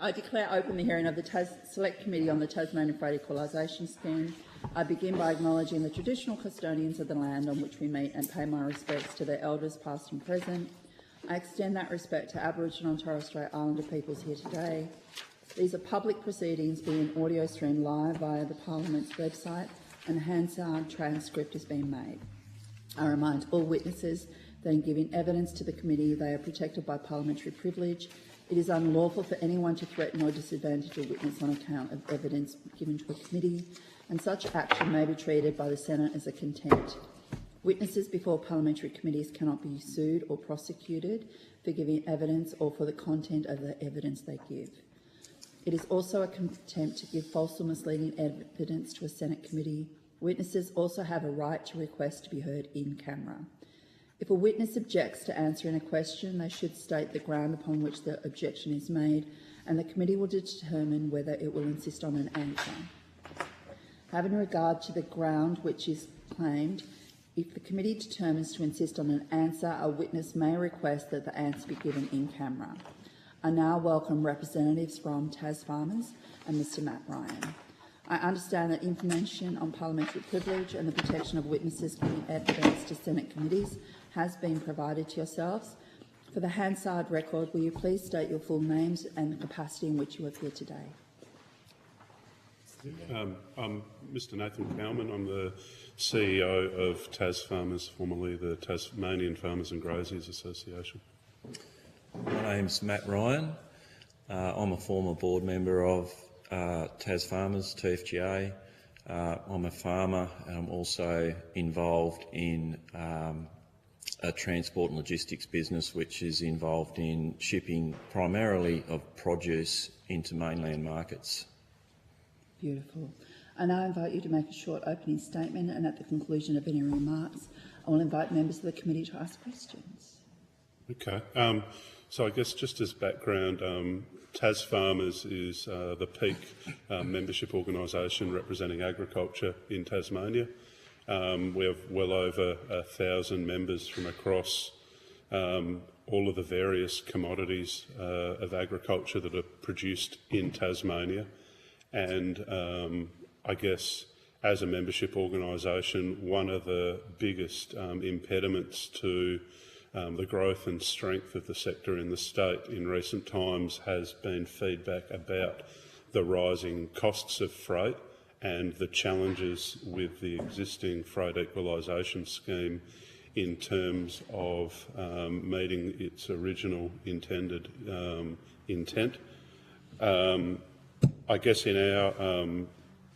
I declare open the hearing of the Select Committee on the Tasmanian Freight Equalisation Scheme. I begin by acknowledging the traditional custodians of the land on which we meet and pay my respects to their elders past and present. I extend that respect to Aboriginal and Torres Strait Islander peoples here today. These are public proceedings being audio streamed live via the Parliament's website, and a Hansard transcript is being made. I remind all witnesses that in giving evidence to the committee, they are protected by parliamentary privilege. It is unlawful for anyone to threaten or disadvantage a witness on account of evidence given to a committee, and such action may be treated by the Senate as a contempt. Witnesses before parliamentary committees cannot be sued or prosecuted for giving evidence or for the content of the evidence they give. It is also a contempt to give false or misleading evidence to a Senate committee. Witnesses also have a right to request to be heard in camera. If a witness objects to answering a question, they should state the ground upon which the objection is made, and the committee will determine whether it will insist on an answer. Having regard to the ground which is claimed, if the committee determines to insist on an answer, a witness may request that the answer be given in camera. I now welcome representatives from Tasfarmers and Mr Matt Ryan. I understand that information on parliamentary privilege and the protection of witnesses giving evidence to Senate committees has been provided to yourselves. For the Hansard record, will you please state your full names and the capacity in which you appear today? I'm Mr Nathan Cowman. I'm the CEO of Tasfarmers, formerly the Tasmanian Farmers and Graziers Association. My name's Matt Ryan. I'm a former board member of Tasfarmers, TFGA. I'm a farmer and I'm also involved in a transport and logistics business which is involved in shipping primarily of produce into mainland markets. Beautiful. I now invite you to make a short opening statement, and at the conclusion of any remarks, I will invite members of the committee to ask questions. Okay. So I guess just as background, Tasfarmers is the peak membership organisation representing agriculture in Tasmania. We have well over 1,000 members from across all of the various commodities of agriculture that are produced in Tasmania. And I guess as a membership organisation, one of the biggest impediments to the growth and strength of the sector in the state in recent times has been feedback about the rising costs of freight and the challenges with the existing freight equalisation scheme in terms of meeting its original intended intent. I guess in our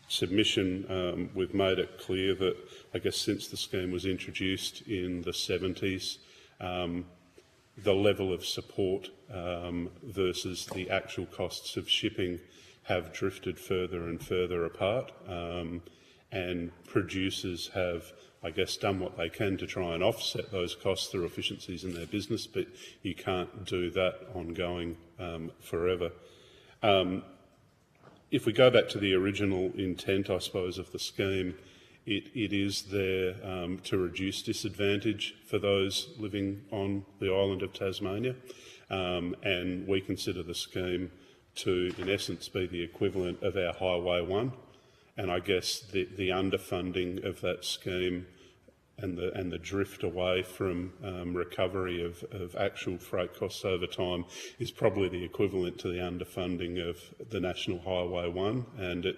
submission, we've made it clear that, I guess since the scheme was introduced in the 70s, the level of support versus the actual costs of shipping have drifted further and further apart, and producers have, I guess, done what they can to try and offset those costs through efficiencies in their business, but you can't do that ongoing forever. If we go back to the original intent, I suppose, of the scheme, it is there to reduce disadvantage for those living on the island of Tasmania, and we consider the scheme to, in essence, be the equivalent of our Highway 1, and I guess the underfunding of that scheme and the drift away from recovery of actual freight costs over time is probably the equivalent to the underfunding of the National Highway 1, and it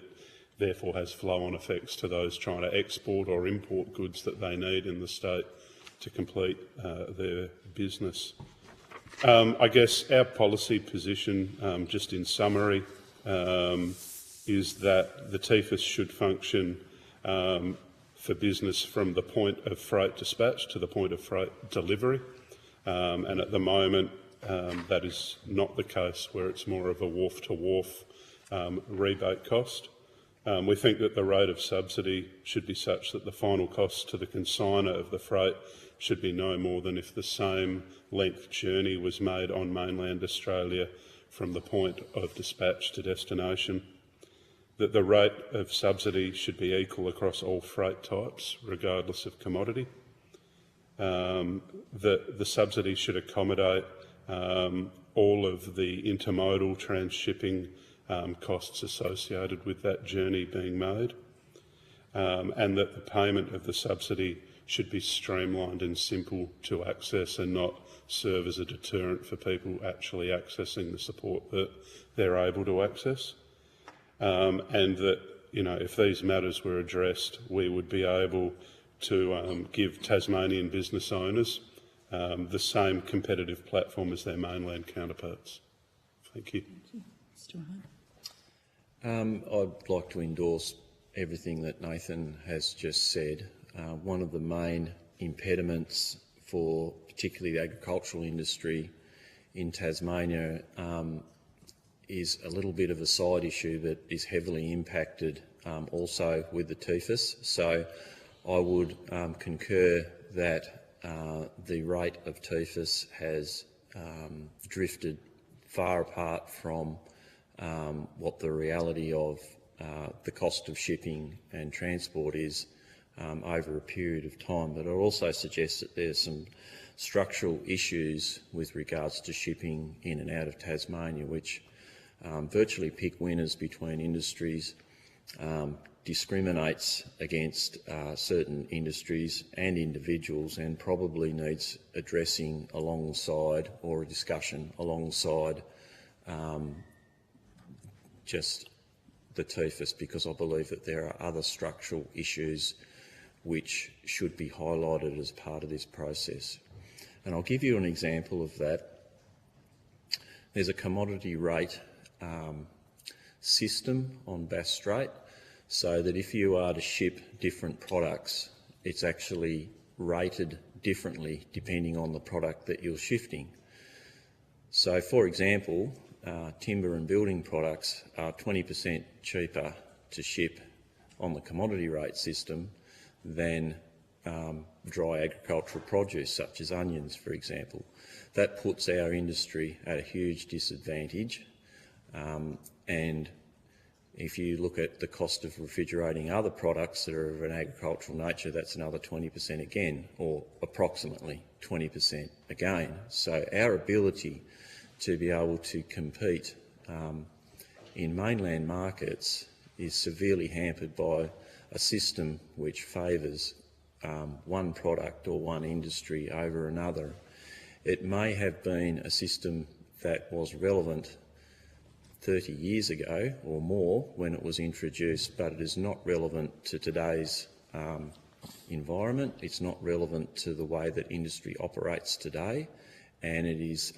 therefore has flow-on effects to those trying to export or import goods that they need in the state to complete their business. I guess our policy position, just in summary, is that the TFIS should function for business from the point of freight dispatch to the point of freight delivery, and at the moment that is not the case, where it's more of a wharf-to-wharf rebate cost. We think that the rate of subsidy should be such that the final cost to the consigner of the freight should be no more than if the same length journey was made on mainland Australia from the point of dispatch to destination. That the rate of subsidy should be equal across all freight types, regardless of commodity. That the subsidy should accommodate all of the intermodal transshipping costs associated with that journey being made, and that the payment of the subsidy should be streamlined and simple to access and not serve as a deterrent for people actually accessing the support that they're able to access. And that, you know, if these matters were addressed, we would be able to give Tasmanian business owners the same competitive platform as their mainland counterparts. Thank you. Thank you. Mr. Ryan. I'd like to endorse everything that Nathan has just said. One of the main impediments for particularly the agricultural industry in Tasmania is a little bit of a side issue that is heavily impacted also with the TFIS. So I would concur that the rate of TFIS has drifted far apart from what the reality of the cost of shipping and transport is over a period of time. But I also suggest that there's some structural issues with regards to shipping in and out of Tasmania, which virtually pick winners between industries, discriminates against certain industries and individuals, and probably needs addressing alongside, or a discussion alongside, just the TFIS, because I believe that there are other structural issues which should be highlighted as part of this process. And I'll give you an example of that. There's a commodity rate system on Bass Strait, so that if you are to ship different products, it's actually rated differently depending on the product that you're shifting. So, for example, timber and building products are 20% cheaper to ship on the commodity rate system than dry agricultural produce such as onions, for example. That puts our industry at a huge disadvantage, and if you look at the cost of refrigerating other products that are of an agricultural nature, that's another 20% again, or approximately 20% again. So our ability to be able to compete in mainland markets is severely hampered by a system which favours one product or one industry over another. It may have been a system that was relevant 30 years ago or more when it was introduced, but it is not relevant to today's environment. It's not relevant to the way that industry operates today, and it is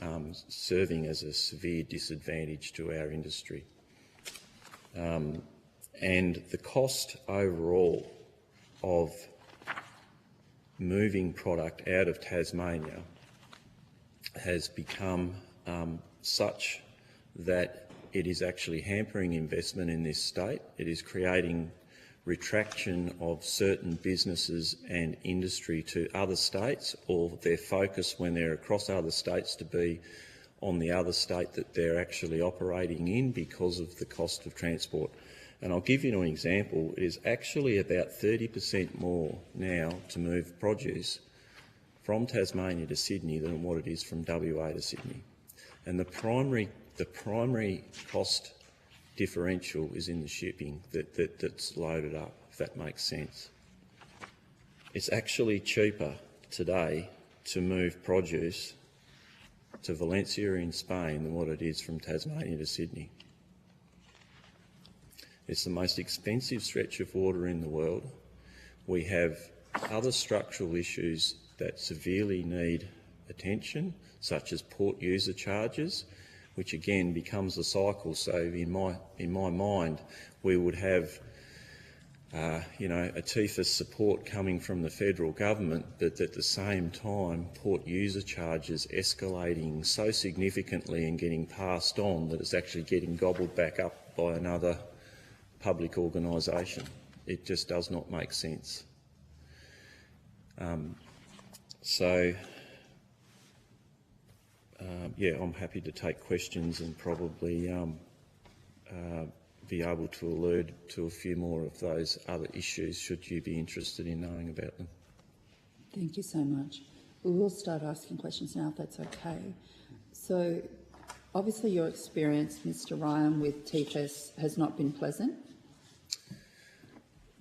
serving as a severe disadvantage to our industry. And the cost overall of moving product out of Tasmania has become such that it is actually hampering investment in this state. It is creating retraction of certain businesses and industry to other states, or their focus when they're across other states to be on the other state that they're actually operating in because of the cost of transport. And I'll give you an example. It is actually about 30% more now to move produce from Tasmania to Sydney than what it is from WA to Sydney. And the primary cost differential is in the shipping that's loaded up, if that makes sense. It's actually cheaper today to move produce to Valencia in Spain than what it is from Tasmania to Sydney. It's the most expensive stretch of water in the world. We have other structural issues that severely need attention, such as port user charges, which again becomes a cycle. So in my mind, we would have a TFIS support coming from the federal government, but at the same time port user charges escalating so significantly and getting passed on that it's actually getting gobbled back up by another public organisation. It just does not make sense. I'm happy to take questions and probably be able to allude to a few more of those other issues should you be interested in knowing about them. Thank you so much. We will start asking questions now, if that's okay. So Obviously, your experience, Mr. Ryan, with TFS has not been pleasant.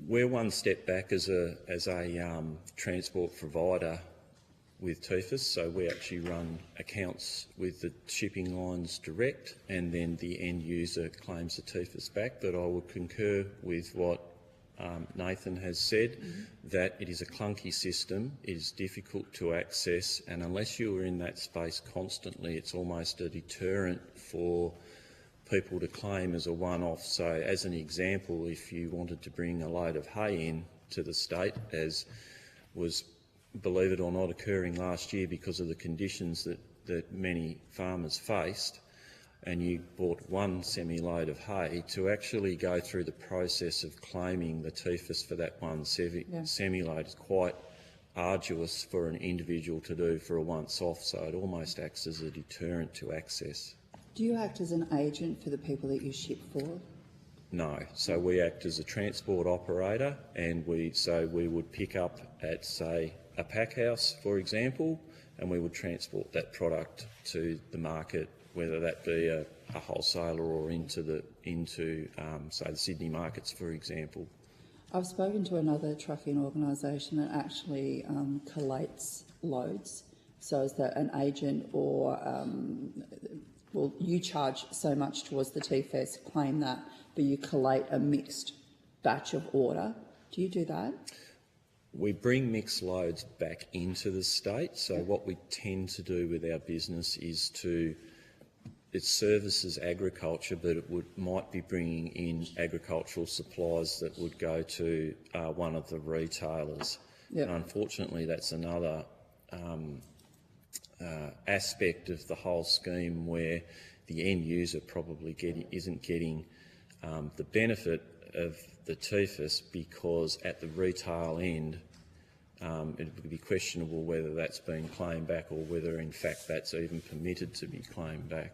We're one step back as a transport provider with TFS, so we actually run accounts with the shipping lines direct, and then the end user claims the TFS back. But I would concur with what Nathan has said, that it is a clunky system, it is difficult to access, and unless you are in that space constantly, it's almost a deterrent for people to claim as a one-off. So as an example, if you wanted to bring a load of hay in to the state, as was, believe it or not, occurring last year because of the conditions that many farmers faced, and you bought one semi-load of hay, to actually go through the process of claiming the TFS for that one semi-load is quite arduous for an individual to do for a once-off, so it almost acts as a deterrent to access. Do you act as an agent for the people that you ship for? No. So we act as a transport operator, and we would pick up at, say, a pack house, for example, and we would transport that product to the market, whether that be a wholesaler or into say the Sydney markets, for example. I've spoken to another trucking organisation that actually collates loads, so is that an agent or well, you charge so much towards the TFS, claim that, but you collate a mixed batch of order. Do you do that? We bring mixed loads back into the state, so what we tend to do with our business is it services agriculture, but it might be bringing in agricultural supplies that would go to one of the retailers. Yep. And unfortunately, that's another aspect of the whole scheme where the end user probably isn't getting the benefit of the TFS, because at the retail end it would be questionable whether that's been claimed back or whether in fact that's even permitted to be claimed back.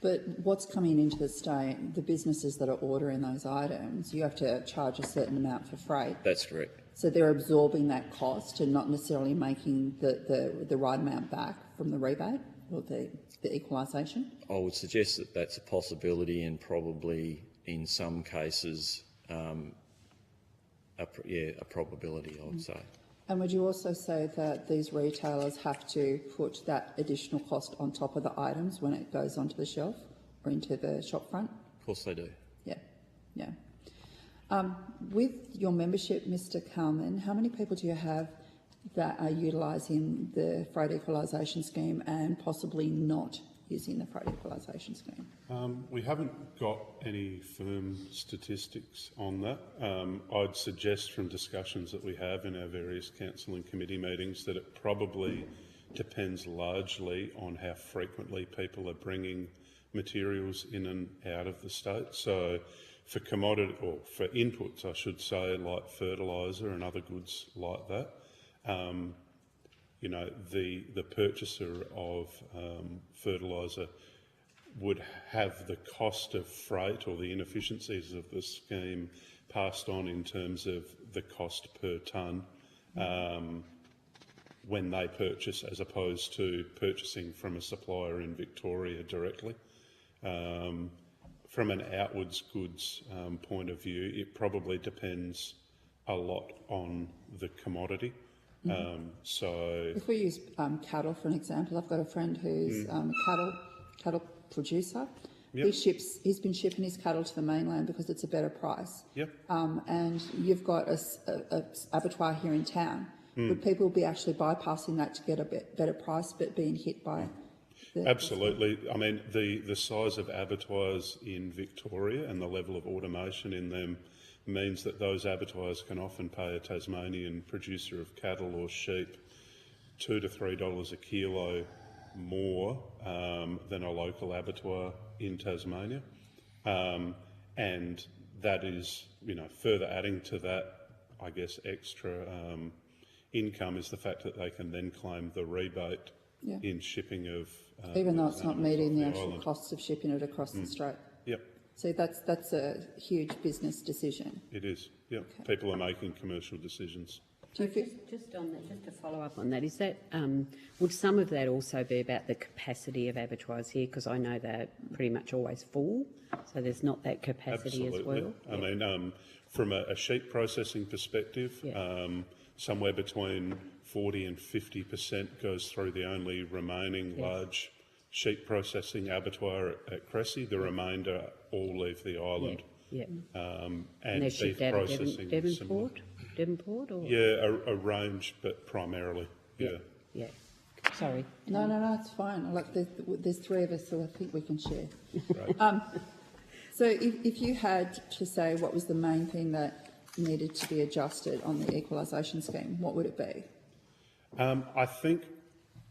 But what's coming into the state, the businesses that are ordering those items, you have to charge a certain amount for freight. That's correct. So they're absorbing that cost and not necessarily making the right amount back from the rebate or the equalisation? I would suggest that that's a possibility, and probably in some cases a probability, I would say. And would you also say that these retailers have to put that additional cost on top of the items when it goes onto the shelf or into the shop front? Of course they do. Yeah, yeah. With your membership, Mr. Kalman, how many people do you have that are utilising the freight equalisation scheme and possibly not using the freight equalisation scheme? We haven't got any firm statistics on that. I'd suggest from discussions that we have in our various council and committee meetings that it probably depends largely on how frequently people are bringing materials in and out of the state. So for commodity, or for inputs I should say, like fertiliser and other goods like that, you know, the purchaser of fertiliser would have the cost of freight or the inefficiencies of the scheme passed on in terms of the cost per tonne when they purchase, as opposed to purchasing from a supplier in Victoria directly. From an outwards goods point of view, it probably depends a lot on the commodity. So if we use cattle for an example, I've got a friend who's a cattle producer. Yep. He's been shipping his cattle to the mainland because it's a better price. Yep. And you've got a abattoir here in town. Would people be actually bypassing that to get a better price, but being hit by? Absolutely. I mean, the size of abattoirs in Victoria and the level of automation in them means that those abattoirs can often pay a Tasmanian producer of cattle or sheep $2 to $3 a kilo more than a local abattoir in Tasmania, and that is, you know, further adding to that, I guess, extra income is the fact that they can then claim the rebate in shipping of even though it's not meeting the actual costs of shipping it across the strait. Yep. So that's a huge business decision. It is. Yep. Okay. People are making commercial decisions. Do you feel, Just on that, just to follow up on that, is that would some of that also be about the capacity of abattoirs here? Because I know they're pretty much always full, so there's not that capacity Absolutely. as well. I mean, from a sheep processing perspective, somewhere between 40 and 50% goes through the only remaining large sheep processing abattoir at Cressy. The remainder all leave the island. Yeah. And And they're shipped beef out of processing Devonport, or Yeah, a range, but primarily, yeah. yeah. Sorry. no, it's fine. Like there's three of us, so I think we can share. Right. So if you had to say what was the main thing that needed to be adjusted on the equalisation scheme, what would it be? I think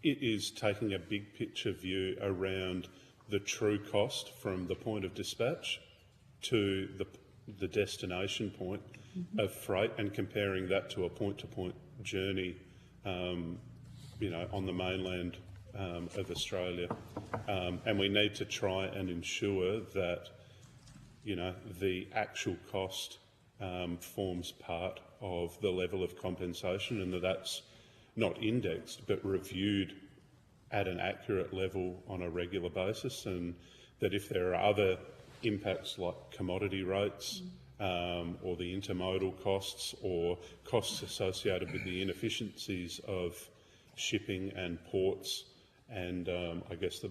it is taking a big picture view around the true cost from the point of dispatch to the destination point of freight, and comparing that to a point-to-point journey, on the mainland of Australia. And we need to try and ensure that, the actual cost forms part of the level of compensation, and that's not indexed but reviewed at an accurate level on a regular basis, and that if there are other impacts like commodity rates or the intermodal costs or costs associated with the inefficiencies of shipping and ports, and I guess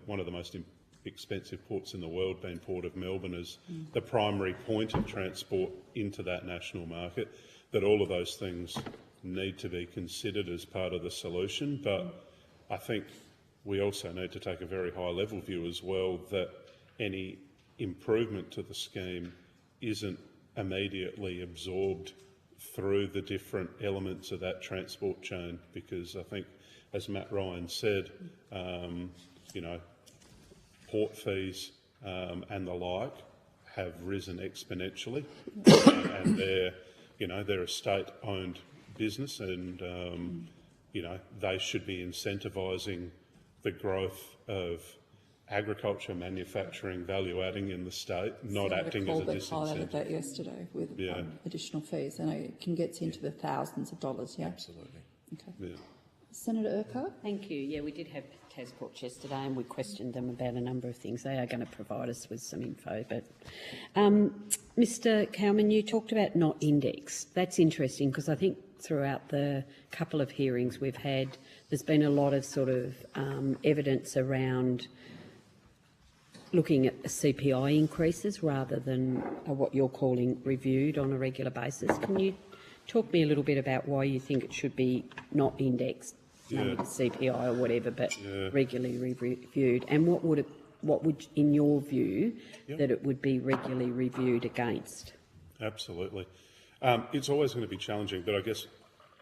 one of the most expensive ports in the world, being Port of Melbourne, is the primary point of transport into that national market, that all of those things need to be considered as part of the solution. But I think we also need to take a very high-level view as well, that any improvement to the scheme isn't immediately absorbed through the different elements of that transport chain, because I think, as Matt Ryan said, port fees and the like have risen exponentially, and they're a state-owned business, and they should be incentivising the growth of agriculture, manufacturing, value adding in the state, not acting as a disincentive. Highlighted that yesterday with additional fees, and it can get into the thousands of dollars. Yeah, Absolutely. Okay. Yeah. Senator Urquhart. Thank you. Yeah, we did have Tasport yesterday and we questioned them about a number of things. They are going to provide us with some info. But Mr Cowman, you talked about not indexed. That's interesting, because I think throughout the couple of hearings we've had, there's been a lot of sort of evidence around looking at CPI increases rather than what you're calling reviewed on a regular basis. Can you talk me a little bit about why you think it should be not indexed, maybe the CPI or whatever, but regularly reviewed? And what would, in your view, that it would be regularly reviewed against? Absolutely. It's always going to be challenging, but I guess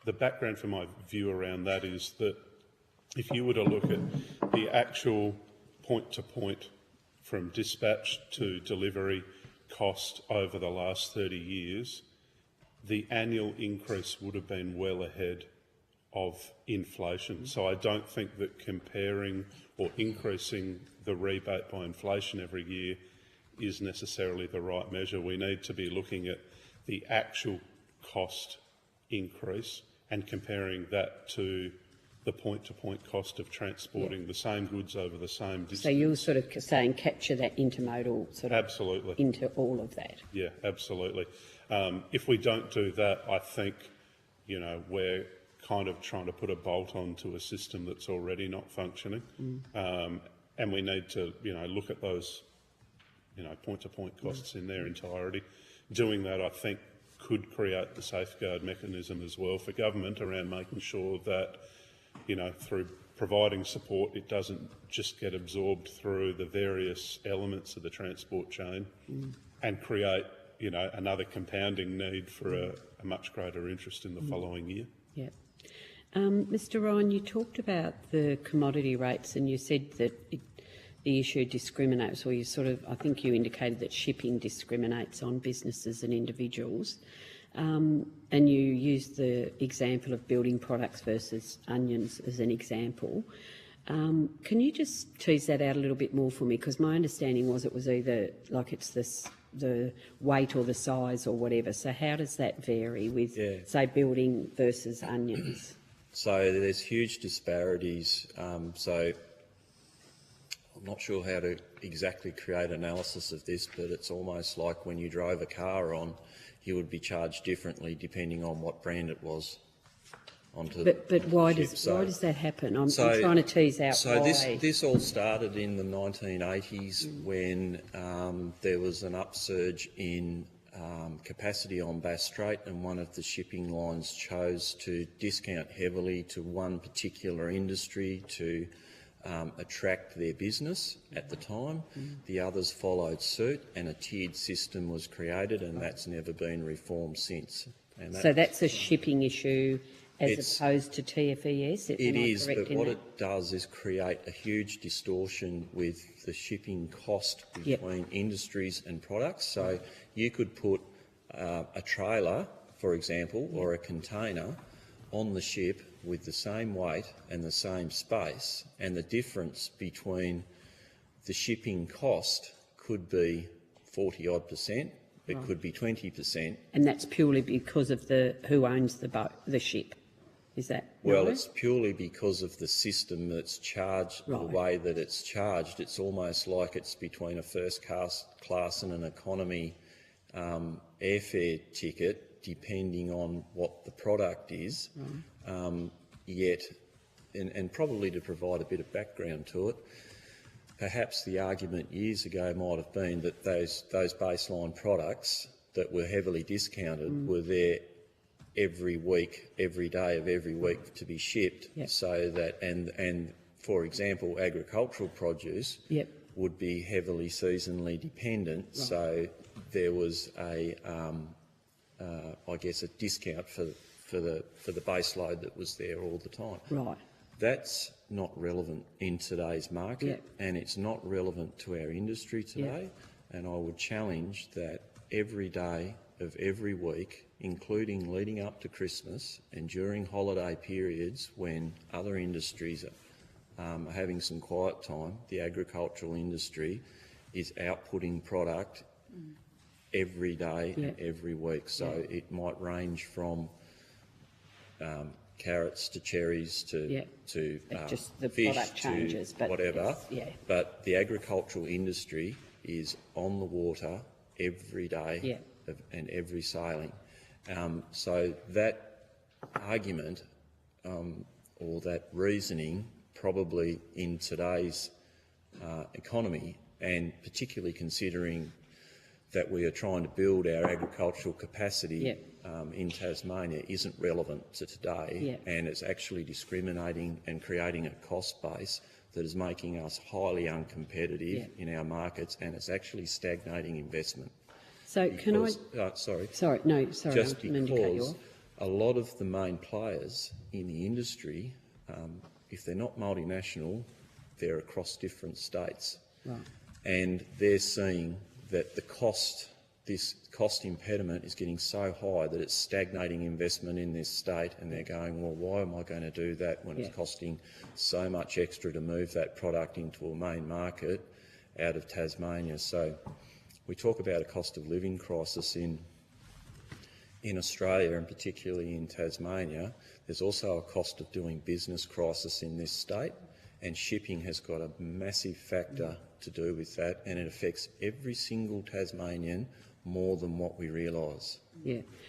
the background for my view around that is that if you were to look at the actual point-to-point from dispatch to delivery cost over the last 30 years, the annual increase would have been well ahead of inflation. So I don't think that comparing or increasing the rebate by inflation every year is necessarily the right measure. We need to be looking at the actual cost increase and comparing that to the point-to-point cost of transporting the same goods over the same distance. So you're sort of saying capture that intermodal sort of absolutely into all of that? Yeah, absolutely. If we don't do that, I think, we're kind of trying to put a bolt onto a system that's already not functioning. And we need to, look at those, point-to-point costs in their entirety. Doing that, I think, could create the safeguard mechanism as well for government around making sure that, through providing support, it doesn't just get absorbed through the various elements of the transport chain and create, another compounding need for a much greater interest in the following year. Yeah. Mr Ryan, you talked about the commodity rates and you said that the issue discriminates, or I think you indicated that shipping discriminates on businesses and individuals. And you used the example of building products versus onions as an example. Can you just tease that out a little bit more for me? Because my understanding was it was either like it's this the weight or the size or whatever. So how does that vary with, Yeah. say, building versus onions? So there's huge disparities. So I'm not sure how to exactly create analysis of this, but it's almost like when you drove a car on, you would be charged differently depending on what brand it was. But why does that happen? I'm trying to tease out why. So this all started in the 1980s when there was an upsurge in capacity on Bass Strait, and one of the shipping lines chose to discount heavily to one particular industry to attract their business at the time. The others followed suit, and a tiered system was created, and that's never been reformed since. And So that's a shipping issue as opposed to TFES? It is, but what it does is create a huge distortion with the shipping cost between industries and products. So you could put a trailer, for example, or a container on the ship with the same weight and the same space, and the difference between the shipping cost could be 40-odd%, it could be 20%. And that's purely because of who owns the ship? Is that Well, right? it's purely because of the system that's charged, the way that it's charged. It's almost like it's between a first class and an economy airfare ticket, depending on what the product is. Yet, and probably to provide a bit of background to it, perhaps the argument years ago might have been that those baseline products that were heavily discounted were there every week, every day of every week to be shipped, so that and for example, agricultural produce would be heavily seasonally dependent. So there was I guess a discount for the base load that was there all the time. Right. That's not relevant in today's market, and it's not relevant to our industry today. And I would challenge that every day of every week, including leading up to Christmas and during holiday periods when other industries are having some quiet time, the agricultural industry is outputting product every day and every week. So it might range from carrots to cherries to just the fish product changes, to but whatever. But the agricultural industry is on the water every day and every sailing. So that argument or that reasoning probably in today's economy, and particularly considering that we are trying to build our agricultural capacity in Tasmania, isn't relevant to today, and it's actually discriminating and creating a cost base that is making us highly uncompetitive in our markets, and it's actually stagnating investment. So because, sorry, just I didn't mean to cut you because off. a lot of the main players in the industry, if they're not multinational, they're across different states. And they're seeing that this cost impediment is getting so high that it's stagnating investment in this state, and they're going, well, why am I going to do that when it's costing so much extra to move that product into a main market out of Tasmania? So we talk about a cost of living crisis in Australia, and particularly in Tasmania. There's also a cost of doing business crisis in this state, and shipping has got a massive factor to do with that, and it affects every single Tasmanian more than what we realise.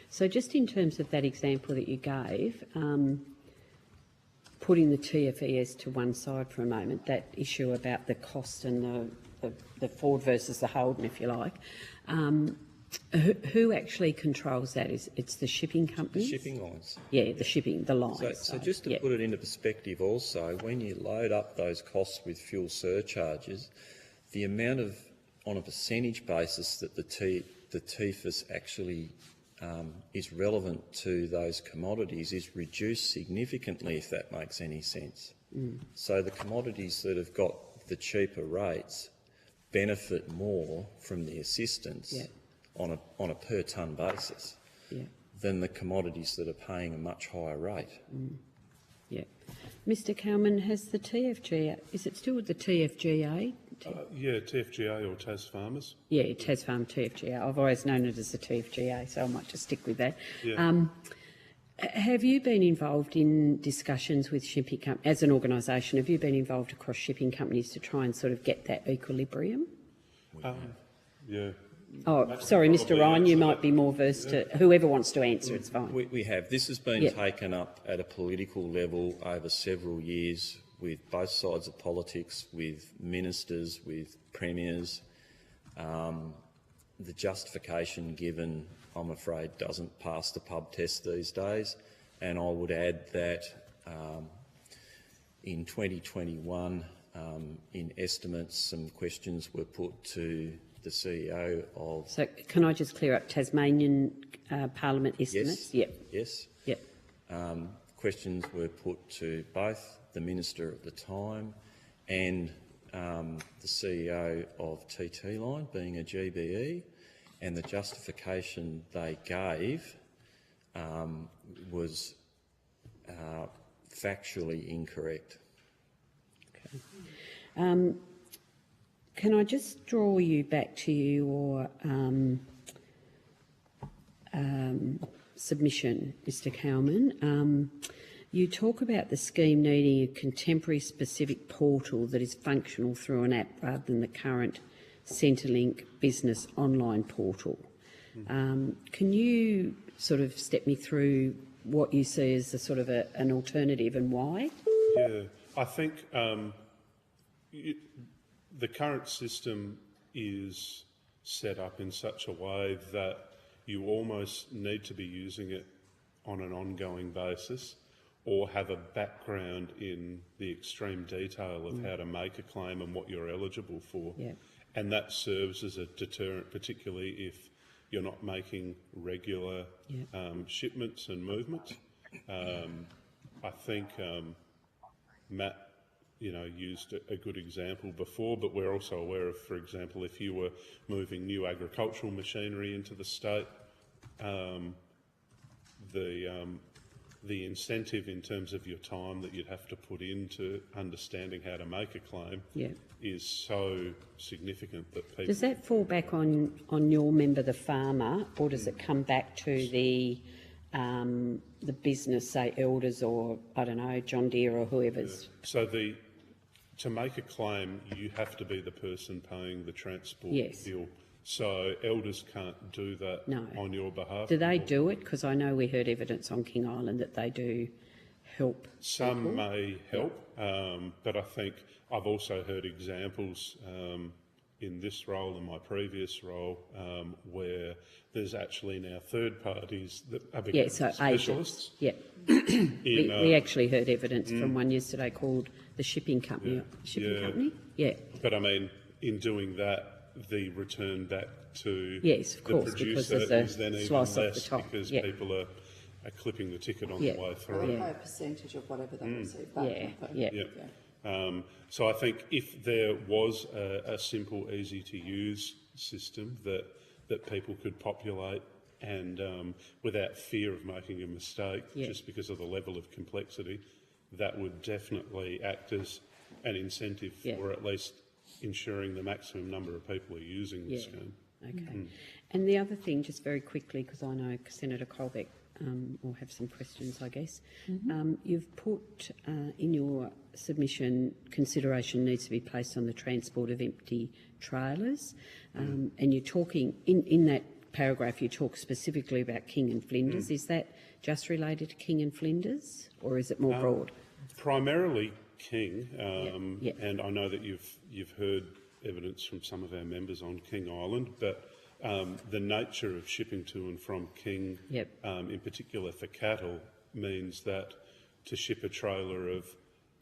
So just in terms of that example that you gave, putting the TFES to one side for a moment, that issue about the cost and the Ford versus the Holden, if you like, who actually controls that? It's the shipping companies? The shipping lines. The lines. So just to put it into perspective also, when you load up those costs with fuel surcharges, the amount of, on a percentage basis, that the TFES actually is relevant to those commodities is reduced significantly, if that makes any sense. So the commodities that have got the cheaper rates benefit more from the assistance on a per tonne basis than the commodities that are paying a much higher rate. Mr. Cowman, has the TFGA, is it still the TFGA Yeah, TFGA or Tas Farmers. Yeah, Tasfarm TFGA. I've always known it as the TFGA, so I might just stick with that. Yeah. Have you been involved in discussions with shipping companies, as an organisation, have you been involved across shipping companies to try and sort of get that equilibrium? Yeah. Oh, sorry, Mr Ryan, you might be more versed to, whoever wants to answer, it's fine. We have. This has been taken up at a political level over several years with both sides of politics, with ministers, with premiers. The justification given, I'm afraid, doesn't pass the pub test these days. And I would add that in 2021, in estimates, some questions were put to the CEO of... So can I just clear up Tasmanian Parliament estimates? Yes. Yep. Questions were put to both the Minister at the time and the CEO of TT Line, being a GBE, and the justification they gave was factually incorrect. Okay. Can I just draw you back to your submission, Mr Cowman? You talk about the scheme needing a contemporary specific portal that is functional through an app rather than the current Centrelink business online portal. Can you sort of step me through what you see as a sort of an alternative and why? Yeah, I think the current system is set up in such a way that you almost need to be using it on an ongoing basis, or have a background in the extreme detail of how to make a claim and what you're eligible for. Yeah. And that serves as a deterrent, particularly if you're not making regular shipments and movements. I think Matt, used a good example before, but we're also aware of, for example, if you were moving new agricultural machinery into the state, the incentive in terms of your time that you'd have to put into understanding how to make a claim is so significant that people... Does that fall back on your member, the farmer, or does it come back to the business, say Elders or, I don't know, John Deere or whoever's? So to make a claim, you have to be the person paying the transport bill. So Elders can't do that on your behalf. Do they do it? Because I know we heard evidence on King Island that they do help. Some people. may help, but I think I've also heard examples in this role and my previous role where there's actually now third parties that are becoming specialists. We actually heard evidence from one yesterday called the shipping company. Company? Yeah. But I mean, in doing that, the return back to the producer is then even less because people are clipping the ticket on the way through. Or they pay a percentage of whatever they receive back. So I think if there was a simple, easy-to-use system that people could populate and without fear of making a mistake just because of the level of complexity, that would definitely act as an incentive for at least ensuring the maximum number of people are using the scheme. Okay. And the other thing, just very quickly, because I know Senator Colbeck will have some questions, I guess. You've put in your submission, consideration needs to be placed on the transport of empty trailers, and you're talking, in that paragraph, you talk specifically about King and Flinders. Is that just related to King and Flinders, or is it more broad? Primarily King, and I know that you've heard evidence from some of our members on King Island, but the nature of shipping to and from King, in particular for cattle, means that to ship a trailer of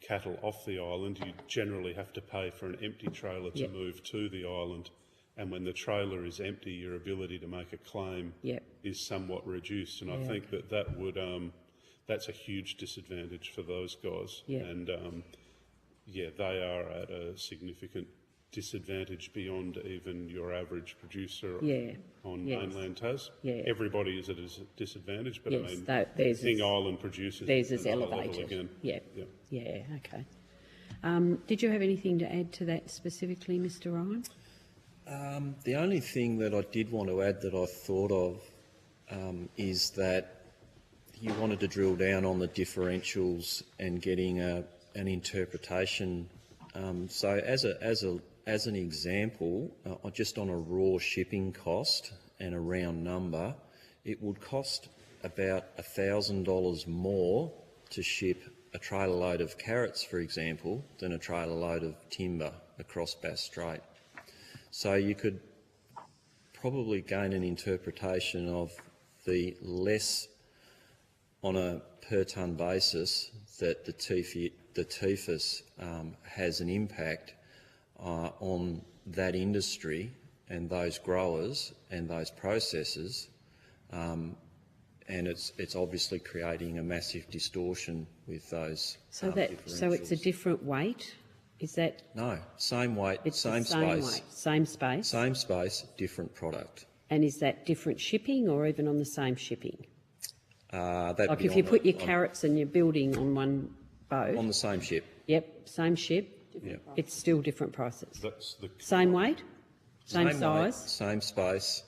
cattle off the island, you generally have to pay for an empty trailer to move to the island. And when the trailer is empty, your ability to make a claim is somewhat reduced. And I think that would that's a huge disadvantage for those guys. And they are at a significant disadvantage beyond even your average producer on mainland Tas. Everybody is at a disadvantage, but I mean, King Island producers theirs is at another elevated. level again. Okay. Did you have anything to add to that specifically, Mr Ryan? The only thing that I did want to add that I thought of is that you wanted to drill down on the differentials and getting an interpretation. So as an example, just on a raw shipping cost and a round number, it would cost about $1,000 more to ship a trailer load of carrots, for example, than a trailer load of timber across Bass Strait. So you could probably gain an interpretation of the less on a per tonne basis that the TFIS has an impact on that industry and those growers and those processors, and it's obviously creating a massive distortion with those. So it's a different weight. Is that? No, same weight, It's same the same space. weight, same space. Same space, different product. And is that different shipping or even on the same shipping? That'd Like be if you on put the- your carrots and your building on one boat. on the same ship. Yep, same ship. Yep. It's still different prices. That's the Same weight, same weight, size. same space,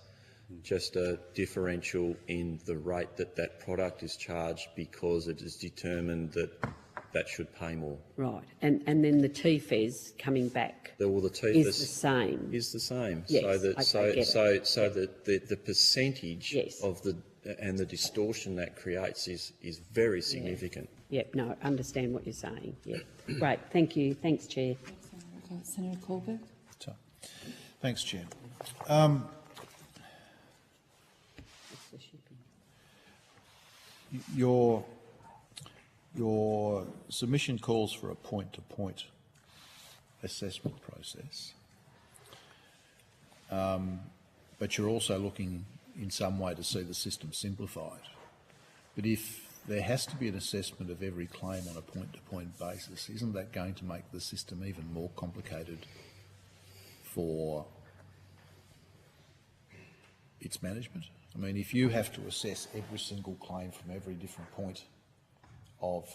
just a differential in the rate that product is charged because it is determined that should pay more. Right, and then the TFES coming back Well, the is TFIS the same. is the same. Yes, so that okay, get it. so the percentage Yes. of the distortion that creates is very significant. Yep, no, understand what you're saying. Yep, great, thank you. Thanks, Chair. Senator Colbeck. Thanks, Chair. Your submission calls for a point-to-point assessment process, but you're also looking in some way to see the system simplified. But if there has to be an assessment of every claim on a point-to-point basis, isn't that going to make the system even more complicated for its management? I mean, if you have to assess every single claim from every different point of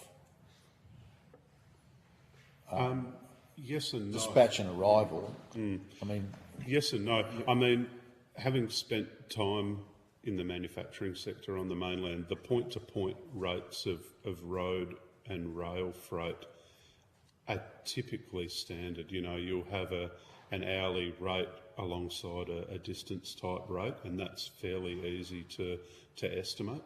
yes and no. dispatch and arrival, I mean, Yes and no. I mean, having spent time in the manufacturing sector on the mainland, the point-to-point rates of road and rail freight are typically standard. You know, you'll have an hourly rate alongside a distance type rate, and that's fairly easy to estimate.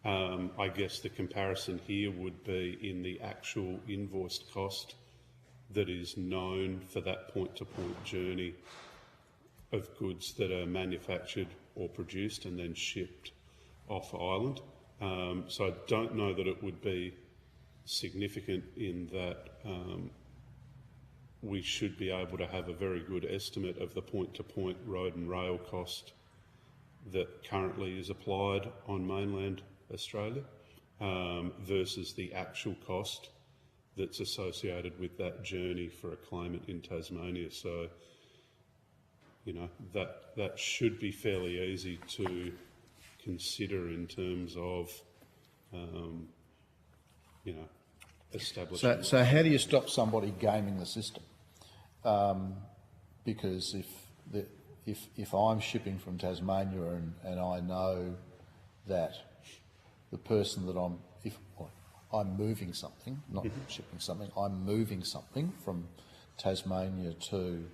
I guess the comparison here would be in the actual invoiced cost that is known for that point-to-point journey of goods that are manufactured or produced and then shipped off island. So I don't know that it would be significant in that we should be able to have a very good estimate of the point-to-point road and rail cost that currently is applied on mainland Australia versus the actual cost that's associated with that journey for a claimant in Tasmania. So, you know, that should be fairly easy to consider in terms of, you know, establishing. so how do you stop somebody gaming the system? Because if I'm shipping from Tasmania and I know that the person that I'm moving something, not shipping something, I'm moving something from Tasmania to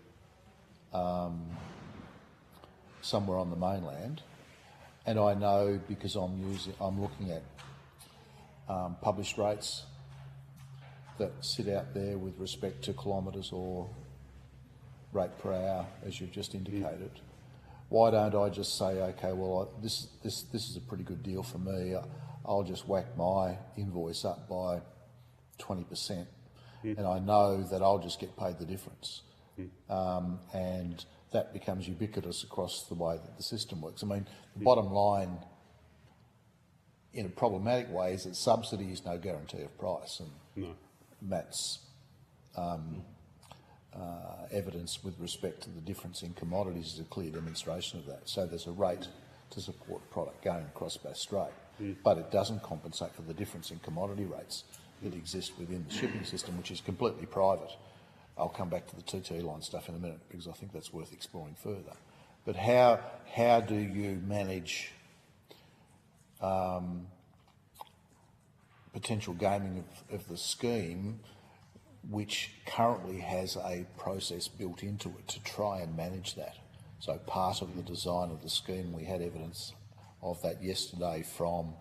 somewhere on the mainland, and I know because I'm looking at published rates that sit out there with respect to kilometres or rate per hour, as you've just indicated. Why don't I just say, okay, well, this is a pretty good deal for me. I'll just whack my invoice up by 20%, and I know that I'll just get paid the difference. And that becomes ubiquitous across the way that the system works. I mean, the bottom line, in a problematic way, is that subsidy is no guarantee of price, and Matt's evidence with respect to the difference in commodities is a clear demonstration of that. So there's a rate to support product going across Bass Strait, but it doesn't compensate for the difference in commodity rates that exist within the shipping system, which is completely private. I'll come back to the TT line stuff in a minute because I think that's worth exploring further. But how do you manage potential gaming of the scheme, which currently has a process built into it to try and manage that? So part of the design of the scheme, we had evidence of that yesterday from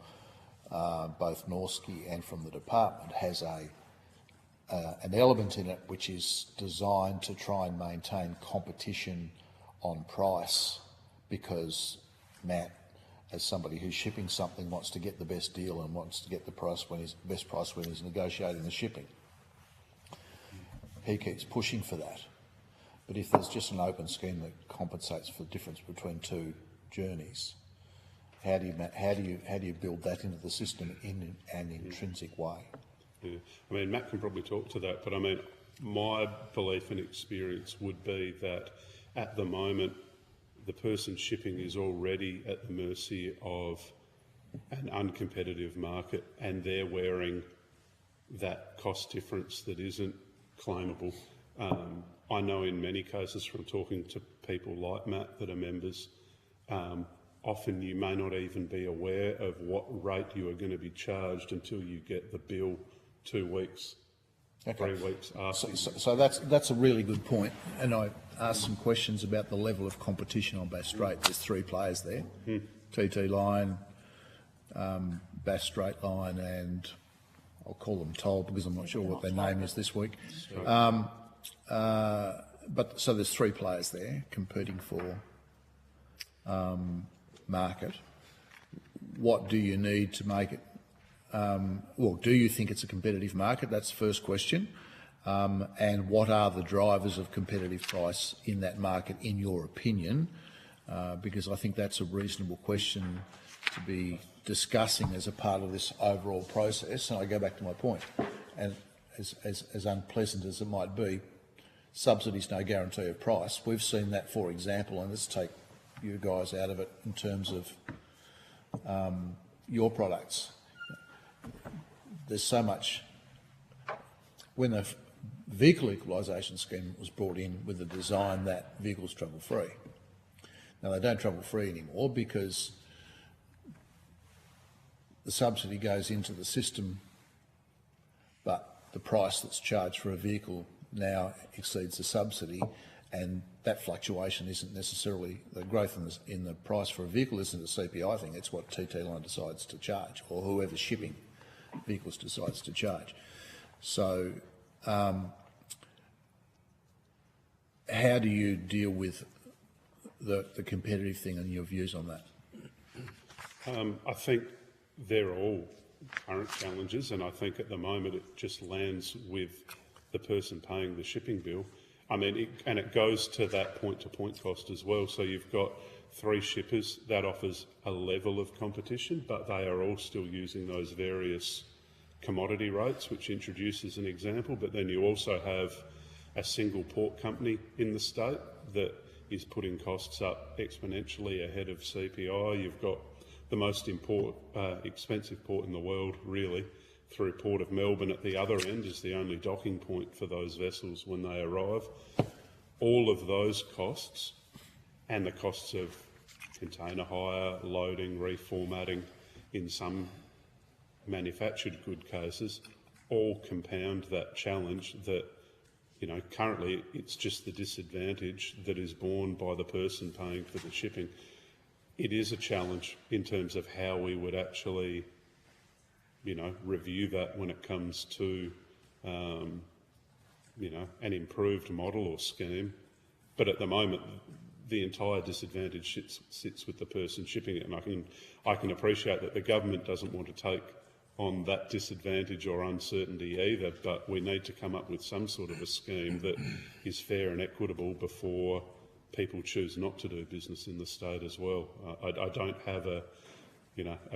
both Norski and from the department, has an element in it which is designed to try and maintain competition on price, because Matt, as somebody who's shipping something, wants to get the best deal and wants to get the best price when he's negotiating the shipping. He keeps pushing for that. But if there's just an open scheme that compensates for the difference between two journeys, how do you build that into the system in an intrinsic way? Yeah. I mean, Matt can probably talk to that, but I mean, my belief and experience would be that at the moment, the person shipping is already at the mercy of an uncompetitive market, and they're wearing that cost difference that isn't claimable. I know in many cases from talking to people like Matt that are members, often you may not even be aware of what rate you are going to be charged until you get the bill 2 weeks, 3 weeks after. So that's a really good point, and I asked some questions about the level of competition on Bass Strait. There's 3 players there, TT Line, Bass Strait Line, and I'll call them Toll because I'm not sure what their name is this week. But so there's 3 players there competing for market. What do you need to make it? Well, do you think it's a competitive market? That's the first question. And what are the drivers of competitive price in that market, in your opinion? Because I think that's a reasonable question to be discussing as a part of this overall process. And I go back to my point, and as unpleasant as it might be, subsidy's no guarantee of price. We've seen that, for example, and let's take you guys out of it in terms of your products. There's so much. When the vehicle equalisation scheme was brought in with the design that vehicles travel free. Now they don't travel free anymore because the subsidy goes into the system, but the price that's charged for a vehicle now exceeds the subsidy, and that fluctuation isn't necessarily the growth in the price for a vehicle isn't a CPI thing. It's what TT Line decides to charge, or whoever's shipping vehicles decides to charge. So how do you deal with the competitive thing and your views on that? I think they're all current challenges, and I think at the moment it just lands with the person paying the shipping bill. I mean, it goes to that point-to-point cost as well. So you've got 3 shippers. That offers a level of competition, but they are all still using those various commodity rates, which introduces an example. But then you also have a single port company in the state that is putting costs up exponentially ahead of CPI. You've got the most expensive port in the world, really, through Port of Melbourne at the other end is the only docking point for those vessels when they arrive. All of those costs and the costs of container hire, loading, reformatting in some manufactured good cases all compound that challenge that, you know, currently it's just the disadvantage that is borne by the person paying for the shipping. It is a challenge in terms of how we would actually, you know, review that when it comes to, you know, an improved model or scheme. But at the moment, the entire disadvantage sits with the person shipping it, and I can appreciate that the government doesn't want to take on that disadvantage or uncertainty either, but we need to come up with some sort of a scheme that is fair and equitable before people choose not to do business in the state as well. I don't have a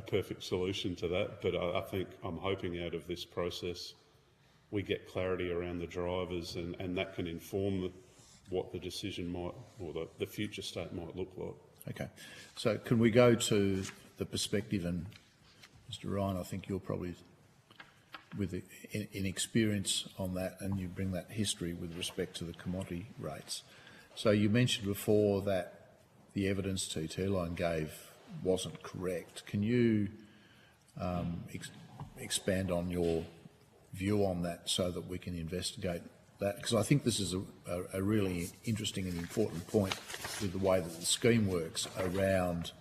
perfect solution to that, but I think I'm hoping out of this process we get clarity around the drivers, and that can inform what the decision might, or the future state might look like. Okay, so can we go to the perspective, and Mr. Ryan, I think you're probably in experience on that, and you bring that history with respect to the commodity rates. So you mentioned before that the evidence TT Line gave wasn't correct. Can you expand on your view on that so that we can investigate that? Because I think this is a really interesting and important point with the way that the scheme works around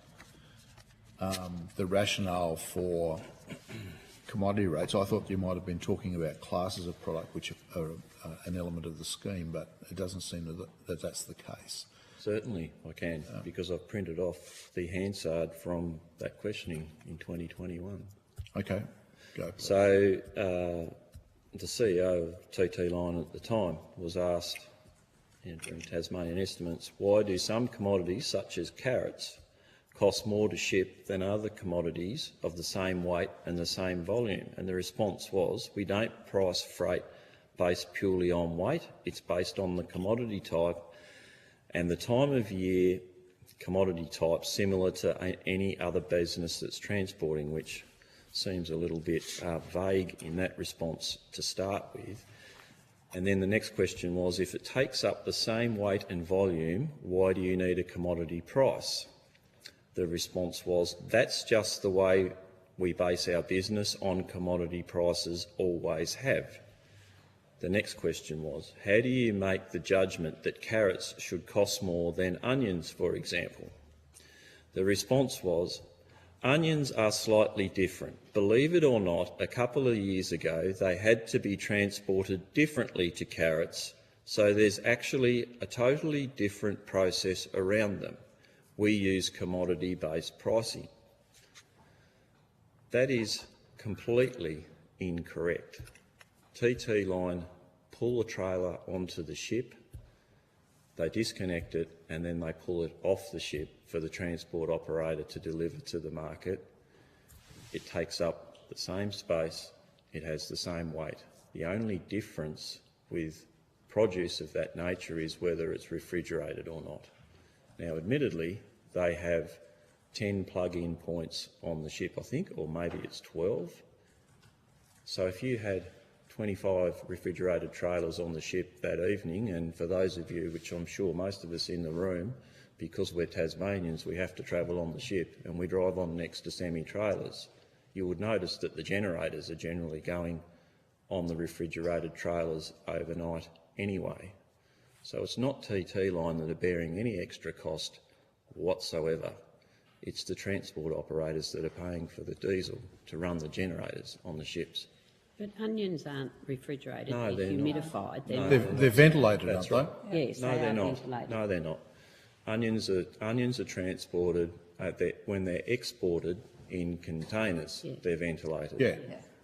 the rationale for commodity rates. I thought you might have been talking about classes of product which are an element of the scheme, but it doesn't seem that that's the case. Certainly I can, because I've printed off the Hansard from that questioning in 2021. Okay, go. So the CEO of TT Line at the time was asked, during Tasmanian estimates, why do some commodities such as carrots cost more to ship than other commodities of the same weight and the same volume? And the response was, we don't price freight based purely on weight, it's based on the commodity type and the time of year commodity type, similar to any other business that's transporting, which seems a little bit vague in that response to start with. And then the next question was, if it takes up the same weight and volume, why do you need a commodity price? The response was, that's just the way we base our business on commodity prices, always have. The next question was, how do you make the judgment that carrots should cost more than onions, for example? The response was, onions are slightly different. Believe it or not, a couple of years ago they had to be transported differently to carrots, so there's actually a totally different process around them. We use commodity-based pricing. That is completely incorrect. TT Line pull a trailer onto the ship, they disconnect it, and then they pull it off the ship for the transport operator to deliver to the market. It takes up the same space, it has the same weight. The only difference with produce of that nature is whether it's refrigerated or not. Now, admittedly, they have 10 plug-in points on the ship, I think, or maybe it's 12. So if you had 25 refrigerated trailers on the ship that evening, and for those of you, which I'm sure most of us in the room, because we're Tasmanians, we have to travel on the ship and we drive on next to semi-trailers, you would notice that the generators are generally going on the refrigerated trailers overnight anyway. So it's not TT Line that are bearing any extra cost whatsoever. It's the transport operators that are paying for the diesel to run the generators on the ships. But onions aren't refrigerated, No, they're they're not. humidified. No, They're ventilated, That's aren't right. they? Yes, No, they they're are not. ventilated. No, they're not. Onions are transported when they're exported in containers. Yeah. They're ventilated. Yeah.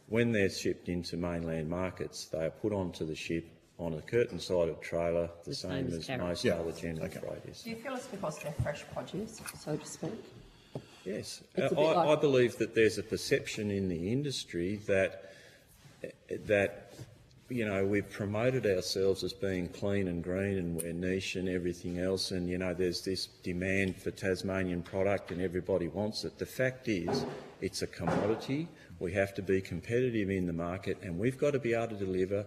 When they're shipped into mainland markets, they are put onto the ship on a curtain-sided trailer, the same as carrots. most Yeah. other general Okay. freight is. Do you feel it's because they're fresh produce, so to speak? Yes. It's a bit I like- believe that there's a perception in the industry that you know, we've promoted ourselves as being clean and green and we're niche and everything else, and, you know, there's this demand for Tasmanian product and everybody wants it. The fact is, it's a commodity. We have to be competitive in the market and we've got to be able to deliver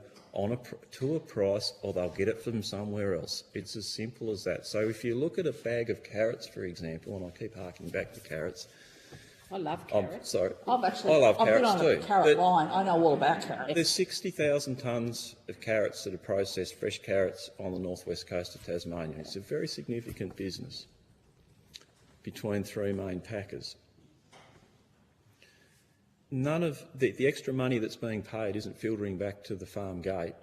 to a price or they'll get it from somewhere else. It's as simple as that. So if you look at a bag of carrots, for example, and I keep harking back to carrots. I love carrots. Sorry. I love carrots been on a too. carrot but line. I know all about carrots. There's 60,000 tonnes of carrots that are processed, fresh carrots, on the northwest coast of Tasmania. It's a very significant business between three main packers. None of the extra money that's being paid isn't filtering back to the farm gate.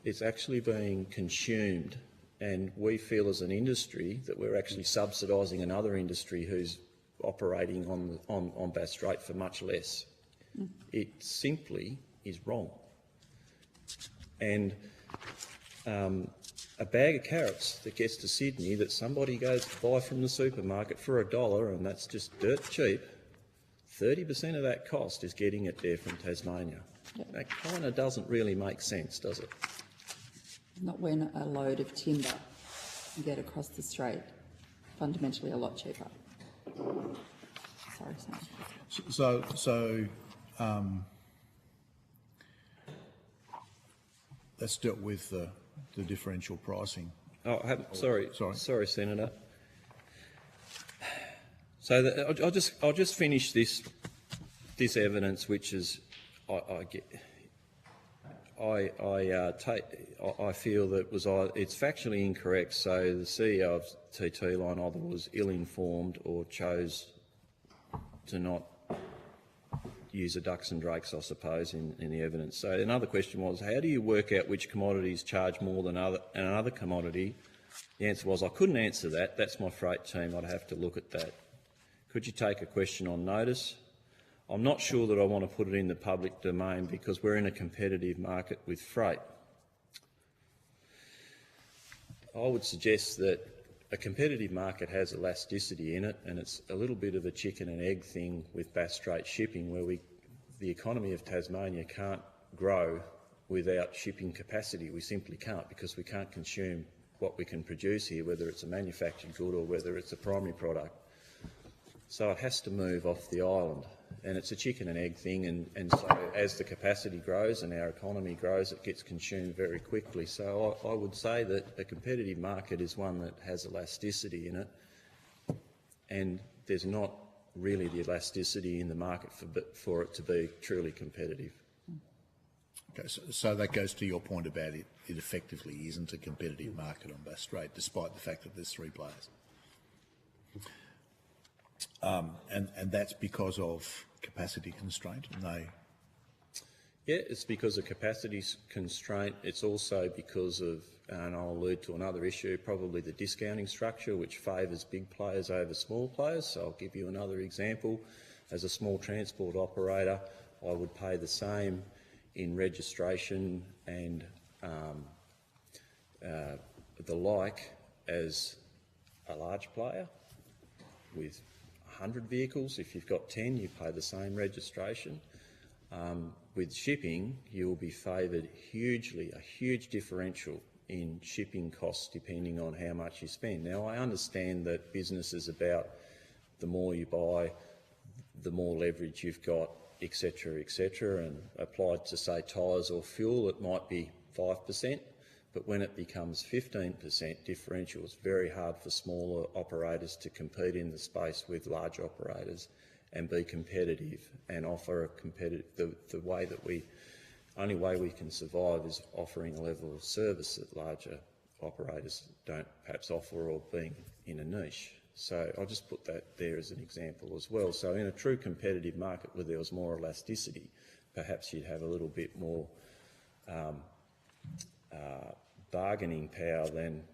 It's actually being consumed, and we feel as an industry that we're actually subsidising another industry who's operating on Bass Strait for much less. It simply is wrong. And a bag of carrots that gets to Sydney that somebody goes to buy from the supermarket for $1, and that's just dirt cheap, 30% of that cost is getting it there from Tasmania. That kind of doesn't really make sense, does it? Not when a load of timber can get across the strait, fundamentally a lot cheaper. Sorry, Sam. That's dealt with the differential pricing. Oh, Sorry. sorry, Senator. So I'll just finish this evidence, which is I feel that it's factually incorrect. So the CEO of TT Line either was ill-informed or chose to not use the ducks and drakes, I suppose, in the evidence. So another question was, how do you work out which commodities charge more than another commodity? The answer was, I couldn't answer that. That's my freight team. I'd have to look at that. Could you take a question on notice? I'm not sure that I want to put it in the public domain because we're in a competitive market with freight. I would suggest that a competitive market has elasticity in it, and it's a little bit of a chicken and egg thing with Bass Strait shipping, where the economy of Tasmania can't grow without shipping capacity. We simply can't, because we can't consume what we can produce here, whether it's a manufactured good or whether it's a primary product. So it has to move off the island, and it's a chicken and egg thing, and so as the capacity grows and our economy grows, it gets consumed very quickly. So I would say that a competitive market is one that has elasticity in it, and there's not really the elasticity in the market for it to be truly competitive. Okay, so that goes to your point about it effectively isn't a competitive market on Bass Strait, despite the fact that there's 3 players. And that's because of capacity constraint, and Yeah, it's because of capacity constraint. It's also because of, and I'll allude to another issue, probably the discounting structure, which favours big players over small players. So I'll give you another example. As a small transport operator, I would pay the same in registration and the like as a large player with 100 vehicles. If you've got 10, you pay the same registration. With shipping, you will be favoured hugely, a huge differential in shipping costs depending on how much you spend. Now, I understand that business is about the more you buy, the more leverage you've got, etc., and applied to, say, tyres or fuel, it might be 5%, but when it becomes 15% differential, it's very hard for smaller operators to compete in the space with large operators and be competitive and offer a competitive. Only way we can survive is offering a level of service that larger operators don't perhaps offer, or being in a niche. So I'll just put that there as an example as well. So in a true competitive market where there was more elasticity, perhaps you'd have a little bit more bargaining power than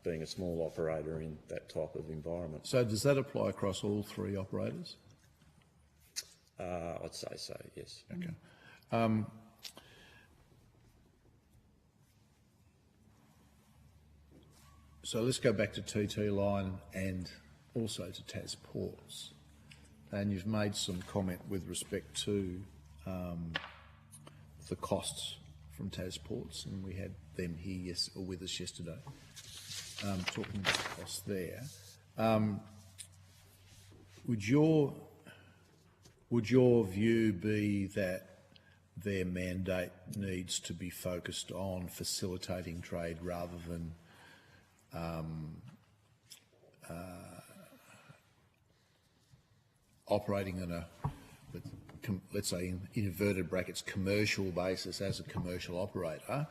being a small operator in that type of environment. So does that apply across all 3 operators? I'd say so, yes. Okay. So let's go back to TT Line and also to TasPorts. And you've made some comment with respect to the costs from TasPorts, and we had them here with us yesterday, talking about the costs there. Would your view be that their mandate needs to be focused on facilitating trade rather than operating on a, let's say in inverted brackets, commercial basis as a commercial operator,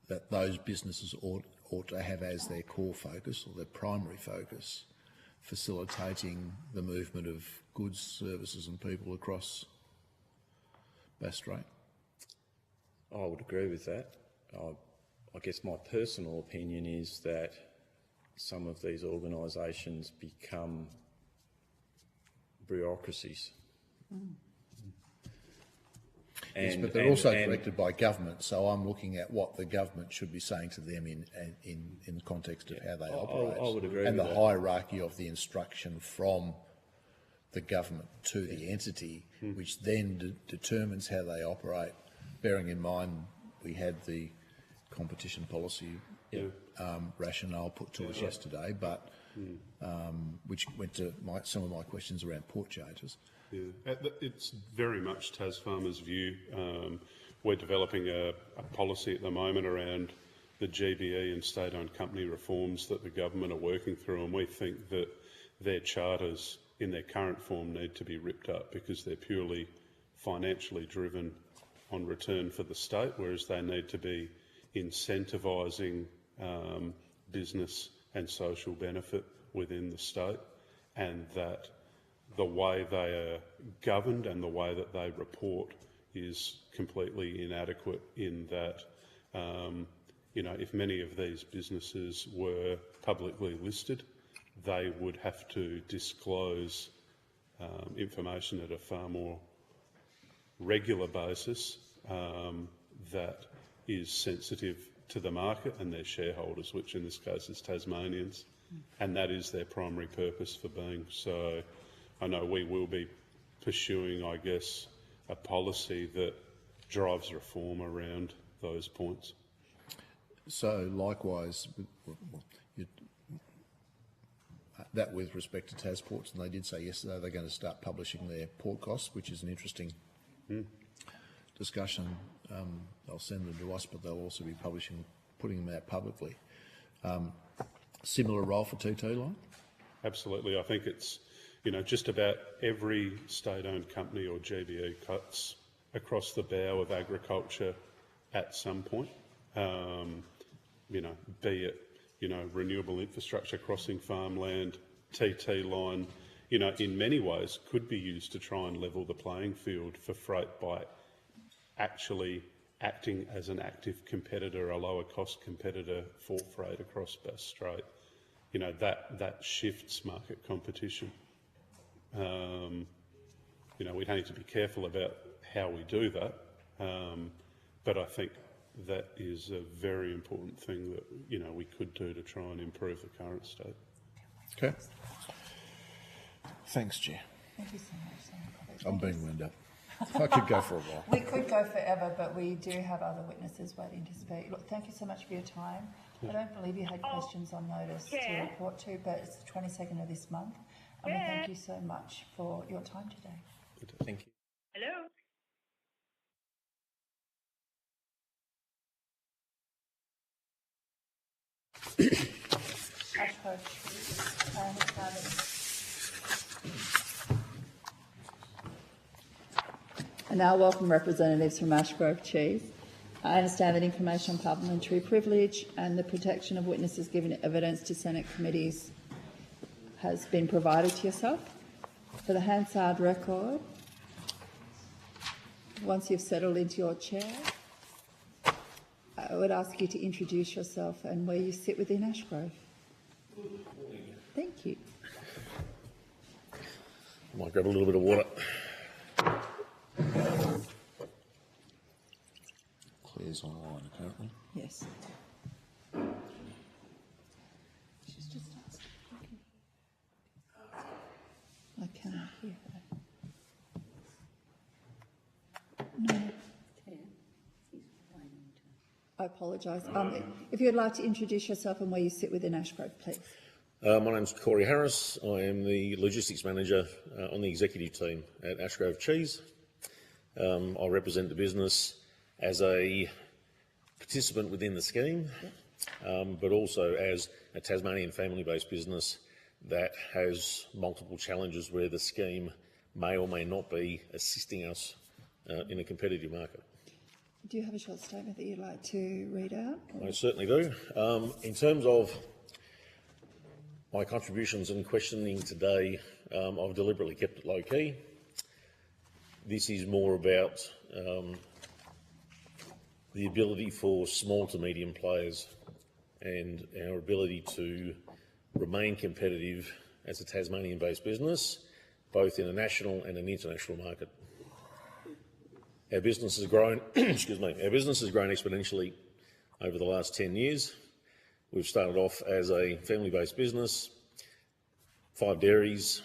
that those businesses ought to have as their core focus or their primary focus facilitating the movement of goods, services and people across Bass Strait? I would agree with that. I guess my personal opinion is that some of these organisations become bureaucracies. Yes, but they're also directed by government, so I'm looking at what the government should be saying to them in the context of how they operate. I would agree and with the that. hierarchy of the instruction from the government to the entity, which then determines how they operate, bearing in mind we had the competition policy rationale put to us yesterday, but which went to some of my questions around port charges. Yeah, it's very much Tasfarmers' view. We're developing a policy at the moment around the GBE and state-owned company reforms that the government are working through, and we think that their charters in their current form need to be ripped up because they're purely financially driven on return for the state, whereas they need to be incentivising business and social benefit within the state, and that the way they are governed and the way that they report is completely inadequate in that, you know, if many of these businesses were publicly listed, they would have to disclose information at a far more regular basis that is sensitive to the market and their shareholders, which in this case is Tasmanians, and that is their primary purpose for being. So I know we will be pursuing, I guess, a policy that drives reform around those points. So likewise, that with respect to Tasports, and they did say yesterday they're going to start publishing their port costs, which is an interesting discussion. They'll send them to us, but they'll also be putting them out publicly. Similar role for TT Line? Absolutely. I think it's, you know, just about every state-owned company or GBE cuts across the bow of agriculture at some point. You know, be it, you know, renewable infrastructure crossing farmland, TT Line, you know, in many ways could be used to try and level the playing field for freight by actually acting as an active competitor, a lower cost competitor for freight across Bass Strait. You know, that shifts market competition. You know, we need to be careful about how we do that, but I think that is a very important thing that, you know, we could do to try and improve the current state. Okay. Thanks, Chair. Thank you so much, Senator. I'm being wound up. I could go for a while. We could go forever, but we do have other witnesses waiting to speak. Look, thank you so much for your time. I don't believe you had questions on notice to report to, but it's the 22nd of this month. And we thank you so much for your time today. Thank you. Hello. I now welcome representatives from Ashgrove Cheese. I understand that information on parliamentary privilege and the protection of witnesses giving evidence to Senate committees has been provided to yourself. For the Hansard record, once you've settled into your chair, I would ask you to introduce yourself and where you sit within Ashgrove. Thank you. I might grab a little bit of water. Claire's online, apparently. Yes. She's just asking. I cannot hear her. No. I apologise. If you'd like to introduce yourself and where you sit within Ashgrove, please. My name's Corey Harris. I am the logistics manager on the executive team at Ashgrove Cheese. I represent the business as a participant within the scheme, but also as a Tasmanian family-based business that has multiple challenges where the scheme may or may not be assisting us in a competitive market. Do you have a short statement that you'd like to read out? I certainly do. In terms of my contributions and questioning today, I've deliberately kept it low-key. This is more about the ability for small to medium players and our ability to remain competitive as a Tasmanian-based business, both in a national and an international market. Our business has grown, our business has grown exponentially over the last 10 years. We've started off as a family-based business, 5 dairies,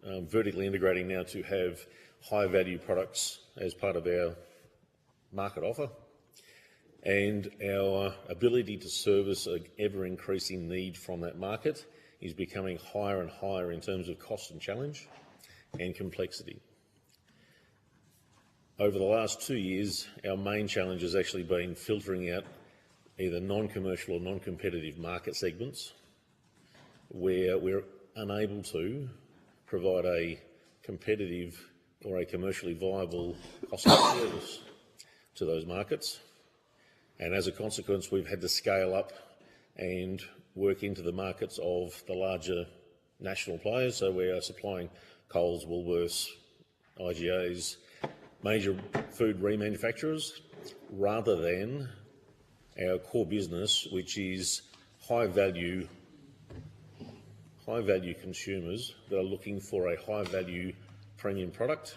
vertically integrating now to have high-value products as part of our market offer, and our ability to service an ever-increasing need from that market is becoming higher and higher in terms of cost and challenge and complexity. Over the last 2 years, our main challenge has actually been filtering out either non-commercial or non-competitive market segments where we're unable to provide a competitive or a commercially viable cost of service to those markets. And as a consequence, we've had to scale up and work into the markets of the larger national players. So we are supplying Coles, Woolworths, IGAs, major food remanufacturers, rather than our core business, which is high value consumers that are looking for a high value premium product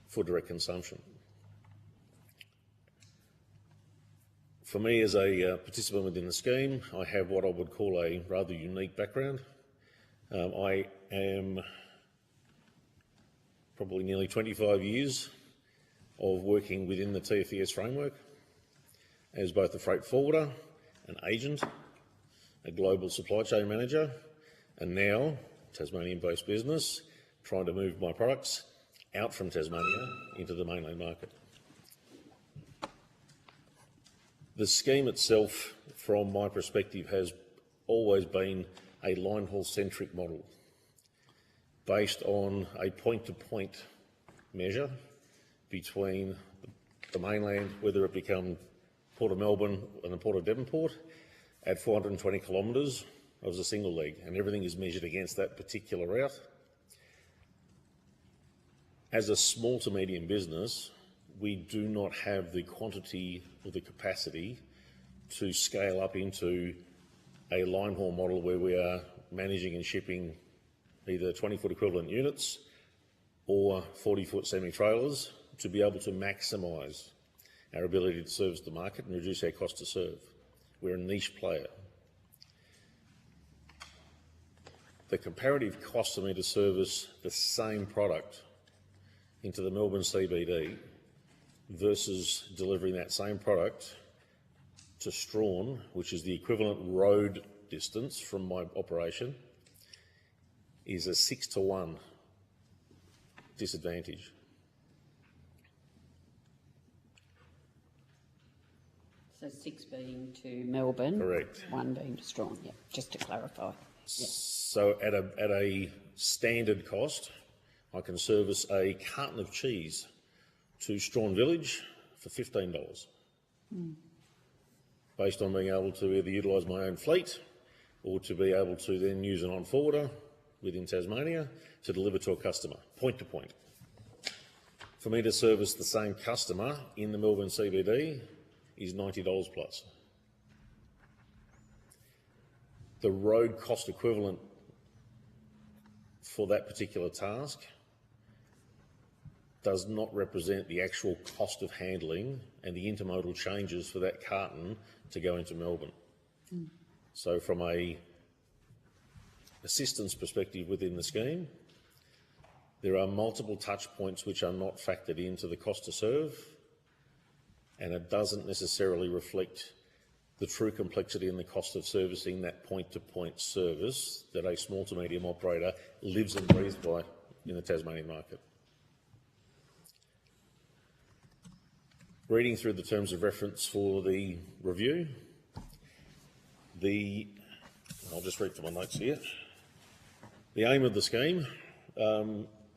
for direct consumption. For me, as a participant within the scheme, I have what I would call a rather unique background. I am probably nearly 25 years of working within the TFES framework as both a freight forwarder, an agent, a global supply chain manager, and now Tasmanian-based business, trying to move my products out from Tasmania into the mainland market. The scheme itself, from my perspective, has always been a line haul centric model based on a point-to-point measure between the mainland, whether it become Port of Melbourne and the Port of Devonport, at 420 kilometres as a single leg, and everything is measured against that particular route. As a small to medium business, we do not have the quantity or the capacity to scale up into a line haul model where we are managing and shipping either 20-foot equivalent units or 40-foot semi-trailers to be able to maximise our ability to service the market and reduce our cost to serve. We're a niche player. The comparative cost for me to service the same product into the Melbourne CBD versus delivering that same product to Strawn, which is the equivalent road distance from my operation, is a 6-to-1 disadvantage. So 6 being to Melbourne, Correct. 1 being to Strawn. Yeah, just to clarify. Yep. So at a standard cost, I can service a carton of cheese to Strawn Village for $15, based on being able to either utilise my own fleet or to be able to then use an on-forwarder within Tasmania to deliver to a customer, point to point. For me to service the same customer in the Melbourne CBD is $90 plus. The road cost equivalent for that particular task does not represent the actual cost of handling and the intermodal changes for that carton to go into Melbourne. So from a assistance perspective within the scheme, there are multiple touch points which are not factored into the cost to serve, and it doesn't necessarily reflect the true complexity and the cost of servicing that point-to-point service that a small to medium operator lives and breathes by in the Tasmanian market. Reading through the terms of reference for the review, I'll just read from my notes here. The aim of the scheme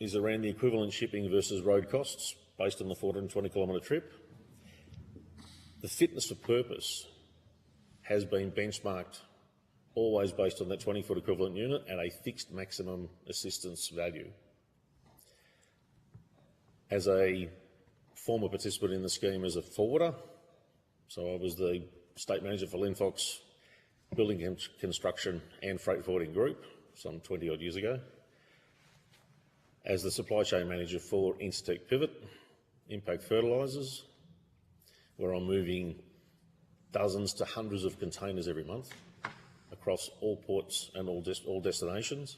is around the equivalent shipping versus road costs based on the 420 kilometre trip. The fitness for purpose has been benchmarked always based on that 20-foot equivalent unit at a fixed maximum assistance value. As a former participant in the scheme as a forwarder, so I was the state manager for Linfox Building and Construction and Freight Forwarding Group some 20 odd years ago. As the supply chain manager for Incitec Pivot, Impact Fertilisers, where I'm moving dozens to hundreds of containers every month across all ports and all destinations.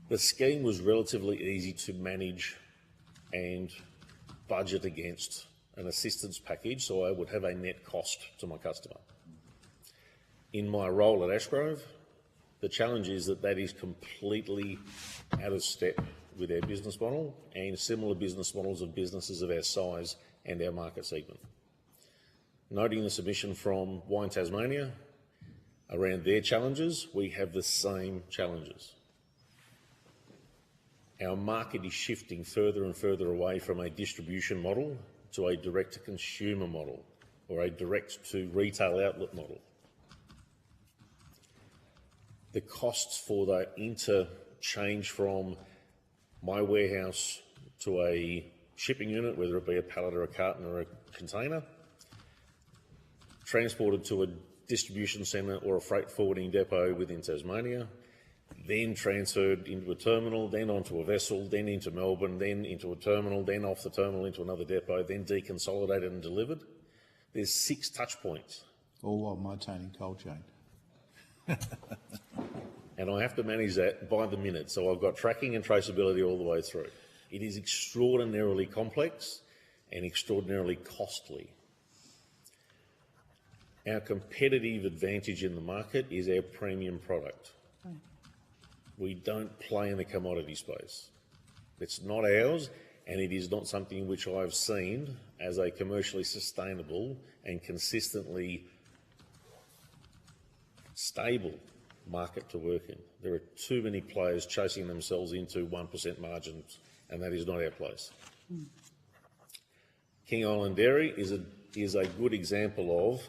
The scheme was relatively easy to manage and budget against an assistance package, so I would have a net cost to my customer. In my role at Ashgrove, the challenge is that is completely out of step with our business model and similar business models of businesses of our size and our market segment. Noting the submission from Wine Tasmania around their challenges, we have the same challenges. Our market is shifting further and further away from a distribution model to a direct-to-consumer model or a direct-to-retail outlet model. The costs for the interchange from my warehouse to a shipping unit, whether it be a pallet or a carton or a container, transported to a distribution centre or a freight forwarding depot within Tasmania, then transferred into a terminal, then onto a vessel, then into Melbourne, then into a terminal, then off the terminal into another depot, then deconsolidated and delivered. There's 6 touch points. All while maintaining cold chain. And I have to manage that by the minute, so I've got tracking and traceability all the way through. It is extraordinarily complex and extraordinarily costly. Our competitive advantage in the market is our premium product. We don't play in the commodity space. It's not ours, and it is not something which I've seen as a commercially sustainable and consistently stable market to work in. There are too many players chasing themselves into 1% margins, and that is not our place. King Island Dairy is a good example of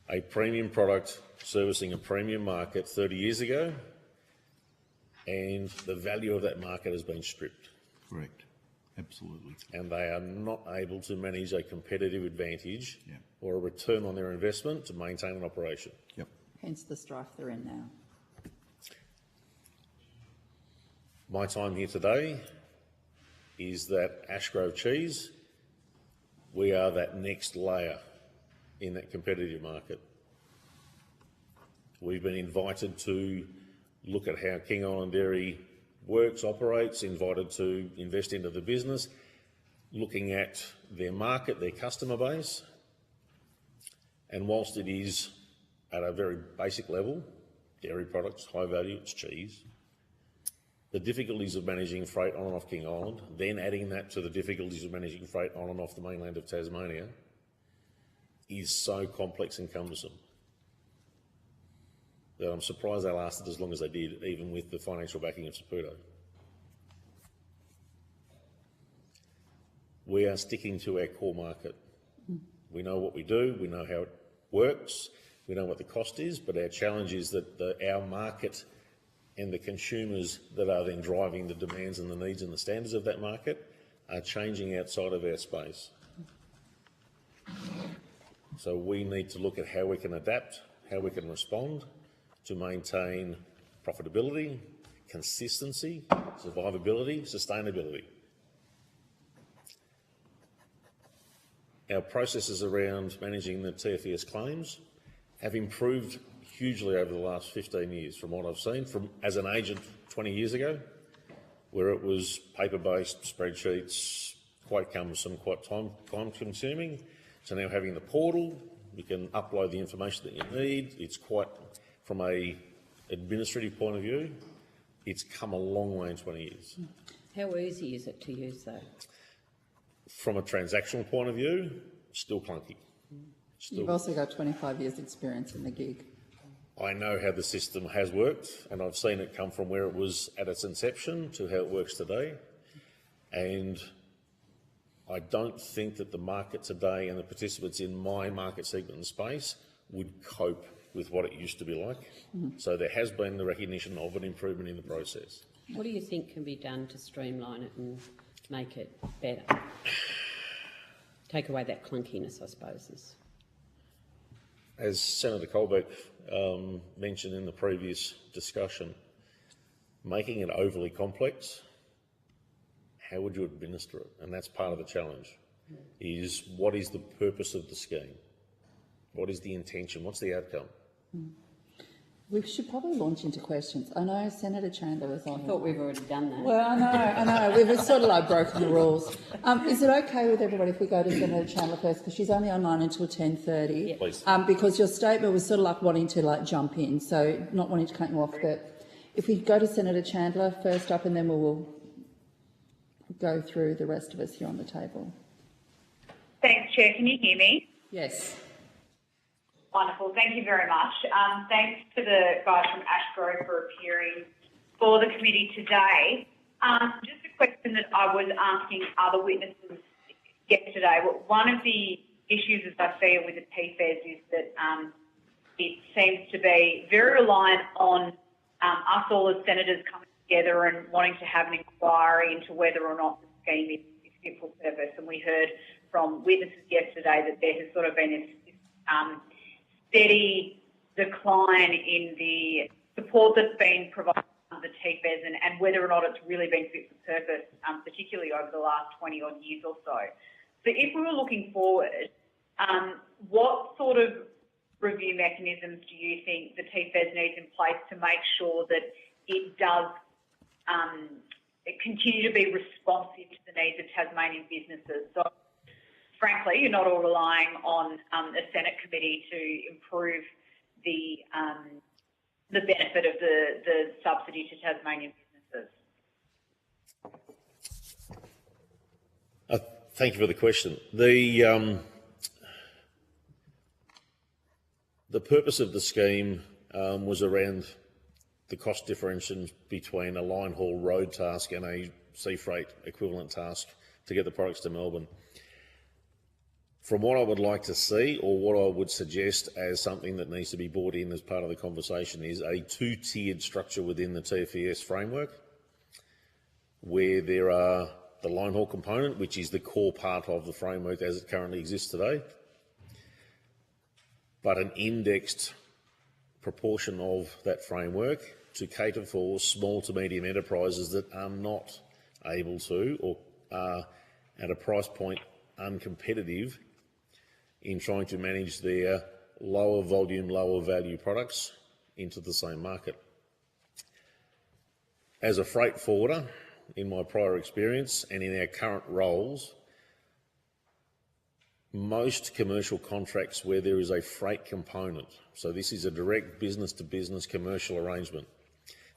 a premium product servicing a premium market 30 years ago, and the value of that market has been stripped. Correct. Absolutely. And they are not able to manage a competitive advantage Yeah. or a return on their investment to maintain an operation. Yep. Hence the strife they're in now. My time here today is that Ashgrove cheese, we are that next layer in that competitive market. We've been invited to look at how King Island Dairy works, operates, invited to invest into the business, looking at their market, their customer base, and whilst it is at a very basic level, dairy products, high value, it's cheese, the difficulties of managing freight on and off King Island, then adding that to the difficulties of managing freight on and off the mainland of Tasmania, is so complex and cumbersome that I'm surprised they lasted as long as they did, even with the financial backing of Saputo. We are sticking to our core market. We know what we do, we know how it works, we know what the cost is, but our challenge is that our market and the consumers that are then driving the demands and the needs and the standards of that market are changing outside of our space. So we need to look at how we can adapt, how we can respond to maintain profitability, consistency, survivability, sustainability. Our processes around managing the TFES claims have improved hugely over the last 15 years from what I've seen, from as an agent 20 years ago, where it was paper-based spreadsheets, quite cumbersome, quite time-consuming. So now having the portal, you can upload the information that you need. It's quite, from a administrative point of view, it's come a long way in 20 years. How easy is it to use though? From a transactional point of view, still clunky. You've also got 25 years experience in the gig. I know how the system has worked, and I've seen it come from where it was at its inception to how it works today. And I don't think that the market today and the participants in my market segment and space would cope with what it used to be like. So there has been the recognition of an improvement in the process. What do you think can be done to streamline it and make it better? Take away that clunkiness, I suppose. As Senator Colbeck mentioned in the previous discussion, making it overly complex, how would you administer it? And that's part of the challenge, is what is the purpose of the scheme? What is the intention? What's the outcome? We should probably launch into questions. I know Senator Chandler was on. I thought we've already done that. Well, I know. We've sort of like broken the rules. Is it okay with everybody if we go to Senator Chandler first, because she's only online until 10:30? Yeah. Please. Because your statement was sort of like wanting to like jump in, so not wanting to cut you off. But if we go to Senator Chandler first up, and then we'll go through the rest of us here on the table. Thanks, Chair. Can you hear me? Yes. Wonderful. Thank you very much. Thanks to the guys from Ashgrove for appearing for the committee today. Just a question that I was asking other witnesses yesterday. One of the issues, as I see it with the TFES, is that it seems to be very reliant on us all as senators coming together and wanting to have an inquiry into whether or not the scheme is fit for purpose. And we heard from witnesses yesterday that there has sort of been this steady decline in the support that's been provided under the TFES and whether or not it's really been fit for purpose, particularly over the last 20 odd years or so. So if we were looking forward, what sort of review mechanisms do you think the TFES needs in place to make sure that it does continue to be responsive to the needs of Tasmanian businesses? So, frankly, you're not all relying on a Senate committee to improve the benefit of the subsidy to Tasmanian businesses. Thank you for the question. The purpose of the scheme was around the cost differentials between a line haul road task and a sea freight equivalent task to get the products to Melbourne. From what I would like to see, or what I would suggest as something that needs to be brought in as part of the conversation, is a two-tiered structure within the TFES framework, where there are the line haul component, which is the core part of the framework as it currently exists today, but an indexed proportion of that framework to cater for small to medium enterprises that are not able to, or are at a price point uncompetitive in trying to manage their lower volume, lower value products into the same market. As a freight forwarder, in my prior experience and in our current roles, most commercial contracts where there is a freight component, so this is a direct business-to-business commercial arrangement,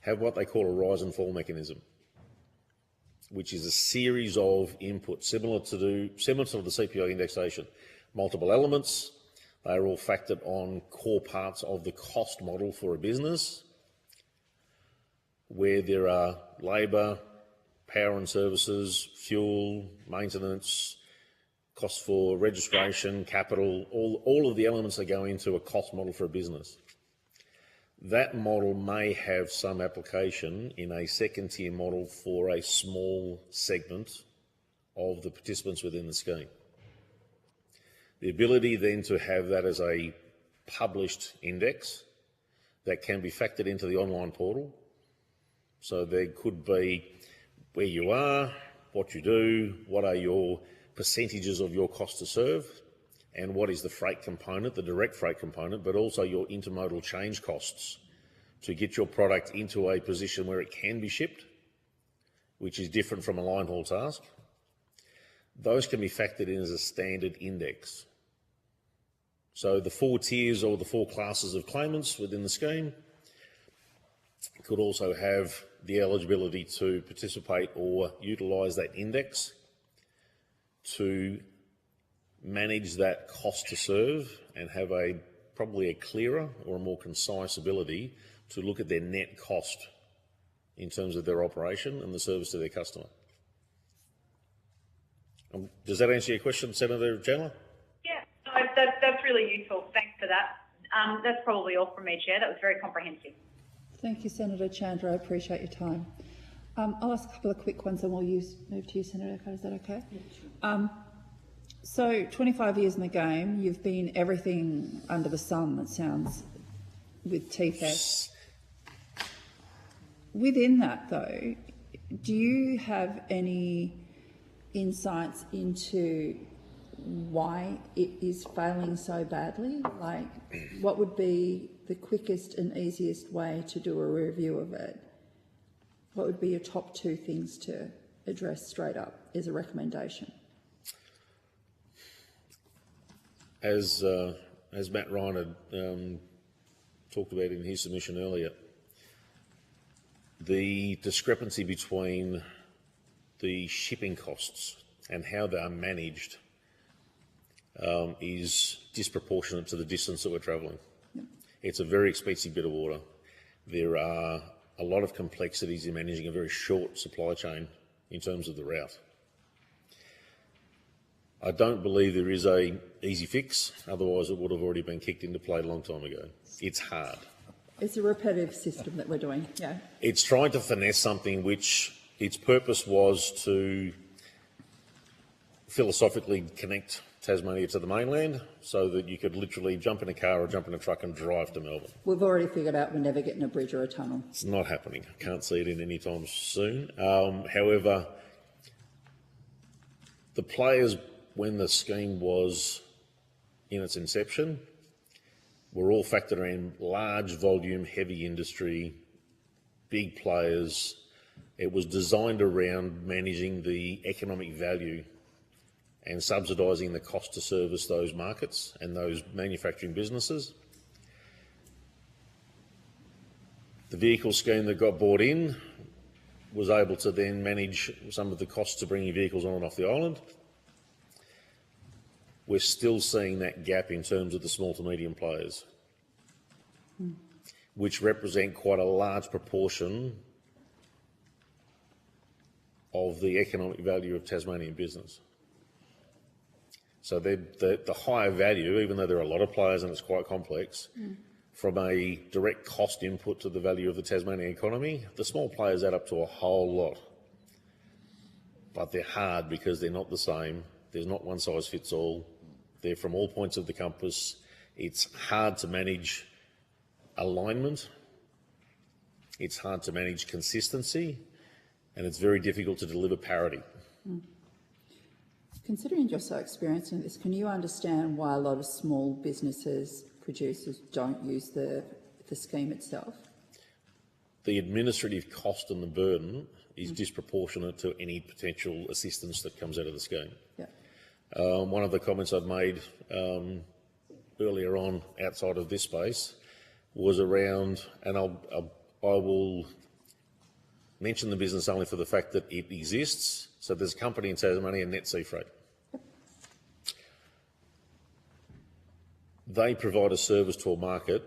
have what they call a rise and fall mechanism, which is a series of inputs similar to the CPI indexation. Multiple elements, they are all factored on core parts of the cost model for a business, where there are labour, power and services, fuel, maintenance, costs for registration, capital, all of the elements that go into a cost model for a business. That model may have some application in a second tier model for a small segment of the participants within the scheme. The ability then to have that as a published index that can be factored into the online portal. So there could be where you are, what you do, what are your percentages of your cost to serve, and what is the freight component, the direct freight component, but also your intermodal change costs to get your product into a position where it can be shipped, which is different from a line haul task. Those can be factored in as a standard index. So the 4 tiers or the 4 classes of claimants within the scheme could also have the eligibility to participate or utilise that index to manage that cost to serve and have probably a clearer or a more concise ability to look at their net cost in terms of their operation and the service to their customer. Does that answer your question, Senator Chandler? Yeah, no, that's really useful. Thanks for that. That's probably all from me, Chair. That was very comprehensive. Thank you, Senator Chandler. I appreciate your time. I'll ask a couple of quick ones and we'll move to you, Senator Code. Is that okay? Yeah, sure. So 25 years in the game, you've been everything under the sun, it sounds, with TFES. Within that, though, do you have any insights into why it is failing so badly? Like, what would be the quickest and easiest way to do a review of it? What would be your top 2 things to address straight up as a recommendation? As Matt Ryan had talked about in his submission earlier, the discrepancy between the shipping costs and how they are managed is disproportionate to the distance that we're travelling. Yep. It's a very expensive bit of water. There are a lot of complexities in managing a very short supply chain in terms of the route. I don't believe there is a easy fix, otherwise it would have already been kicked into play a long time ago. It's hard. It's a repetitive system that we're doing, yeah. It's trying to finesse something which its purpose was to philosophically connect Tasmania to the mainland so that you could literally jump in a car or jump in a truck and drive to Melbourne. We've already figured out we're never getting a bridge or a tunnel. It's not happening. I can't see it in any time soon. However, the players, when the scheme was in its inception, were all factored in large volume, heavy industry, big players. It was designed around managing the economic value and subsidising the cost to service those markets and those manufacturing businesses. The vehicle scheme that got bought in was able to then manage some of the costs of bringing vehicles on and off the island. We're still seeing that gap in terms of the small to medium players, which represent quite a large proportion of the economic value of Tasmanian business. So the higher value, even though there are a lot of players and it's quite complex, from a direct cost input to the value of the Tasmanian economy, the small players add up to a whole lot. But they're hard because they're not the same. There's not one size fits all. They're from all points of the compass. It's hard to manage alignment. It's hard to manage consistency. And it's very difficult to deliver parity. Considering you're so experienced in this, can you understand why a lot of small businesses, producers, don't use the scheme itself? The administrative cost and the burden is disproportionate to any potential assistance that comes out of the scheme. Yeah. One of the comments I've made earlier on outside of this space was around, and I will mention the business only for the fact that it exists. So there's a company in Tasmania, Net Sea Freight. They provide a service to a market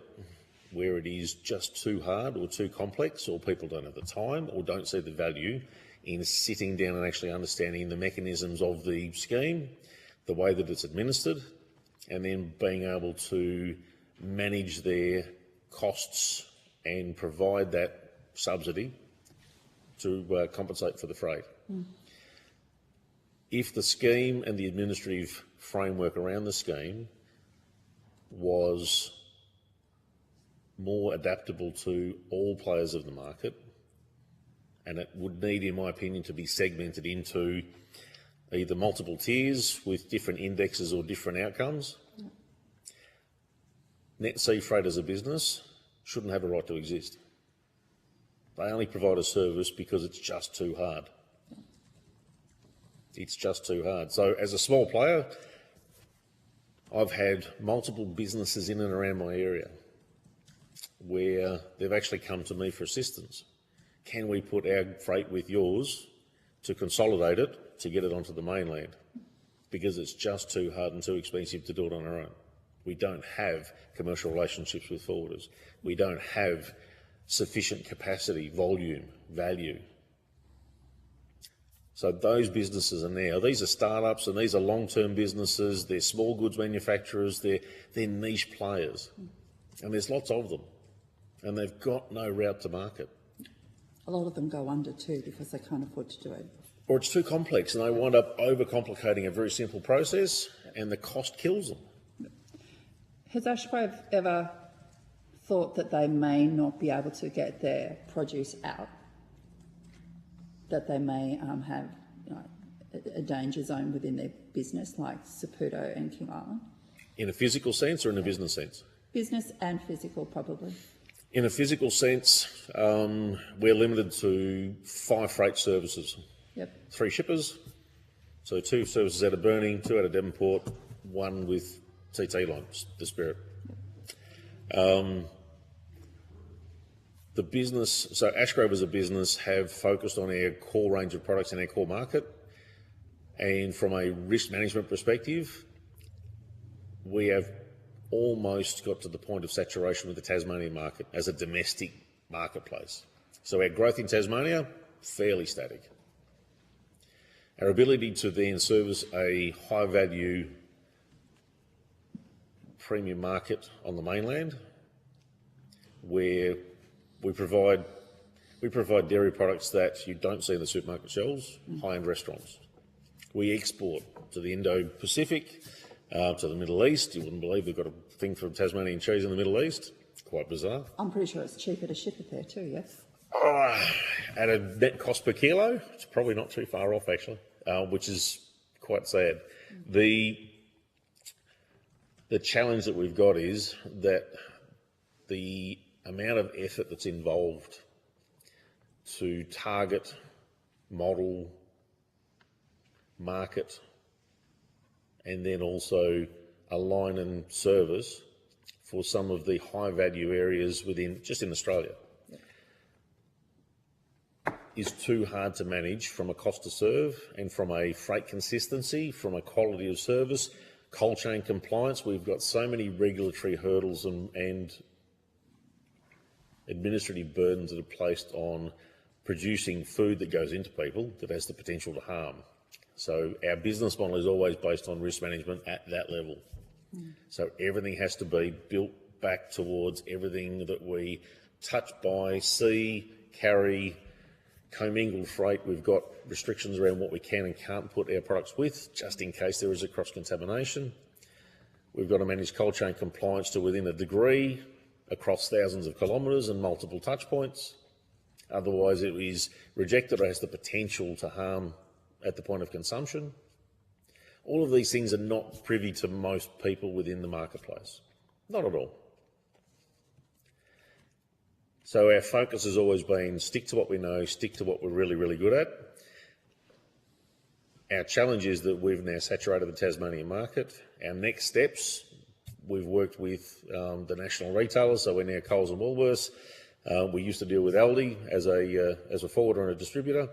where it is just too hard or too complex, or people don't have the time or don't see the value in sitting down and actually understanding the mechanisms of the scheme, the way that it's administered, and then being able to manage their costs and provide that subsidy to compensate for the freight. If the scheme and the administrative framework around the scheme was more adaptable to all players of the market, and it would need, in my opinion, to be segmented into either multiple tiers with different indexes or different outcomes. Net Sea Freight as a business shouldn't have a right to exist. They only provide a service because it's just too hard. It's just too hard. So as a small player, I've had multiple businesses in and around my area where they've actually come to me for assistance. Can we put our freight with yours to consolidate it, to get it onto the mainland? Because it's just too hard and too expensive to do it on our own. We don't have commercial relationships with forwarders. We don't have sufficient capacity, volume, value. So those businesses are now, these are startups and these are long-term businesses, they're small goods manufacturers, they're niche players. And there's lots of them. And they've got no route to market. A lot of them go under too because they can't afford to do it. Or it's too complex and they wind up overcomplicating a very simple process and the cost kills them. Has Ashgrove ever thought that they may not be able to get their produce out? That they may have a danger zone within their business, like Saputo and King Island? In a physical sense or in a business sense? Business and physical, probably. In a physical sense, we're limited to 5 freight services. Yep. 3 shippers, so 2 services out of Burnie, 2 out of Devonport, 1 with TT Line, the Spirit. The business, so Ashgrove as a business have focused on our core range of products in our core market, and from a risk management perspective, we have almost got to the point of saturation with the Tasmanian market as a domestic marketplace. So our growth in Tasmania, fairly static. Our ability to then service a high value premium market on the mainland, where we provide dairy products that you don't see in the supermarket shelves, high-end restaurants. We export to the Indo-Pacific, to the Middle East. You wouldn't believe we've got a thing for Tasmanian cheese in the Middle East. Quite bizarre. I'm pretty sure it's cheaper to ship it there too, yes? At a net cost per kilo, it's probably not too far off actually, which is quite sad. The challenge that we've got is that the amount of effort that's involved to target, model, market, and then also align and service for some of the high value areas just in Australia is too hard to manage from a cost to serve and from a freight consistency, from a quality of service, cold chain compliance. We've got so many regulatory hurdles and administrative burdens that are placed on producing food that goes into people that has the potential to harm. So our business model is always based on risk management at that level. So everything has to be built back towards everything that we touch, buy, see, carry, commingled freight. We've got restrictions around what we can and can't put our products with, just in case there is a cross-contamination. We've got to manage cold chain compliance to within a degree across thousands of kilometres and multiple touch points. Otherwise it is rejected or has the potential to harm at the point of consumption. All of these things are not privy to most people within the marketplace. Not at all. So our focus has always been stick to what we know, stick to what we're really, really good at. Our challenge is that we've now saturated the Tasmanian market. Our next steps, we've worked with the national retailers, so we're now Coles and Woolworths. We used to deal with Aldi as a forwarder and a distributor.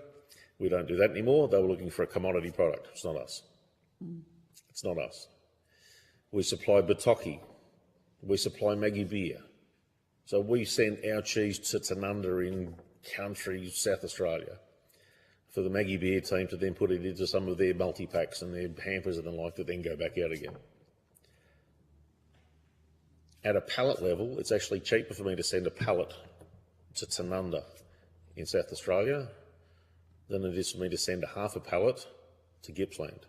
We don't do that anymore. They were looking for a commodity product. It's not us. It's not us. We supply Bataki. We supply Maggie Beer. So we send our cheese to Tanunda in country South Australia for the Maggie Beer team to then put it into some of their multi-packs and their hampers and the like that then go back out again. At a pallet level, it's actually cheaper for me to send a pallet to Tanunda in South Australia than it is for me to send half a pallet to Gippsland.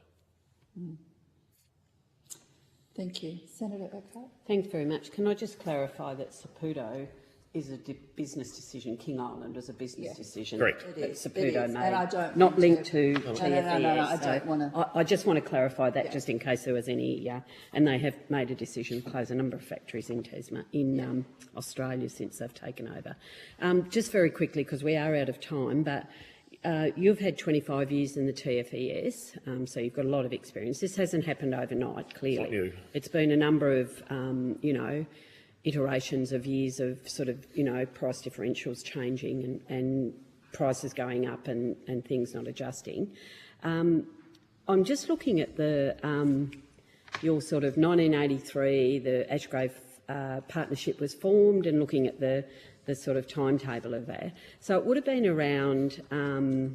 Thank you. Senator Urquhart? Thanks very much. Can I just clarify that Saputo is a business decision, King Island is a business decision. Correct. It is. Saputo And made, I don't not want linked to- to TFES. No, I don't want to. I just want to clarify that just in case there was any, and they have made a decision to close a number of factories in Australia since they've taken over. Just very quickly, because we are out of time, but you've had 25 years in the TFES, so you've got a lot of experience. This hasn't happened overnight, clearly. Not you. It's been a number of, iterations of years of sort of, price differentials changing and prices going up and things not adjusting. I'm just looking at the your sort of 1983, the Ashgrove partnership was formed, and looking at the sort of timetable of that. So it would have been around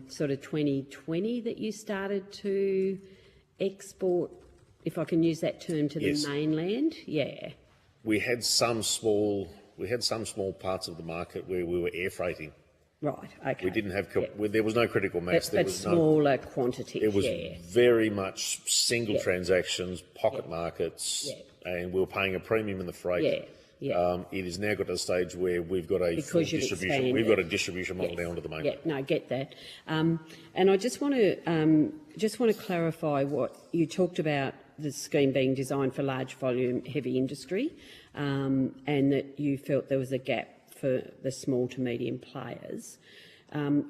sort of 2020 that you started to export, if I can use that term, to the mainland. Yeah. We had some small parts of the market where we were air freighting. Right. Okay. We didn't have. There was no critical mass. But smaller quantities. It was very much single transactions, pocket markets, and we were paying a premium in the freight. It has now got to a stage where we've got a full distribution. We've got a distribution model down to the mainland. Yeah, no, I get that. And I just want to clarify what you talked about, the scheme being designed for large volume heavy industry, and that you felt there was a gap for the small to medium players.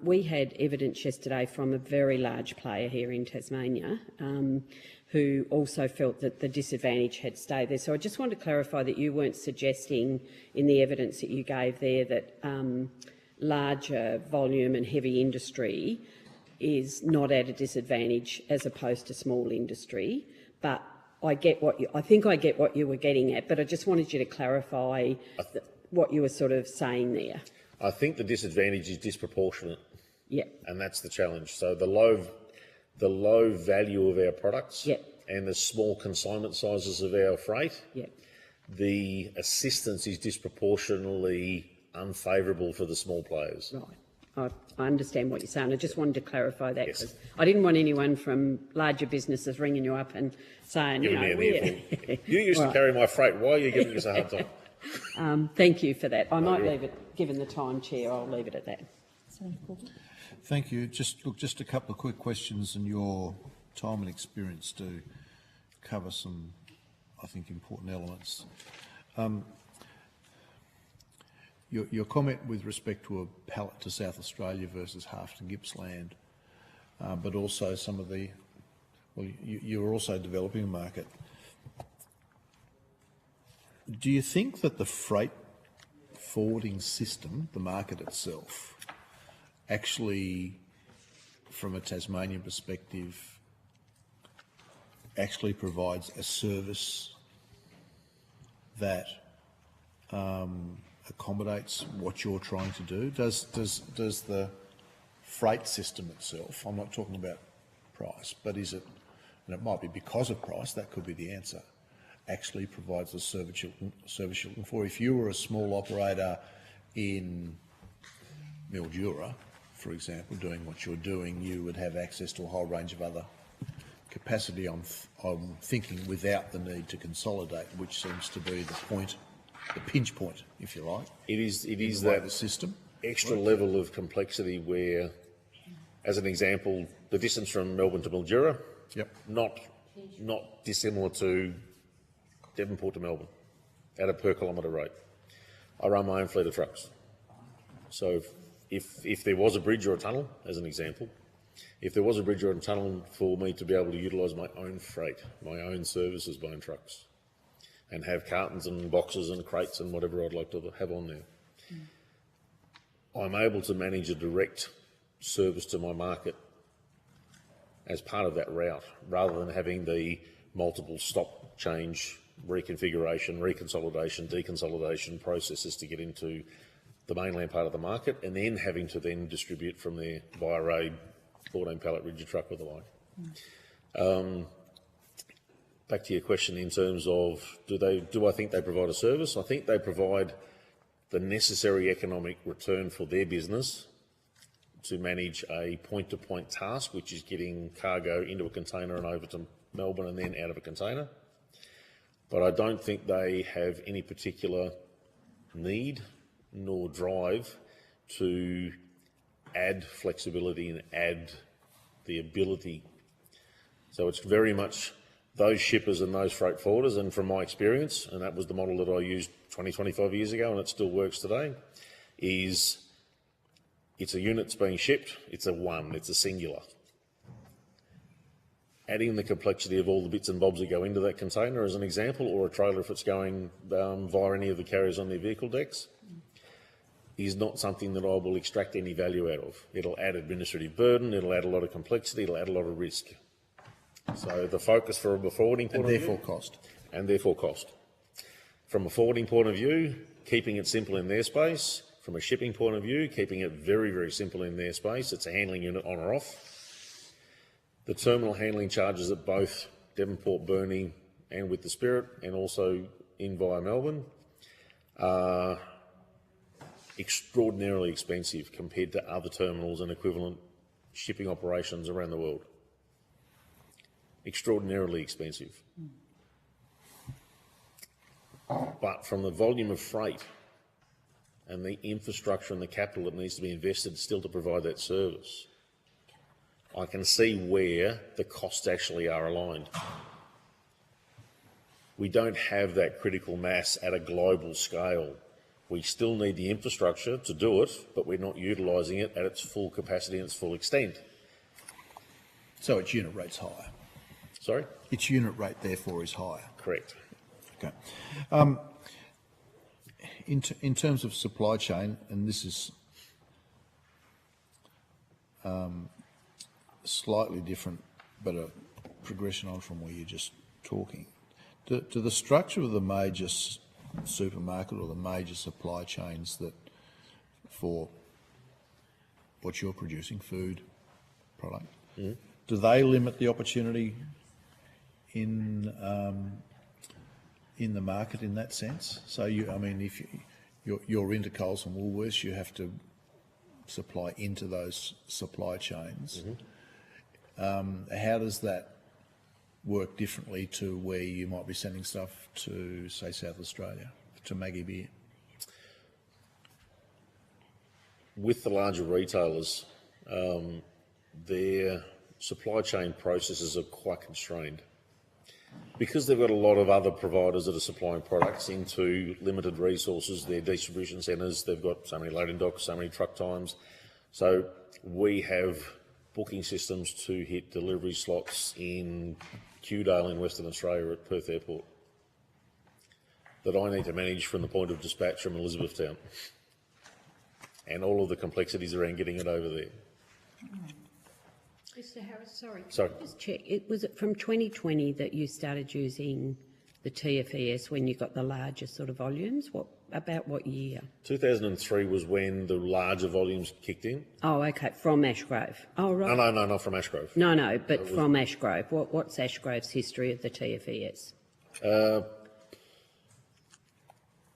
We had evidence yesterday from a very large player here in Tasmania who also felt that the disadvantage had stayed there. So I just wanted to clarify that you weren't suggesting in the evidence that you gave there that larger volume and heavy industry is not at a disadvantage as opposed to small industry, but I think I get what you were getting at, but I just wanted you to clarify what you were sort of saying there. I think the disadvantage is disproportionate. Yeah. And that's the challenge. So the low value of our products Yeah. and the small consignment sizes of our freight, Yeah. the assistance is disproportionately unfavourable for the small players. Right. I understand what you're saying. I just wanted to clarify that because I didn't want anyone from larger businesses ringing you up and saying, You used to carry my freight. Why are you giving us a hard time? Thank you for that. I might leave it, given the time, Chair, I'll leave it at that. Thank you. Just a couple of quick questions, and your time and experience to cover some, I think, important elements. Your comment with respect to a pallet to South Australia versus Halfton Gippsland, but also some of the, well, you're also developing a market. Do you think that the freight forwarding system, the market itself, actually, from a Tasmanian perspective, actually provides a service that accommodates what you're trying to do? Does the freight system itself, I'm not talking about price, but is it, and it might be because of price, that could be the answer, actually provides the service you're looking for? If you were a small operator in Mildura, for example, doing what you're doing, you would have access to a whole range of other capacity, I'm thinking, without the need to consolidate, which seems to be the point, the pinch point, if you like. It is that the system extra level of complexity where, as an example, the distance from Melbourne to Mildura, not dissimilar to Devonport to Melbourne at a per kilometre rate. I run my own fleet of trucks. So if there was a bridge or a tunnel, as an example, if there was a bridge or a tunnel for me to be able to utilise my own freight, my own services, my own trucks, and have cartons and boxes and crates and whatever I'd like to have on there, I'm able to manage a direct service to my market as part of that route, rather than having the multiple stop, change, reconfiguration, reconsolidation, deconsolidation processes to get into the mainland part of the market, and then having to then distribute from there via a 14 pallet rigid truck or the like. Back to your question in terms of do I think they provide a service? I think they provide the necessary economic return for their business to manage a point-to-point task, which is getting cargo into a container and over to Melbourne and then out of a container. But I don't think they have any particular need nor drive to add flexibility and add the ability. So it's very much those shippers and those freight forwarders, and from my experience, and that was the model that I used 20, 25 years ago, and it still works today, is it's a unit that's being shipped, it's a singular. Adding the complexity of all the bits and bobs that go into that container, as an example, or a trailer if it's going via any of the carriers on their vehicle decks, is not something that I will extract any value out of. It'll add administrative burden, it'll add a lot of complexity, it'll add a lot of risk. So the focus from a forwarding point of view... And therefore cost. From a forwarding point of view, keeping it simple in their space. From a shipping point of view, keeping it very, very simple in their space. It's a handling unit on or off. The terminal handling charges at both Devonport, Burnie and with the Spirit, and also in via Melbourne, are extraordinarily expensive compared to other terminals and equivalent shipping operations around the world. Extraordinarily expensive. But from the volume of freight and the infrastructure and the capital that needs to be invested still to provide that service, I can see where the costs actually are aligned. We don't have that critical mass at a global scale We still need the infrastructure to do it, but we're not utilising it at its full capacity and its full extent. So its unit rate's higher. Sorry? Its unit rate, therefore, is higher. Correct. Okay. In terms of supply chain, and this is slightly different, but a progression on from where you're just talking, do the structure of the major supermarket or the major supply chains that for what you're producing, food, product, do they limit the opportunity in the market in that sense? So, if you're into Coles and Woolworths, you have to supply into those supply chains. How does that work differently to where you might be sending stuff to, say, South Australia, to Maggie Beer? With the larger retailers, their supply chain processes are quite constrained. Because they've got a lot of other providers that are supplying products into limited resources, their distribution centres, they've got so many loading docks, so many truck times. So we have booking systems to hit delivery slots in Kewdale in Western Australia at Perth Airport that I need to manage from the point of dispatch from Elizabethtown, and all of the complexities around getting it over there. Mr. Harris, sorry. Sorry. Just check. Was it from 2020 that you started using the TFES when you got the larger sort of volumes? About what year? 2003 was when the larger volumes kicked in. Oh, okay. From Ashgrove. Oh, right. No, not from Ashgrove. No, but from Ashgrove. What's Ashgrove's history of the TFES? It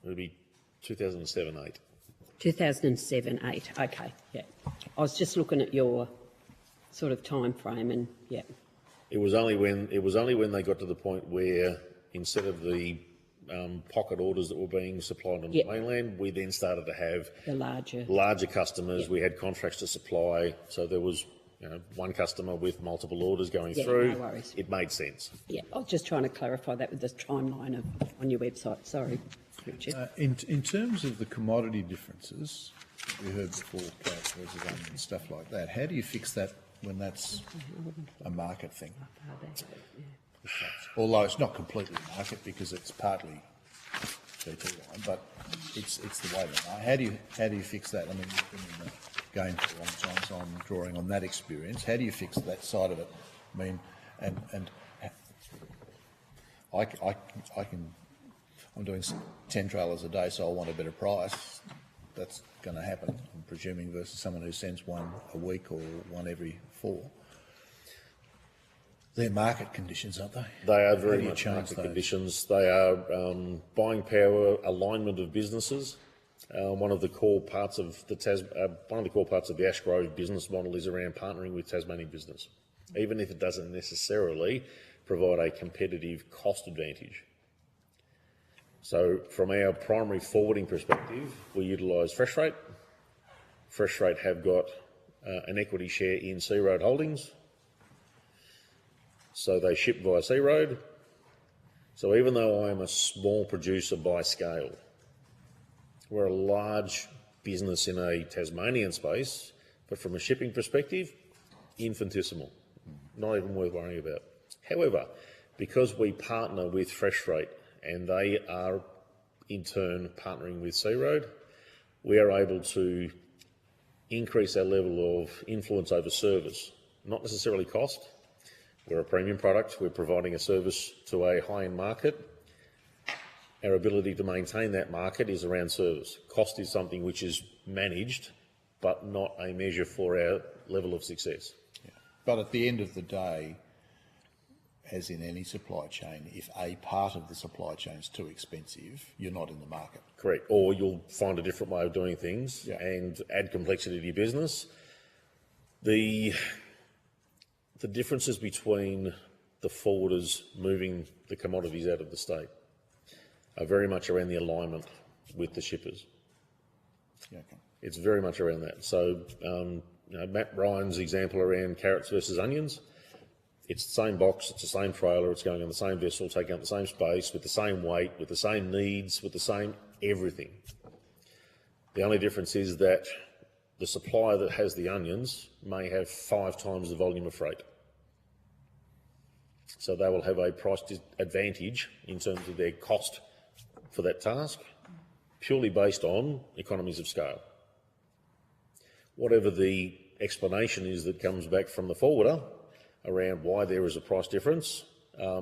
would be 2007-8. 2007-8. Okay, yeah. I was just looking at your sort of time frame, and yeah. It was only when they got to the point where instead of the pocket orders that were being supplied on the mainland, we then started to have the larger customers. We had contracts to supply, so there was one customer with multiple orders going through. No worries. It made sense. Yeah, I was just trying to clarify that with the timeline on your website. Sorry, Richard. In terms of the commodity differences, we heard before carrots versus onions and stuff like that. How do you fix that when that's a market thing? Although it's not completely market because it's partly GT line, but it's the way they are. How do you fix that? I mean, you've been in the game for a long time, so I'm drawing on that experience. How do you fix that side of it? I mean, and I'm doing 10 trailers a day, so I want a better price. That's going to happen, I'm presuming, versus someone who sends one a week or one every 4. They're market conditions, aren't they? They are very much market conditions. They are buying power, alignment of businesses. One of the core parts of the Ashgrove business model is around partnering with Tasmanian business, even if it doesn't necessarily provide a competitive cost advantage. So from our primary forwarding perspective, we utilise Fresh Freight. Fresh Freight have got an equity share in Sea Road Holdings. So they ship via Sea Road. So even though I am a small producer by scale, we're a large business in a Tasmanian space, but from a shipping perspective, infinitesimal, not even worth worrying about. However, because we partner with Fresh Freight and they are in turn partnering with Sea Road, we are able to increase our level of influence over service, not necessarily cost. We're a premium product, we're providing a service to a high-end market. Our ability to maintain that market is around service. Cost is something which is managed, but not a measure for our level of success. Yeah. But at the end of the day, as in any supply chain, if a part of the supply chain is too expensive, you're not in the market. Correct. Or you'll find a different way of doing things and add complexity to your business. The differences between the forwarders moving the commodities out of the state are very much around the alignment with the shippers. Yeah, okay. It's very much around that. So, Matt Ryan's example around carrots versus onions, it's the same box, it's the same trailer, it's going on the same vessel, taking up the same space, with the same weight, with the same needs, with the same everything. The only difference is that the supplier that has the onions may have 5 times the volume of freight. So they will have a price advantage in terms of their cost for that task, purely based on economies of scale. Whatever the explanation is that comes back from the forwarder around why there is a price difference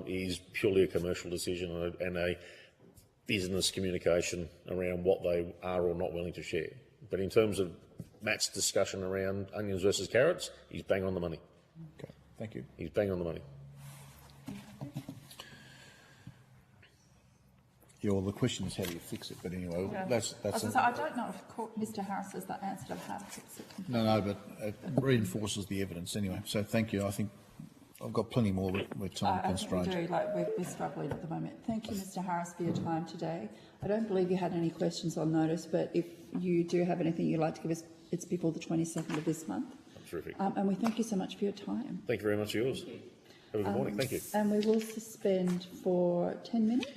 is purely a commercial decision and a business communication around what they are or not willing to share. But in terms of Matt's discussion around onions versus carrots, he's bang on the money. Okay, thank you. He's bang on the money. Yeah, well, the question is how do you fix it, but anyway, that's I don't know if Mr Harris has that answer to how to fix it. no, but it reinforces the evidence anyway. So thank you. I think I've got plenty more, but we're time constrained. We do, we're struggling at the moment. Thank you, Mr Harris, for your time today. I don't believe you had any questions on notice, but if you do have anything you'd like to give us, it's before the 22nd of this month. Terrific. And we thank you so much for your time. Thank you very much for yours. Have a good morning. Thank you. And we will suspend for 10 minutes.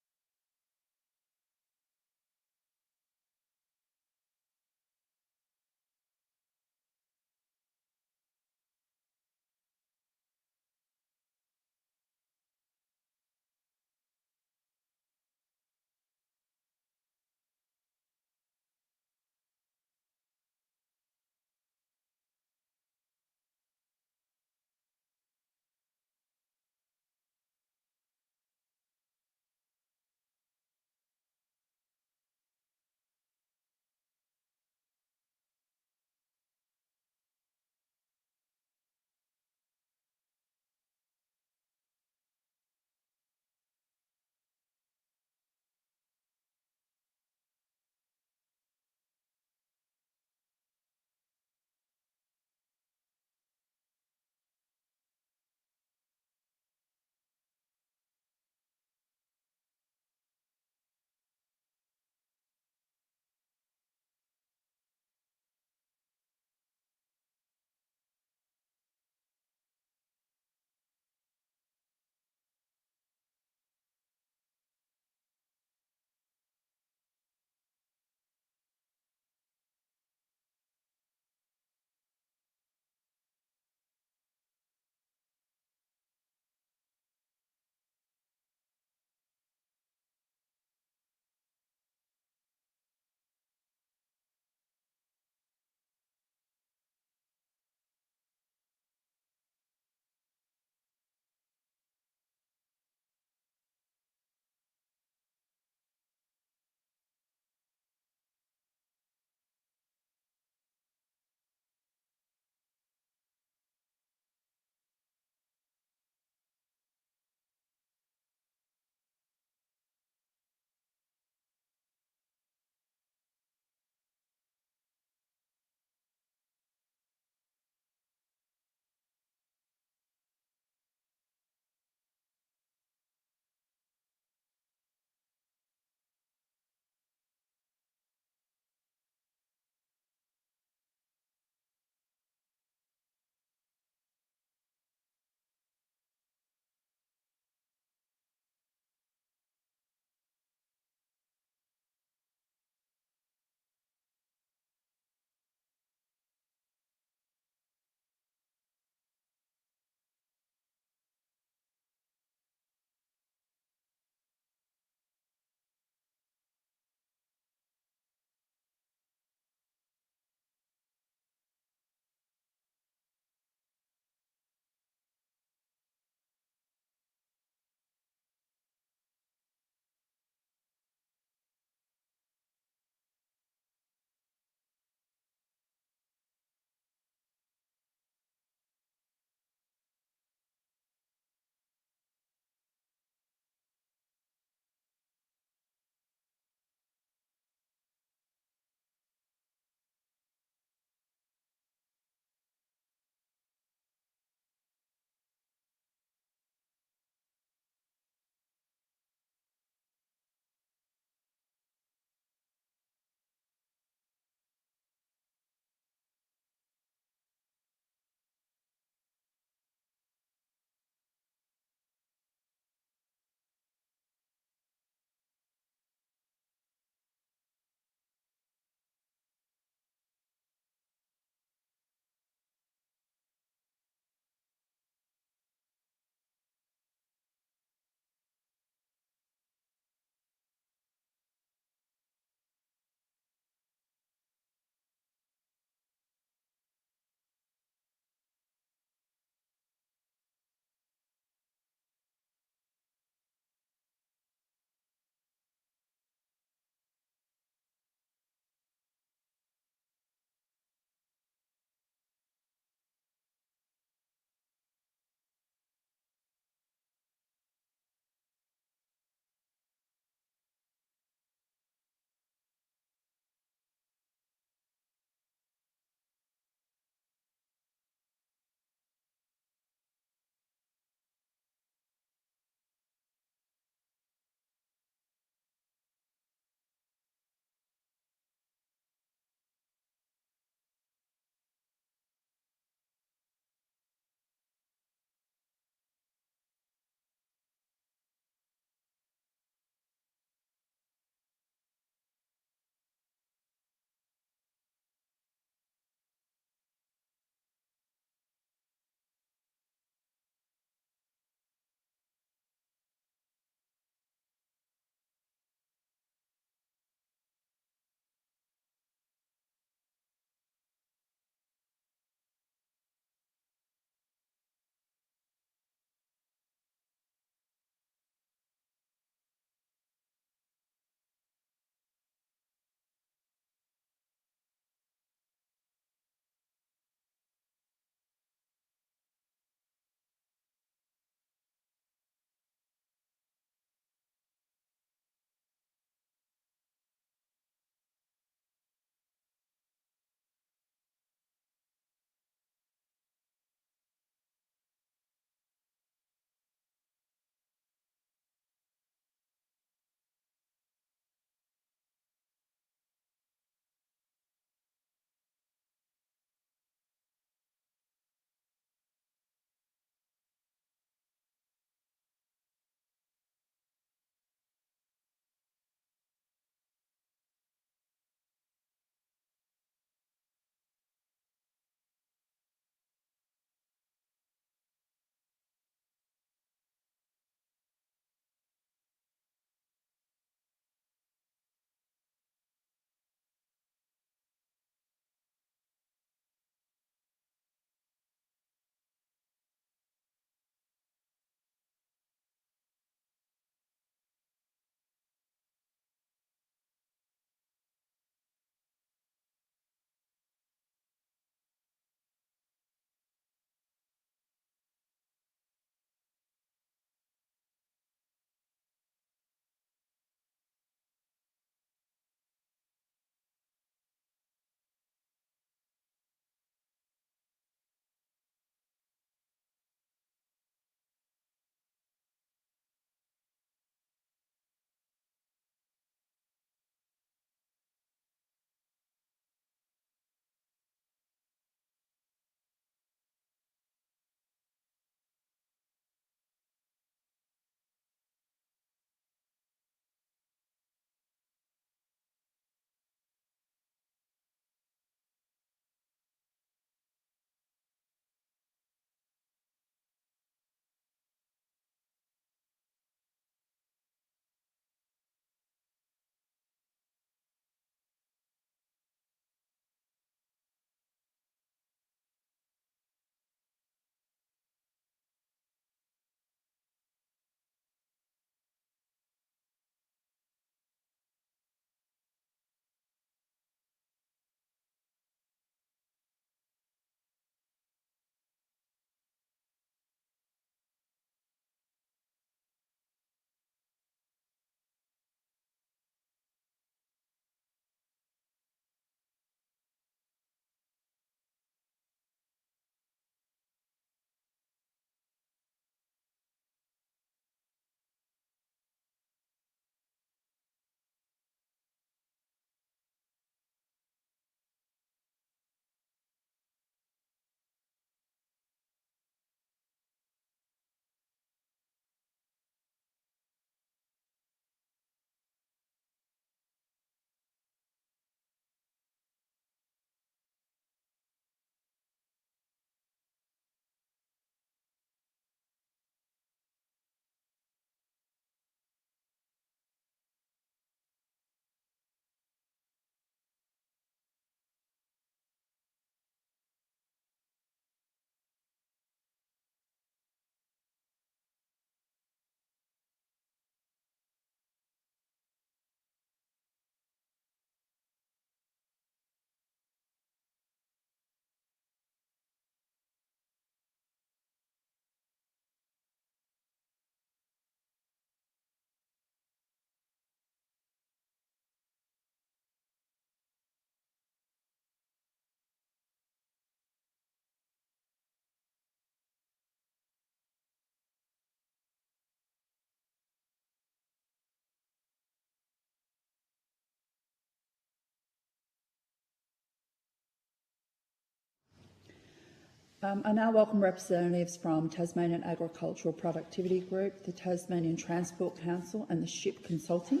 I now welcome representatives from Tasmanian Agricultural Productivity Group, the Tasmanian Transport Council and the Ship Consulting.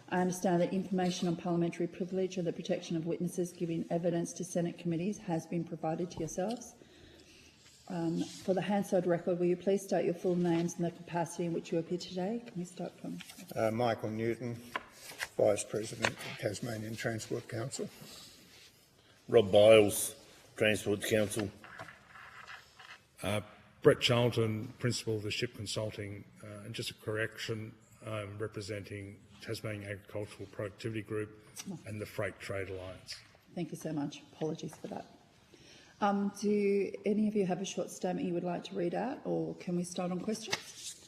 I understand that information on parliamentary privilege and the protection of witnesses giving evidence to Senate committees has been provided to yourselves. For the Hansard record, will you please state your full names and the capacity in which you appear today? Can we start from... Michael Newton, Vice President of Tasmanian Transport Council. Rob Biles, Transport Council. Brett Charlton, Principal of the Ship Consulting, and just a correction, I'm representing Tasmanian Agricultural Productivity Group and the Freight Trade Alliance. Thank you so much. Apologies for that. Do any of you have a short statement you would like to read out, or can we start on questions?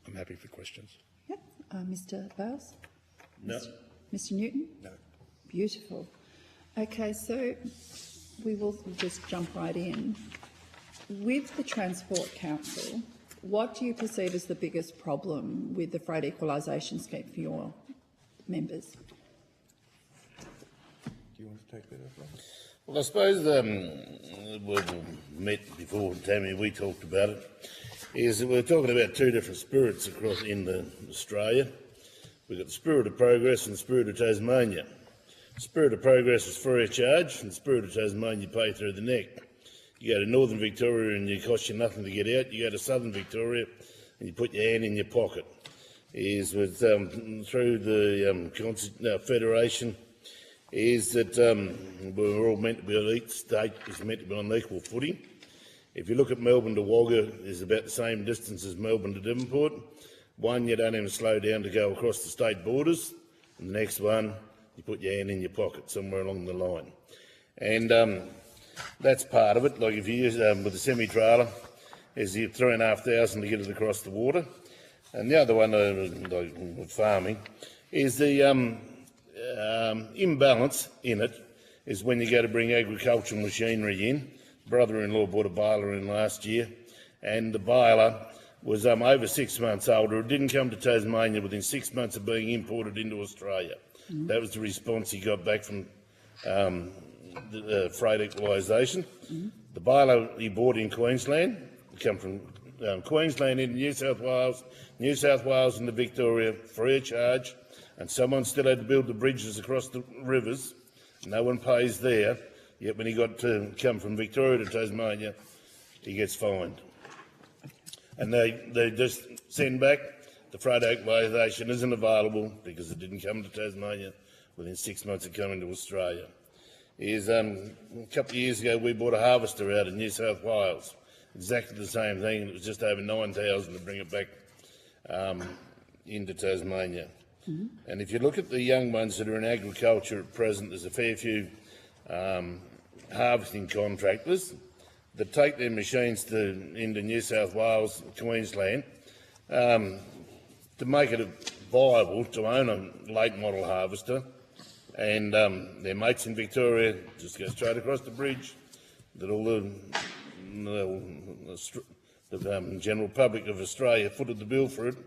I'm happy for questions. Yep. Mr. Bales? No. Mr. Newton? No. Beautiful. Okay, so we will just jump right in. With the Transport Council, what do you perceive as the biggest problem with the freight equalisation scheme for your members? Do you want to take that up, Rob? Well, I suppose we met before, Tammy, we talked about it, is that we're talking about two different spirits across in Australia. We've got the spirit of progress and the spirit of Tasmania. The spirit of progress is free of charge, and the spirit of Tasmania you pay through the neck. You go to northern Victoria and it costs you nothing to get out. You go to southern Victoria and you put your hand in your pocket. Is with through the federation, is that we're all meant to be each state is meant to be on equal footing. If you look at Melbourne to Wagga, it's about the same distance as Melbourne to Devonport. One, you don't even slow down to go across the state borders, and the next one, you put your hand in your pocket somewhere along the line. And that's part of it. Like if you use with a semi-trailer, is you 3,500 to get it across the water. And the other one, like with farming, is the imbalance in it is when you go to bring agricultural machinery in. Brother-in-law bought a baler in last year, and the baler was over 6 months older. It didn't come to Tasmania within 6 months of being imported into Australia. Mm-hmm. That was the response he got back from the freight equalisation. Mm-hmm. The baler he bought in Queensland, come from Queensland into New South Wales into Victoria free of charge, and someone still had to build the bridges across the rivers. No one pays there, yet when he got to come from Victoria to Tasmania, he gets fined. And they just send back the freight equalisation isn't available because it didn't come to Tasmania within 6 months of coming to Australia. A couple of years ago we bought a harvester out of New South Wales, exactly the same thing, and it was just over 9,000 to bring it back into Tasmania. Mm-hmm. And if you look at the young ones that are in agriculture at present, there's a fair few harvesting contractors that take their machines into New South Wales, Queensland, to make it viable to own a late model harvester, and their mates in Victoria just go straight across the bridge that all the general public of Australia footed the bill for it.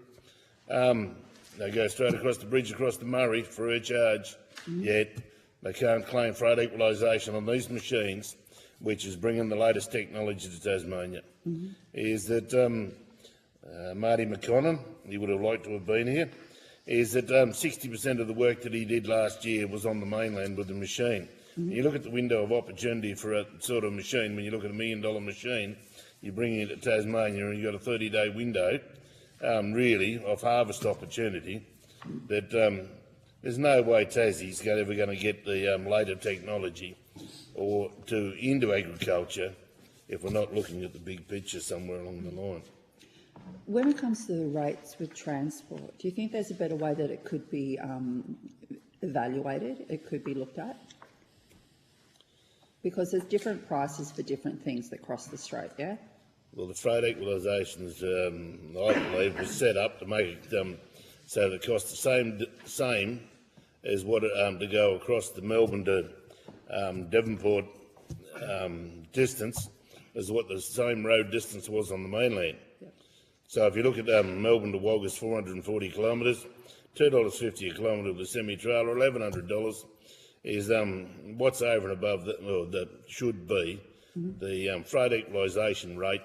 They go straight across the bridge across the Murray for a charge, yet they can't claim freight equalisation on these machines, which is bringing the latest technology to Tasmania. Mm-hmm. Is that Marty McConnell, he would have liked to have been here, is that 60% of the work that he did last year was on the mainland with the machine. Mm-hmm. You look at the window of opportunity for a sort of machine, when you look at $1 million machine, you bring it to Tasmania and you've got a 30-day window, really, of harvest opportunity, that there's no way Tassie's ever going to get the later technology or into agriculture if we're not looking at the big picture somewhere along the line. When it comes to the rates with transport, do you think there's a better way that it could be evaluated, it could be looked at? Because there's different prices for different things that cross the strait, yeah? Well, the freight equalisations, I believe, was set up to make it so that it costs the same as what to go across the Melbourne to Devonport distance as what the same road distance was on the mainland. Yep. So if you look at Melbourne to Wagga's 440 kilometres, $2.50 a kilometre with a semi-trailer, $1,100 is what's over and above that, or that should be the freight equalisation rate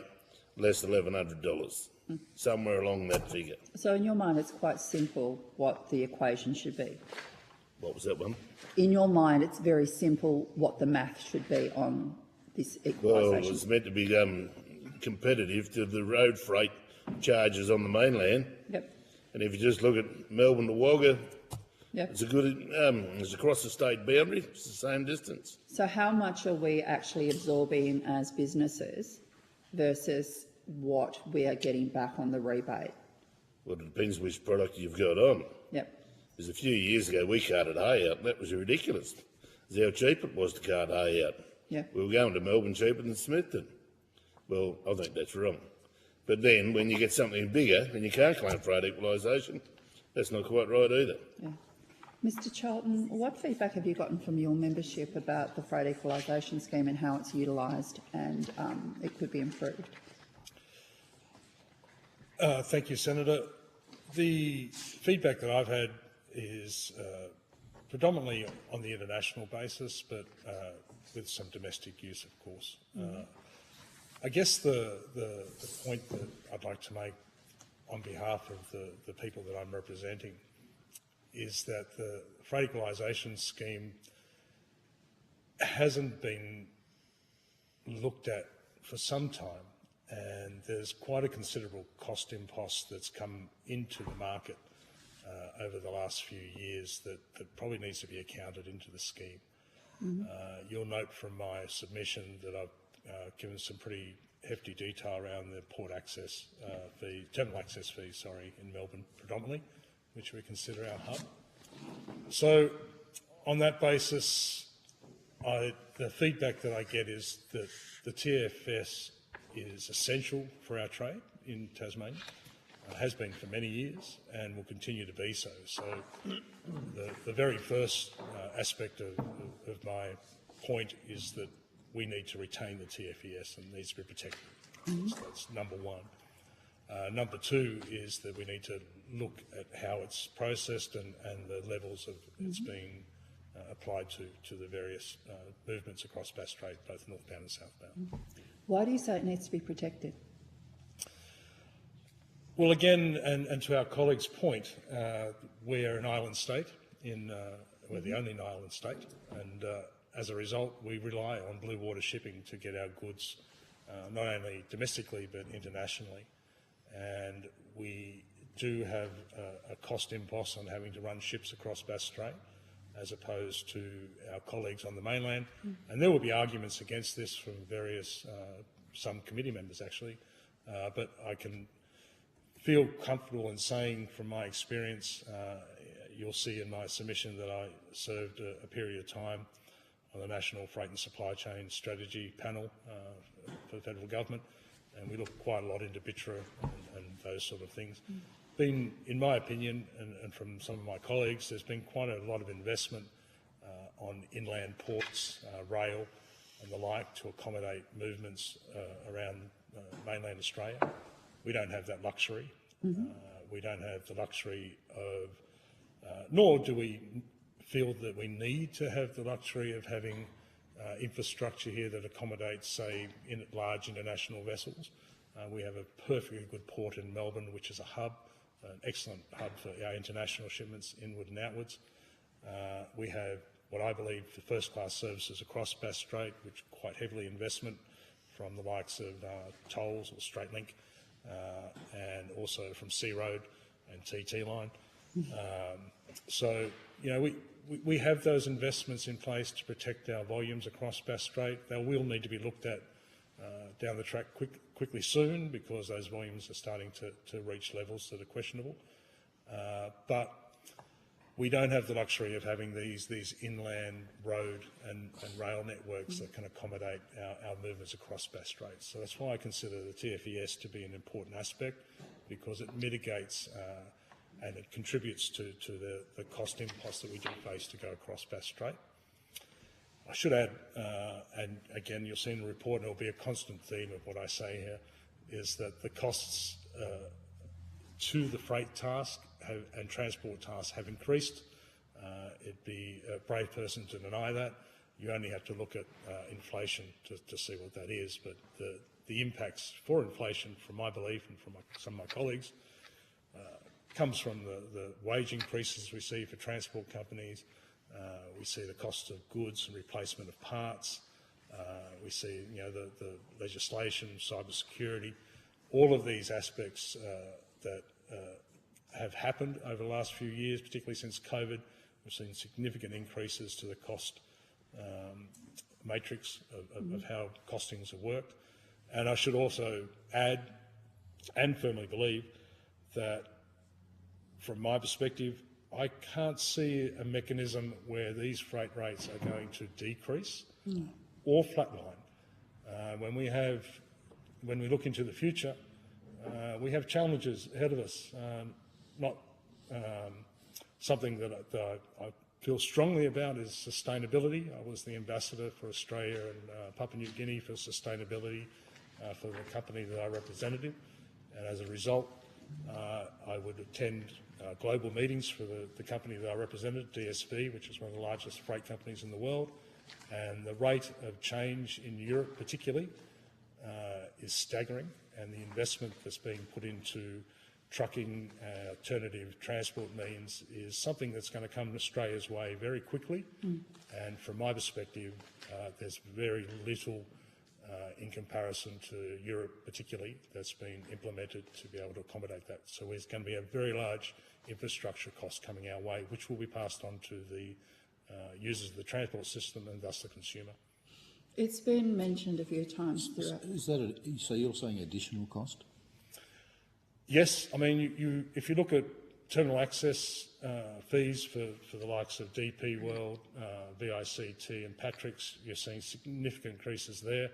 less $1,100, somewhere along that figure. So in your mind, it's quite simple what the equation should be. What was that one? In your mind, it's very simple what the math should be on this equalisation. Well, it's meant to be competitive to the road freight charges on the mainland. Yep. And if you just look at Melbourne to Wagga, Yep. it's a good. It's across the state boundary. It's the same distance. So how much are we actually absorbing as businesses versus what we are getting back on the rebate? Well, it depends which product you've got on. Yep. Because a few years ago we carted hay out, and that was ridiculous. It's how cheap it was to cart hay out. Yeah. We were going to Melbourne cheaper than Smithton. Well, I think that's wrong. But then when you get something bigger and you can't claim freight equalisation, that's not quite right either. Yeah. Mr Charlton, what feedback have you gotten from your membership about the freight equalisation scheme and how it's utilised and it could be improved? Thank you, Senator. The feedback that I've had is predominantly on the international basis, but with some domestic use, of course. I guess the point that I'd like to make on behalf of the people that I'm representing is that the freight equalisation scheme hasn't been looked at for some time, and there's quite a considerable cost impost that's come into the market over the last few years that probably needs to be accounted into the scheme. You'll note from my submission that I've given some pretty hefty detail around the port access fee, terminal access fees, sorry, in Melbourne predominantly, which we consider our hub. So on that basis, the feedback that I get is that the TFS is essential for our trade in Tasmania, has been for many years and will continue to be so. So the very first aspect of my point is that we need to retain the TFES and it needs to be protected. So that's number one. Number two is that we need to look at how it's processed and the levels of it's being applied to the various movements across Bass Strait, both northbound and southbound. Why do you say it needs to be protected? Well, again, and to our colleague's point, we're an island state. We're the only island state, and as a result, we rely on blue water shipping to get our goods, not only domestically but internationally. And we do have a cost impost on having to run ships across Bass Strait, as opposed to our colleagues on the mainland. And there will be arguments against this from various, some committee members actually, but I can feel comfortable in saying from my experience, you'll see in my submission that I served a period of time on the National Freight and Supply Chain Strategy panel for the federal government, and we looked quite a lot into BITRA and those sort of things. Been, in my opinion, and from some of my colleagues, there's been quite a lot of investment on inland ports, rail and the like to accommodate movements around mainland Australia. We don't have that luxury. We don't have the luxury of, nor do we feel that we need to have the luxury of having infrastructure here that accommodates, say, large international vessels. We have a perfectly good port in Melbourne, which is a hub, an excellent hub for our international shipments inward and outwards. We have what I believe for first-class services across Bass Strait, which quite heavily investment from the likes of tolls or Straight Link, and also from Sea Road and TT Line. So, you know, we have those investments in place to protect our volumes across Bass Strait. They will need to be looked at down the track quickly soon, because those volumes are starting to reach levels that are questionable. But we don't have the luxury of having these inland road and rail networks that can accommodate our movements across Bass Strait. So that's why I consider the TFES to be an important aspect, because it mitigates and it contributes to the cost impost that we do face to go across Bass Strait. I should add, and again you'll see in the report, and it'll be a constant theme of what I say here, is that the costs to the freight task and transport task have increased It'd be a brave person to deny that. You only have to look at inflation to see what that is. But the impacts for inflation, from my belief and from some of my colleagues, comes from the wage increases we see for transport companies. We see the cost of goods and replacement of parts. We see, the legislation, cybersecurity, all of these aspects that have happened over the last few years, particularly since COVID. We've seen significant increases to the cost matrix of how costings have worked. And I should also add and firmly believe that, from my perspective, I can't see a mechanism where these freight rates are going to decrease or flatline. When we look into the future, we have challenges ahead of us. Not something that I feel strongly about is sustainability. I was the ambassador for Australia and Papua New Guinea for sustainability for the company that I represented, and as a result, I would attend global meetings for the company that I represented, DSV, which is one of the largest freight companies in the world, and the rate of change in Europe particularly is staggering, and the investment that's being put into trucking, alternative transport means, is something that's going to come Australia's way very quickly. And from my perspective, there's very little in comparison to Europe particularly that's been implemented to be able to accommodate that. So there's going to be a very large infrastructure cost coming our way, which will be passed on to the users of the transport system and thus the consumer. It's been mentioned a few times throughout. So you're saying additional cost? Yes, I mean, if you look at terminal access fees for the likes of DP World, VICT and Patrick's, you're seeing significant increases there.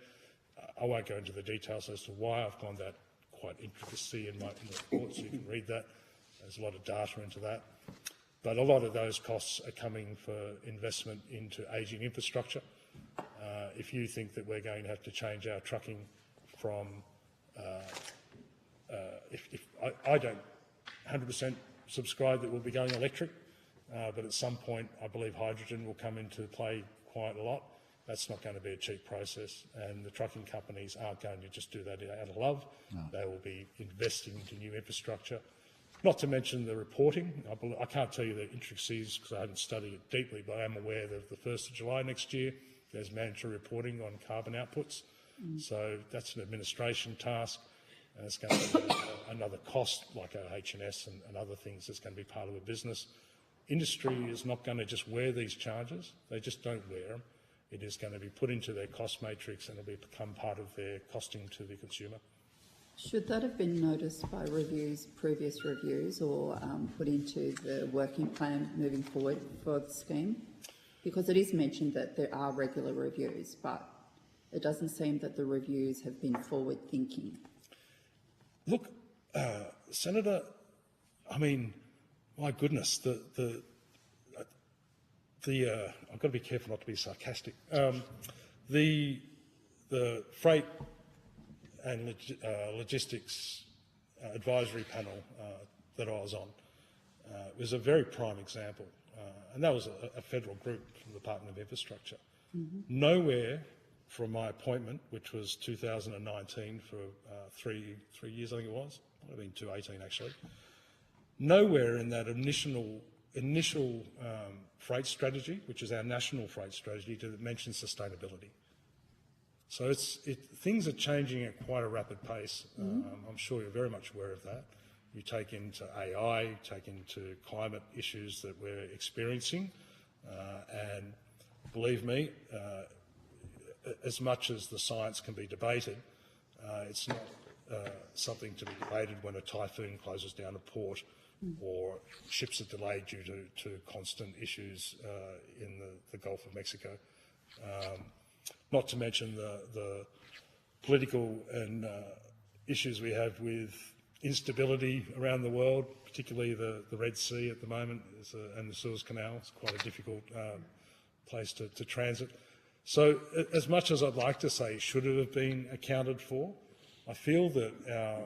I won't go into the details as to why. I've found that quite intricacy in the report, so you can read that. There's a lot of data into that. But a lot of those costs are coming for investment into ageing infrastructure. If you think that we're going to have to change our trucking from, I don't 100% subscribe that we'll be going electric, but at some point I believe hydrogen will come into play quite a lot. That's not going to be a cheap process, and the trucking companies aren't going to just do that out of love. No. They will be investing into new infrastructure. Not to mention the reporting. I can't tell you the intricacies because I haven't studied it deeply, but I am aware that the 1st of July next year there's mandatory reporting on carbon outputs. So that's an administration task, and it's going to be another cost like our H&S and other things that's going to be part of a business. Industry is not going to just wear these charges. They just don't wear them. It is going to be put into their cost matrix and it will become part of their costing to the consumer. Should that have been noticed by previous reviews, or put into the working plan moving forward for the scheme? Because it is mentioned that there are regular reviews, but it doesn't seem that the reviews have been forward-thinking. Look, Senator, I mean, my goodness, I've got to be careful not to be sarcastic. The freight and logistics advisory panel that I was on was a very prime example, and that was a federal group from the Department of Infrastructure. Nowhere from my appointment, which was 2019 for 3 years, I think it was, might have been 2018 actually, nowhere in that initial freight strategy, which is our national freight strategy, did it mention sustainability. So things are changing at quite a rapid pace. I'm sure you're very much aware of that. You take into AI, you take into climate issues that we're experiencing, and believe me, as much as the science can be debated, it's not something to be debated when a typhoon closes down a port or ships are delayed due to constant issues in the Gulf of Mexico. Not to mention the political and issues we have with instability around the world, particularly the Red Sea at the moment and the Suez Canal. It's quite a difficult place to transit. So as much as I'd like to say should it have been accounted for, I feel that our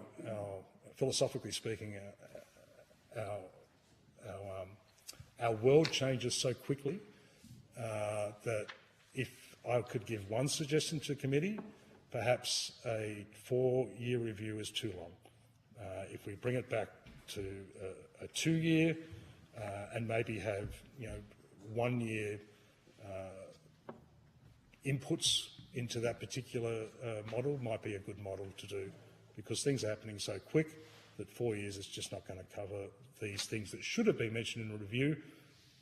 philosophically speaking, our world changes so quickly that if I could give one suggestion to committee, perhaps a 4-year review is too long. If we bring it back to a 2-year and maybe have 1-year inputs into that particular model might be a good model to do, because things are happening so quick that 4 years is just not going to cover these things that should have been mentioned in a review.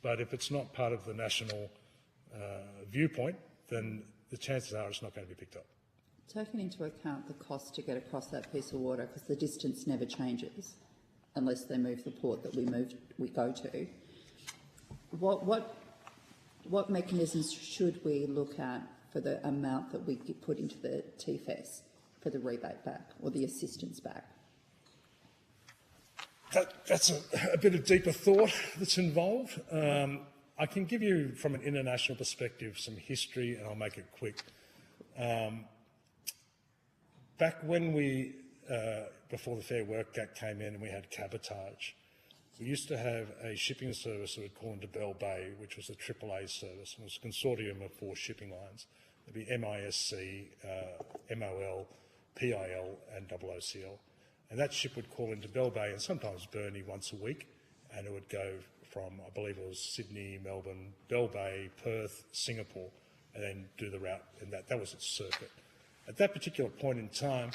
But if it's not part of the national viewpoint, then the chances are it's not going to be picked up. Taking into account the cost to get across that piece of water, because the distance never changes unless they move the port that we go to, what mechanisms should we look at for the amount that we put into the TFS for the rebate back or the assistance back? That's a bit of deeper thought that's involved. I can give you, from an international perspective, some history, and I'll make it quick. Back when we, before the Fair Work Act came in and we had cabotage, we used to have a shipping service that we'd call into Bell Bay, which was a AAA service. It was a consortium of 4 shipping lines. There'd be MISC, MOL, PIL and OOCL. And that ship would call into Bell Bay and sometimes Burnie once a week, and it would go from, I believe it was Sydney, Melbourne, Bell Bay, Perth, Singapore, and then do the route, and that was its circuit. At that particular point in time,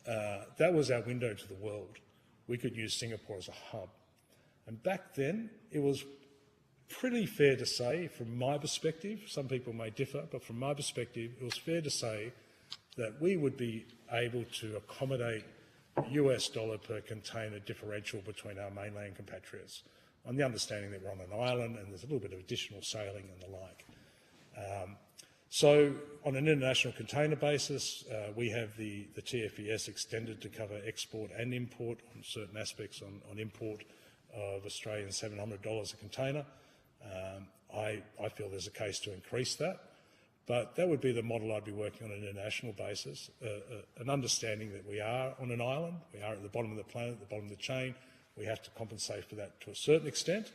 that was our window to the world. We could use Singapore as a hub. And back then, it was pretty fair to say, from my perspective, some people may differ, but from my perspective, it was fair to say that we would be able to accommodate US dollar per container differential between our mainland compatriots, on the understanding that we're on an island and there's a little bit of additional sailing and the like. So on an international container basis, we have the TFES extended to cover export and import on certain aspects on import of Australian $700 a container. I feel there's a case to increase that, but that would be the model I'd be working on an international basis, an understanding that we are on an island, we are at the bottom of the planet, at the bottom of the chain. We have to compensate for that to a certain extent,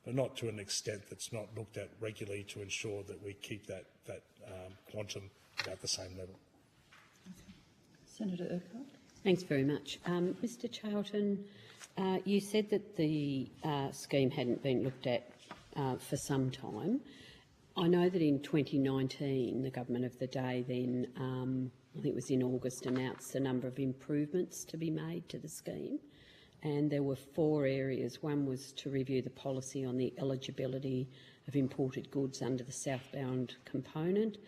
but not to an extent that's not looked at regularly to ensure that we keep that quantum at the same level. Senator Urquhart. Thanks very much. Mr Charlton, you said that the scheme hadn't been looked at for some time. I know that in 2019, the government of the day then, I think it was in August, announced a number of improvements to be made to the scheme. And there were 4 areas. One was to review the policy on the eligibility of imported goods under the southbound component,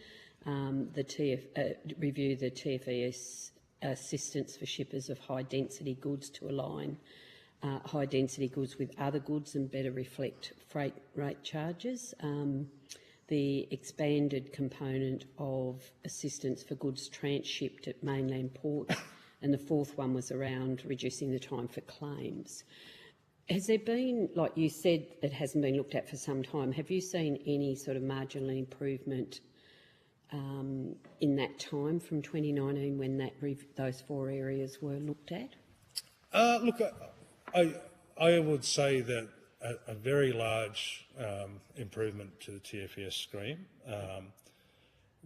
review the TFES assistance for shippers of high-density goods to align high-density goods with other goods and better reflect freight rate charges, the expanded component of assistance for goods transshipped at mainland ports, and the 4th one was around reducing the time for claims. Has there been, like you said, it hasn't been looked at for some time, have you seen any sort of marginal improvement in that time from 2019 when those 4 areas were looked at? Look, I would say that a very large improvement to the TFES scheme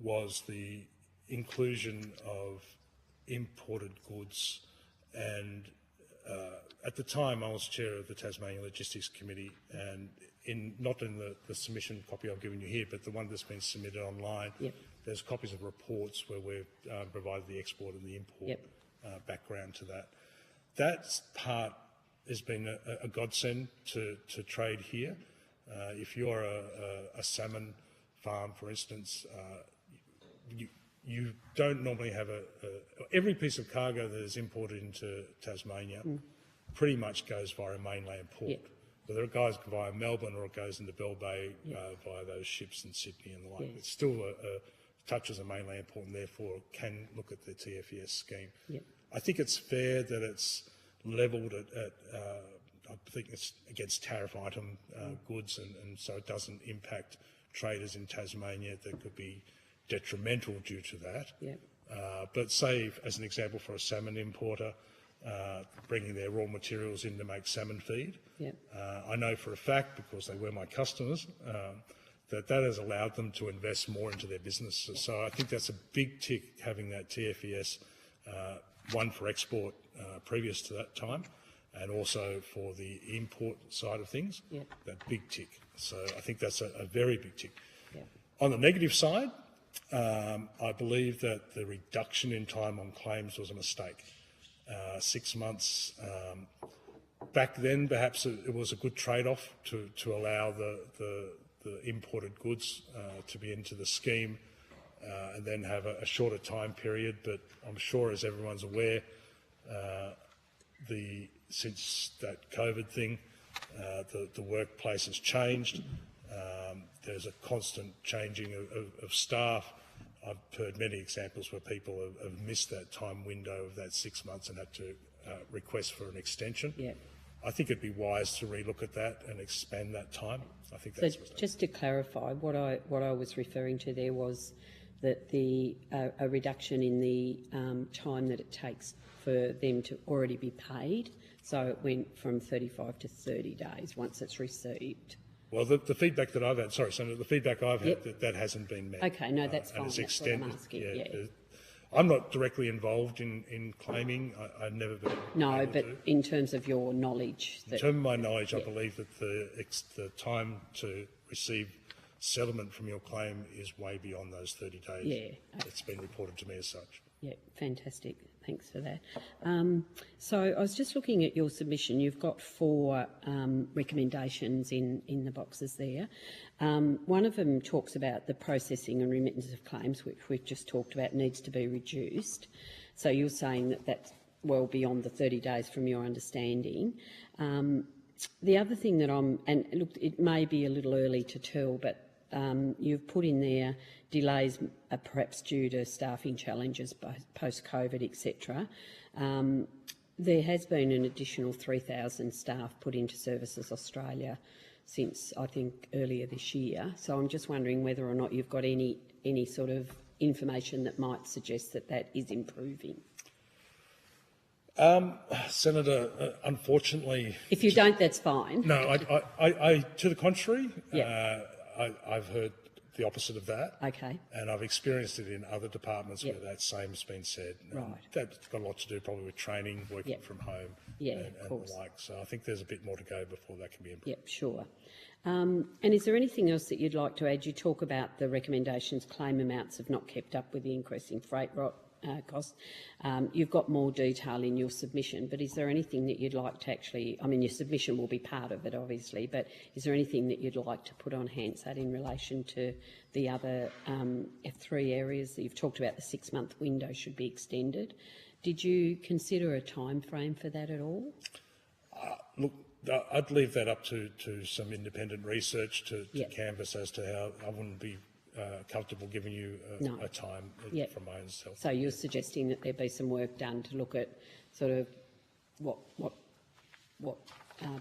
was the inclusion of imported goods, and at the time I was chair of the Tasmanian Logistics Committee, and not in the submission copy I've given you here, but the one that's been submitted online, yep. There's copies of reports where we've provided the export and the import yep. Background to that. That part has been a godsend to trade here. If you're a salmon farm, for instance, you don't normally have every piece of cargo that is imported into Tasmania pretty much goes via a mainland port. Yep. Whether it goes via Melbourne or it goes into Bell Bay via those ships in Sydney and the like. Yes. It's still touches a mainland port and therefore can look at the TFES scheme. Yep. I think it's fair that it's levelled at I think it's against tariff item goods, and so it doesn't impact traders in Tasmania that could be detrimental due to that. Yep. But say, as an example, for a salmon importer, bringing their raw materials in to make salmon feed. Yep. I know for a fact, because they were my customers, that has allowed them to invest more into their businesses. So I think that's a big tick, having that TFES, one for export previous to that time, and also for the import side of things, Yep. that big tick. So I think that's a very big tick. Yep. On the negative side, I believe that the reduction in time on claims was a mistake. 6 months, back then perhaps it was a good trade-off to allow the imported goods to be into the scheme and then have a shorter time period. But I'm sure, as everyone's aware, since that COVID thing, the workplace has changed. There's a constant changing of staff. I've heard many examples where people have missed that time window of that 6 months and had to request for an extension. Yeah. I think it'd be wise to relook at that and expand that time. I think So that's just to clarify, what I was referring to there was that a reduction in the time that it takes for them to already be paid. So it went from 35 to 30 days once it's received. Well, the feedback that I've had, sorry, Senator, the feedback I've had, Yep. that hasn't been met. Okay, no, that's fine. And it's That's what I'm extended. asking, yeah. I'm not directly involved in claiming. I've never been No, able but to. in terms of your knowledge, In that, terms of my knowledge, I believe that the time to receive settlement from your claim is way beyond those 30 days. Yeah. It's been reported to me as such. yeah, fantastic. Thanks for that. So I was just looking at your submission. You've got 4 recommendations in the boxes there. One of them talks about the processing and remittance of claims, which we've just talked about, needs to be reduced. So you're saying that that's well beyond the 30 days from your understanding. The other thing that and look, it may be a little early to tell, but you've put in there delays are perhaps due to staffing challenges post-COVID, etc. There has been an additional 3,000 staff put into Services Australia since, I think, earlier this year. So I'm just wondering whether or not you've got any sort of information that might suggest that is improving. Senator, unfortunately... If you don't, that's fine. No, I to the contrary, Yeah. I've heard the opposite of that. Okay. And I've experienced it in other departments Yep. where that same's been said. Right. That's got a lot to do probably with training, working Yep. from home, Yeah, and of the course. like. So I think there's a bit more to go before that can be improved. Yep, sure. And is there anything else that you'd like to add? You talk about the recommendations, claim amounts have not kept up with the increase in freight costs. You've got more detail in your submission, but is there anything that you'd like to actually, I mean, your submission will be part of it, obviously, but is there anything that you'd like to put on Hansard in relation to the other 3 areas that you've talked about? The 6-month window should be extended. Did you consider a time frame for that at all? Look, I'd leave that up to some independent research to Yep. canvass as to how. I wouldn't be comfortable giving you No. a time Yep. from my own self. So you're suggesting that there be some work done to look at sort of what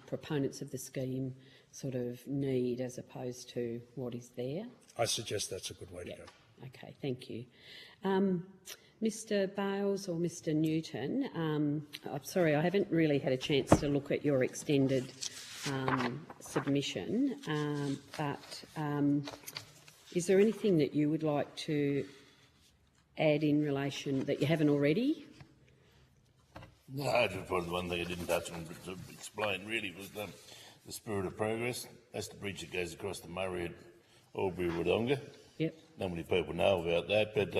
proponents of the scheme sort of need as opposed to what is there? I suggest that's a good way to go. Okay, thank you. Mr Bales or Mr Newton, I'm sorry, I haven't really had a chance to look at your extended submission, but is there anything that you would like to add in relation that you haven't already? No, just probably one thing I didn't touch on to explain really was the spirit of progress. That's the bridge that goes across the Murray at Albury-Wodonga. Yep. Not many people know about that, but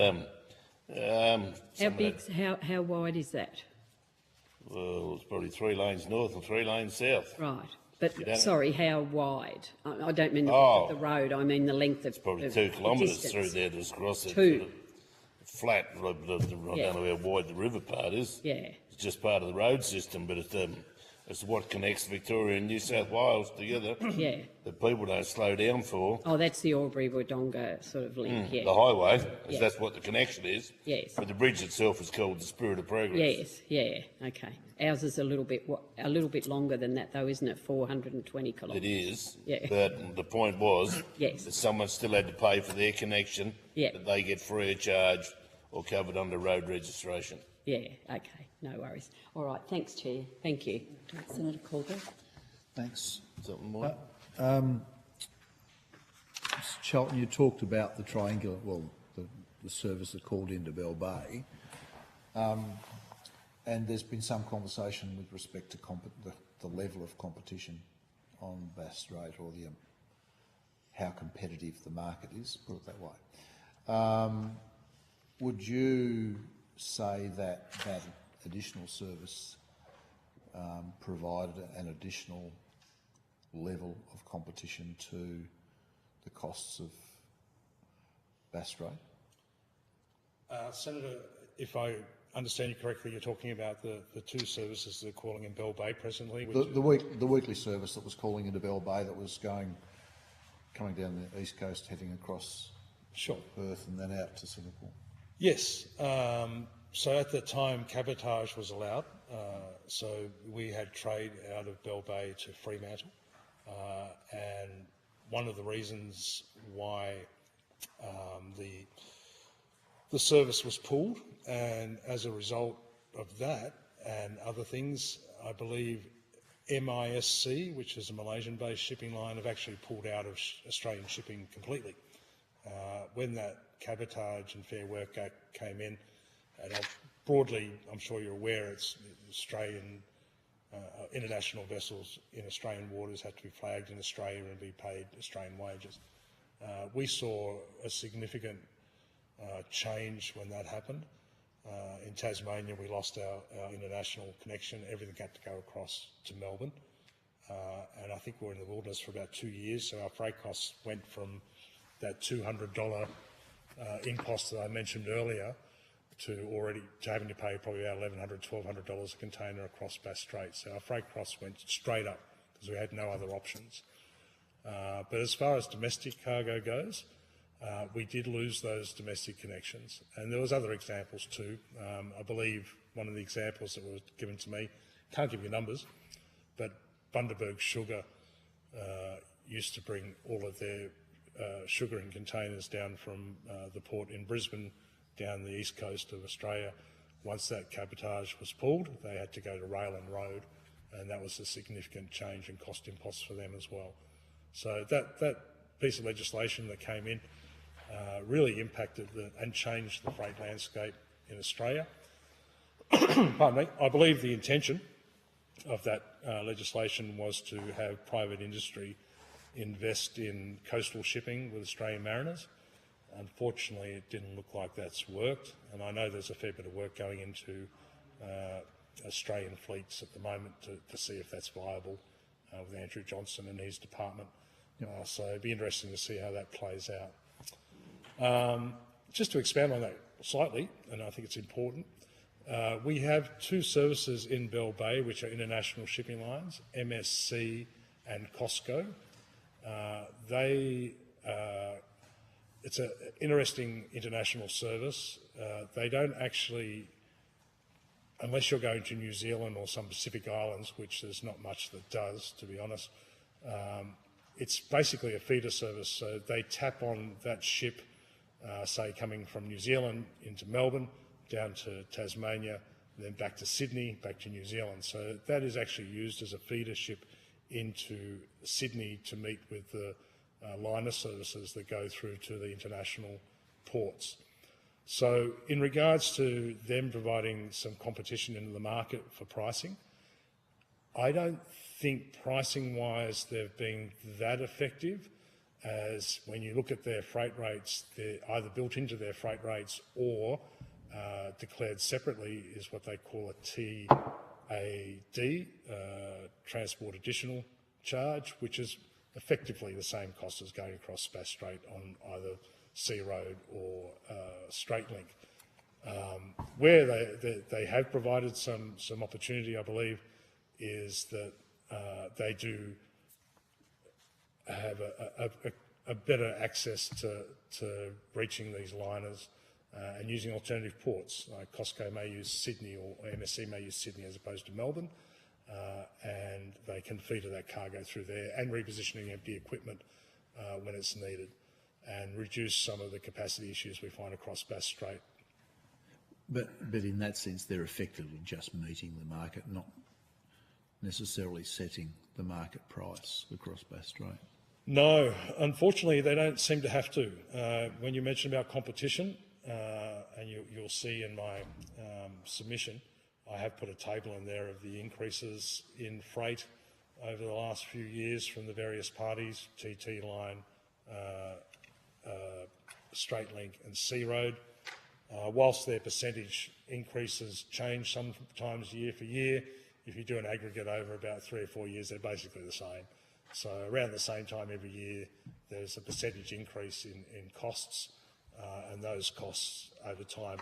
How big? How wide is that? well, it's probably 3 lanes north and 3 lanes south. Right. But don't- sorry, how wide? I don't mean the Oh. width of the road. I mean the length of Probably of 2 the kilometres distance. through there to cross it. 2. Sort of flat. I don't know how wide the river part is. Yeah. It's just part of the road system, but it's what connects Victoria and New South Wales together. Yeah. That people don't slow down for. Oh, that's the Albury-Wodonga sort of link. Yeah. The highway, 'cause Yeah. that's what the connection is. Yes. But the bridge itself is called the Spirit of Progress. Yes. Yeah. Okay. Ours is a little bit longer than that, though, isn't it? 420 It kilometres. is. Yeah. But the point was Yes. that someone still had to pay for their connection. Yeah. That they get free of charge or covered under road registration. Yeah, okay, no worries. All right, thanks, Chair. Thank you. Senator Calder. Thanks. Something more? Mr Chelton, you talked about the triangular, well, the service that called into Bell Bay, and there's been some conversation with respect to the level of competition on Bass Strait, or how competitive the market is, put it that way. Would you say that that additional service provided an additional level of competition to the costs of Bass Strait? Senator, if I understand you correctly, you're talking about the two services that are calling in Bell Bay presently. The weekly service that was calling into Bell Bay, that was coming down the east coast, heading across Perth and then out to Singapore. Yes. So at the time, cabotage was allowed. So we had trade out of Bell Bay to Fremantle. And one of the reasons why the service was pulled, and as a result of that and other things, I believe MISC, which is a Malaysian-based shipping line, have actually pulled out of Australian shipping completely. When that Cabotage and Fair Work Act came in, and broadly, I'm sure you're aware, it's Australian international vessels in Australian waters had to be flagged in Australia and be paid Australian wages. We saw a significant change when that happened. In Tasmania, we lost our international connection. Everything had to go across to Melbourne. And I think we were in the wilderness for about 2 years, so our freight costs went from that $200 impost that I mentioned earlier to having to pay probably about $1,100, $1,200 a container across Bass Strait. So our freight costs went straight up because we had no other options. But as far as domestic cargo goes, we did lose those domestic connections. And there was other examples too. I believe one of the examples that was given to me, can't give you numbers, but Bundaberg Sugar used to bring all of their sugar in containers down from the port in Brisbane down the east coast of Australia. Once that cabotage was pulled, they had to go to rail and road, and that was a significant change in cost imposts for them as well. So that piece of legislation that came in really impacted and changed the freight landscape in Australia. Pardon me. I believe the intention of that legislation was to have private industry invest in coastal shipping with Australian mariners. Unfortunately, it didn't look like that's worked, and I know there's a fair bit of work going into Australian fleets at the moment to see if that's viable with Andrew Johnson and his department. So it'd be interesting to see how that plays out. Just to expand on that slightly, and I think it's important, we have two services in Bell Bay which are international shipping lines, MSC and COSCO. It's an interesting international service. They don't actually, unless you're going to New Zealand or some Pacific islands, which there's not much that does, to be honest, it's basically a feeder service. So they tap on that ship, say coming from New Zealand into Melbourne, down to Tasmania, and then back to Sydney, back to New Zealand. So that is actually used as a feeder ship into Sydney to meet with the liner services that go through to the international ports. So in regards to them providing some competition into the market for pricing, I don't think pricing-wise they've been that effective, as when you look at their freight rates, they're either built into their freight rates or declared separately is what they call a TAD, Transport Additional Charge, which is effectively the same cost as going across Bass Strait on either Sea Road or Straight Link. Where they have provided some opportunity, I believe, is that they do have a better access to reaching these liners and using alternative ports. Like COSCO may use Sydney, or MSC may use Sydney as opposed to Melbourne, and they can feeder that cargo through there and repositioning empty equipment when it's needed, and reduce some of the capacity issues we find across Bass Strait. But in that sense, they're effectively just meeting the market, not necessarily setting the market price across Bass Strait. No, unfortunately, they don't seem to have to. When you mention about competition, and you'll see in my submission, I have put a table in there of the increases in freight over the last few years from the various parties, TT Line, Straight Link and Sea Road. Whilst their percentage increases change sometimes year for year, if you do an aggregate over about 3 or 4 years, they're basically the same. So around the same time every year, there's a percentage increase in costs, and those costs over time,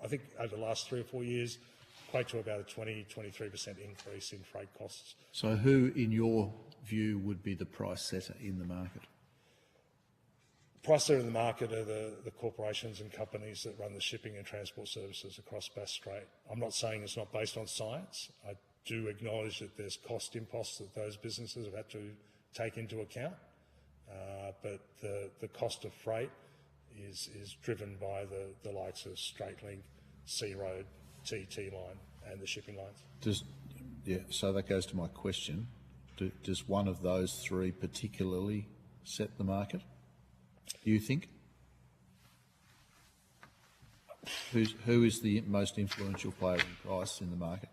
I think over the last 3 or 4 years, equate to about a 20-23% increase in freight costs. So who, in your view, would be the price setter in the market? Price setter in the market are the corporations and companies that run the shipping and transport services across Bass Strait. I'm not saying it's not based on science. I do acknowledge that there's cost imposts that those businesses have had to take into account, but the cost of freight is driven by the likes of Straight Link, Sea Road, TT Line and the shipping lines. So that goes to my question. Does one of those three particularly set the market, do you think? Who is the most influential player in price in the market?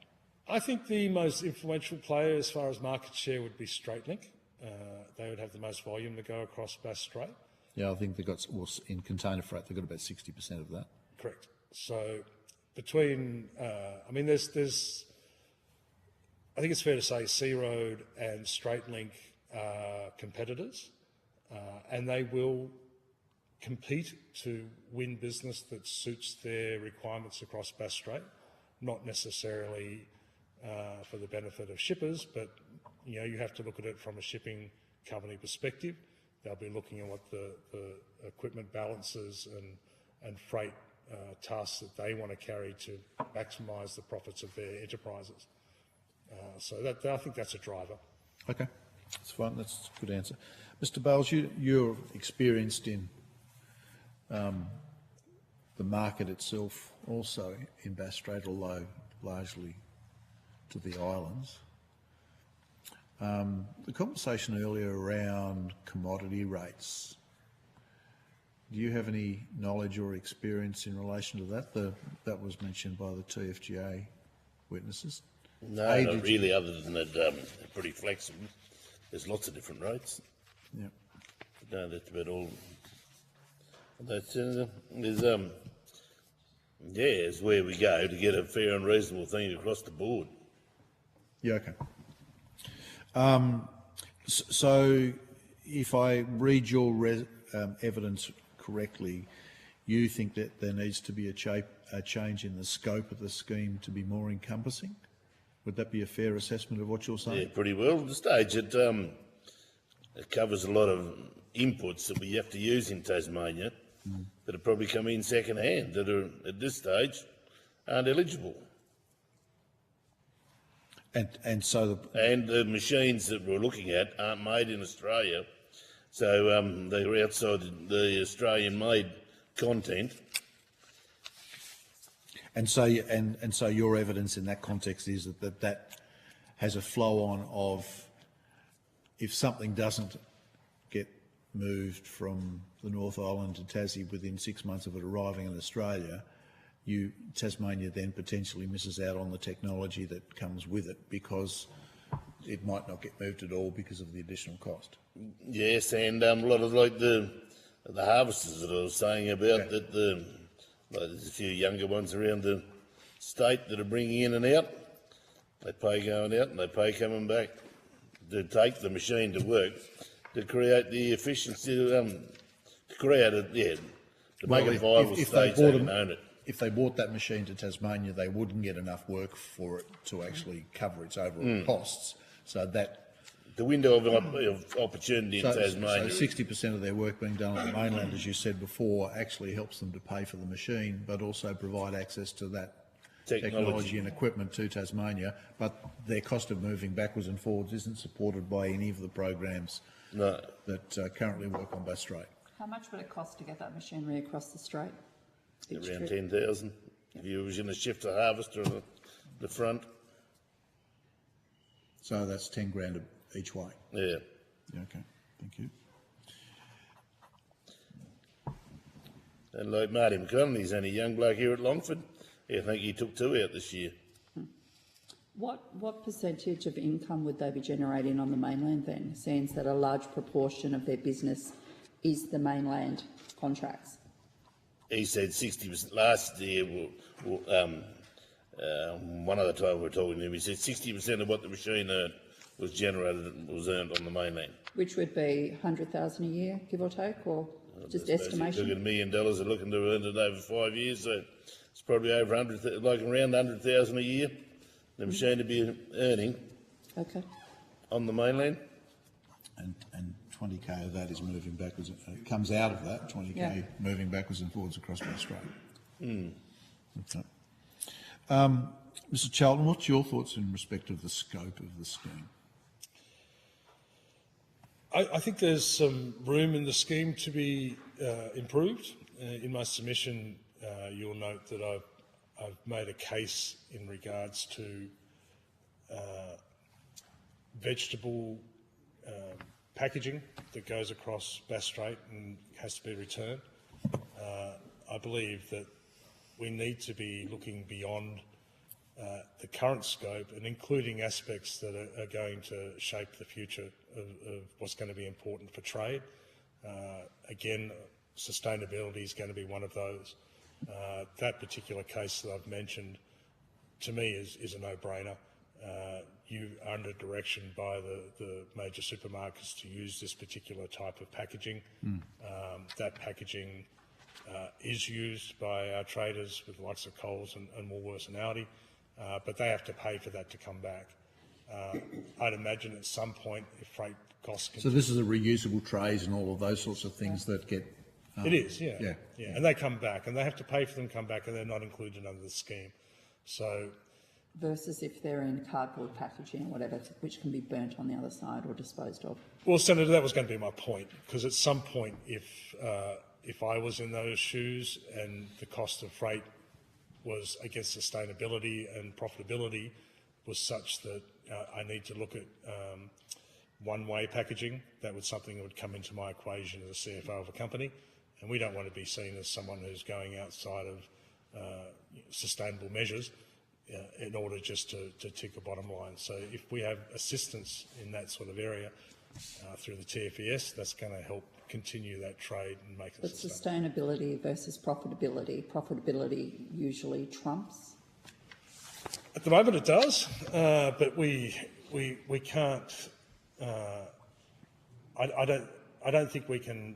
I think the most influential player as far as market share would be Straight Link. They would have the most volume to go across Bass Strait. Yeah, I think they've got, well, in container freight, they've got about 60% of that. Correct. So between, I mean, there's, I think it's fair to say Sea Road and Straight Link are competitors, and they will compete to win business that suits their requirements across Bass Strait, not necessarily for the benefit of shippers, but you know, you have to look at it from a shipping company perspective. They'll be looking at what the equipment balances and freight tasks that they want to carry to maximise the profits of their enterprises. So I think that's a driver. Okay, that's fine. That's a good answer. Mr. Bales, you're experienced in the market itself also in Bass Strait, although largely to the islands. The conversation earlier around commodity rates, do you have any knowledge or experience in relation to that? That was mentioned by the TFGA witnesses. No, not really, other than that they're pretty flexible. There's lots of different rates. Yeah. But no, that's about all. That's, it's where we go to get a fair and reasonable thing across the board. Yeah, okay. So if I read your evidence correctly, you think that there needs to be a change in the scope of the scheme to be more encompassing? Would that be a fair assessment of what you're saying? Yeah, pretty well. At the stage, it covers a lot of inputs that we have to use in Tasmania that have probably come in second hand that are, at this stage, aren't eligible. And so the machines that we're looking at aren't made in Australia, so they're outside the Australian-made content. And so your evidence in that context is that has a flow-on of, if something doesn't get moved from the North Island to Tassie within 6 months of it arriving in Australia, Tasmania then potentially misses out on the technology that comes with it because it might not get moved at all because of the additional cost. Yes, and a lot of like the harvesters that I was saying about, that there's a few younger ones around the state that are bringing in and out. They pay going out and they pay coming back to take the machine to work to create the efficiency, to create it, to make it viable stage they can own it. If they bought that machine to Tasmania, they wouldn't get enough work for it to actually cover its overall costs. So that the window of opportunity in Tasmania. So 60% of their work being done on the mainland, as you said before, actually helps them to pay for the machine, but also provide access to that technology and equipment to Tasmania. But their cost of moving backwards and forwards isn't supported by any of the programs that currently work on Bass Strait. How much would it cost to get that machinery across the strait? Around 10,000. If you was in a shift of harvester on the front, So that's 10 grand each way. yeah. Yeah, okay, thank you. And like Marty McConnell, he's only a young bloke here at Longford. I think he took 2 out this year. What percentage of income would they be generating on the mainland then, since that a large proportion of their business is the mainland contracts? He said 60%. Last year, one of the time we were talking to him, he said 60% of what the machine earned was earned on the mainland. Which would be 100,000 a year, give or take, or just estimation? Looking at $1 million and looking to earn it over 5 years, so it's probably over 100, like around 100,000 a year. The machine to be earning Okay. on the mainland. And 20k of that is moving backwards. It comes out of that 20k Yeah. moving backwards and forwards across the Strait. Okay. Mr. Charlton, what's your thoughts in respect of the scope of the scheme? I think there's some room in the scheme to be improved. In my submission, you'll note that I've made a case in regards to vegetable packaging that goes across Bass Strait and has to be returned. I believe that we need to be looking beyond the current scope and including aspects that are going to shape the future of what's going to be important for trade. Again, sustainability is going to be one of those. That particular case that I've mentioned, to me, is a no-brainer. You are under direction by the major supermarkets to use this particular type of packaging. That packaging is used by our traders with the likes of Coles and Woolworths and Aldi, but they have to pay for that to come back. I'd imagine at some point, if freight costs So this is the reusable trays and all of those sorts of things that get... It is, yeah. Yeah. And they come back, and they have to pay for them to come back, and they're not included under the scheme. So, Versus if they're in cardboard packaging or whatever, which can be burnt on the other side or disposed of. well, Senator, that was going to be my point, because at some point, if I was in those shoes and the cost of freight was against sustainability and profitability was such that I need to look at one-way packaging, that was something that would come into my equation as a CFO of a company. And we don't want to be seen as someone who's going outside of sustainable measures in order just to tick a bottom line. So if we have assistance in that sort of area through the TFES, that's going to help continue that trade and make it But sustainable. sustainability versus profitability usually trumps. At the moment it does, but we can't. I don't think we can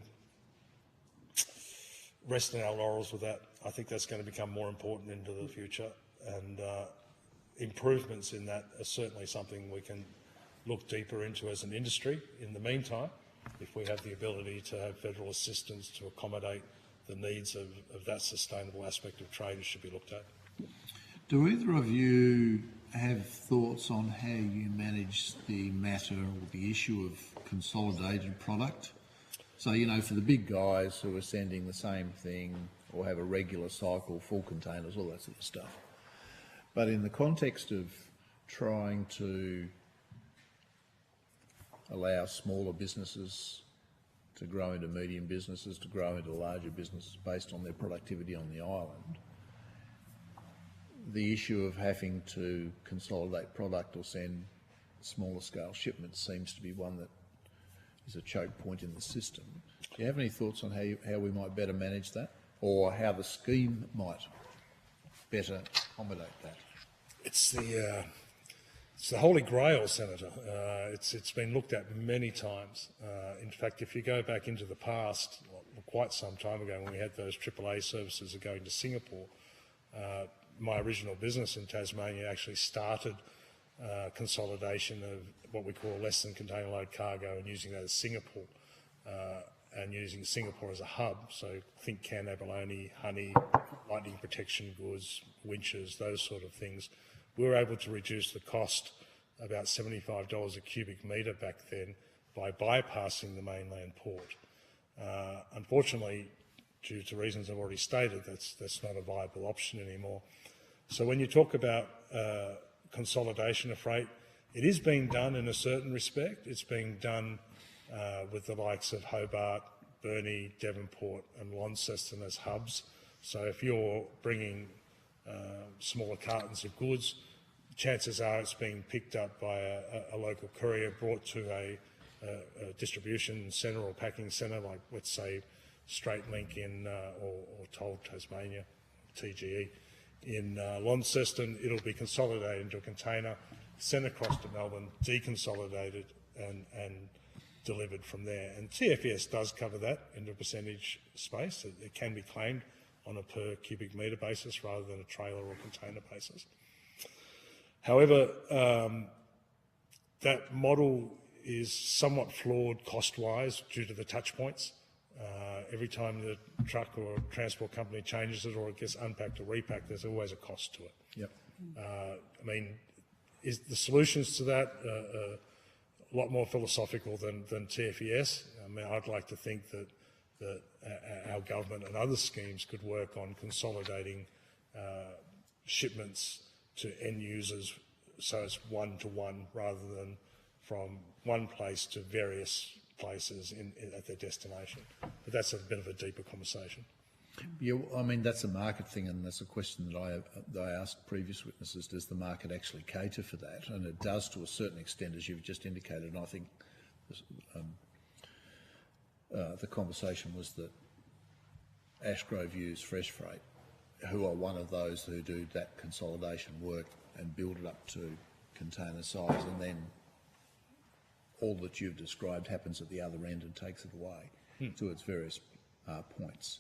rest in our laurels with that. I think that's going to become more important into the future, and improvements in that are certainly something we can look deeper into as an industry. In the meantime, if we have the ability to have federal assistance to accommodate the needs of that sustainable aspect of trade, it should be looked at. Do either of you have thoughts on how you manage the matter or the issue of consolidated product? So, you know, for the big guys who are sending the same thing or have a regular cycle, full containers, all that sort of stuff. But in the context of trying to allow smaller businesses to grow into medium businesses, to grow into larger businesses based on their productivity on the island, the issue of having to consolidate product or send smaller scale shipments seems to be one that is a choke point in the system. Do you have any thoughts on how we might better manage that, or how the scheme might better accommodate that? It's the holy grail, Senator. It's been looked at many times. In fact, if you go back into the past, quite some time ago, when we had those AAA services going to Singapore, my original business in Tasmania actually started consolidation of what we call less than container load cargo, and using that as Singapore, and using Singapore as a hub. So think canned abalone, honey, lightning protection goods, winches, those sort of things. We were able to reduce the cost about $75 a cubic metre back then by bypassing the mainland port. Unfortunately, due to reasons I've already stated, that's not a viable option anymore. So when you talk about consolidation of freight, it is being done in a certain respect. It's being done with the likes of Hobart, Burnie, Devonport and Launceston as hubs. So if you're bringing smaller cartons of goods, chances are it's being picked up by a local courier, brought to a distribution centre or packing centre, like let's say Straight Link in or Toll Tasmania, TGE. In Launceston, it'll be consolidated into a container, sent across to Melbourne, deconsolidated and delivered from there. And TFS does cover that into a percentage space. It can be claimed on a per cubic metre basis rather than a trailer or container basis. However, that model is somewhat flawed cost-wise due to the touch points. Every time the truck or transport company changes it or it gets unpacked or repacked, there's always a cost to it. Yep. I mean, is the solutions to that a lot more philosophical than TFES? I mean, I'd like to think that our government and other schemes could work on consolidating shipments to end users so it's one-to-one rather than from one place to various places at their destination. But that's a bit of a deeper conversation. Yeah, I mean, that's a market thing, and that's a question that I asked previous witnesses. Does the market actually cater for that? And it does to a certain extent, as you've just indicated. And I think the conversation was that Ashgrove use Fresh Freight, who are one of those who do that consolidation work and build it up to container size, and then all that you've described happens at the other end and takes it away to its various points.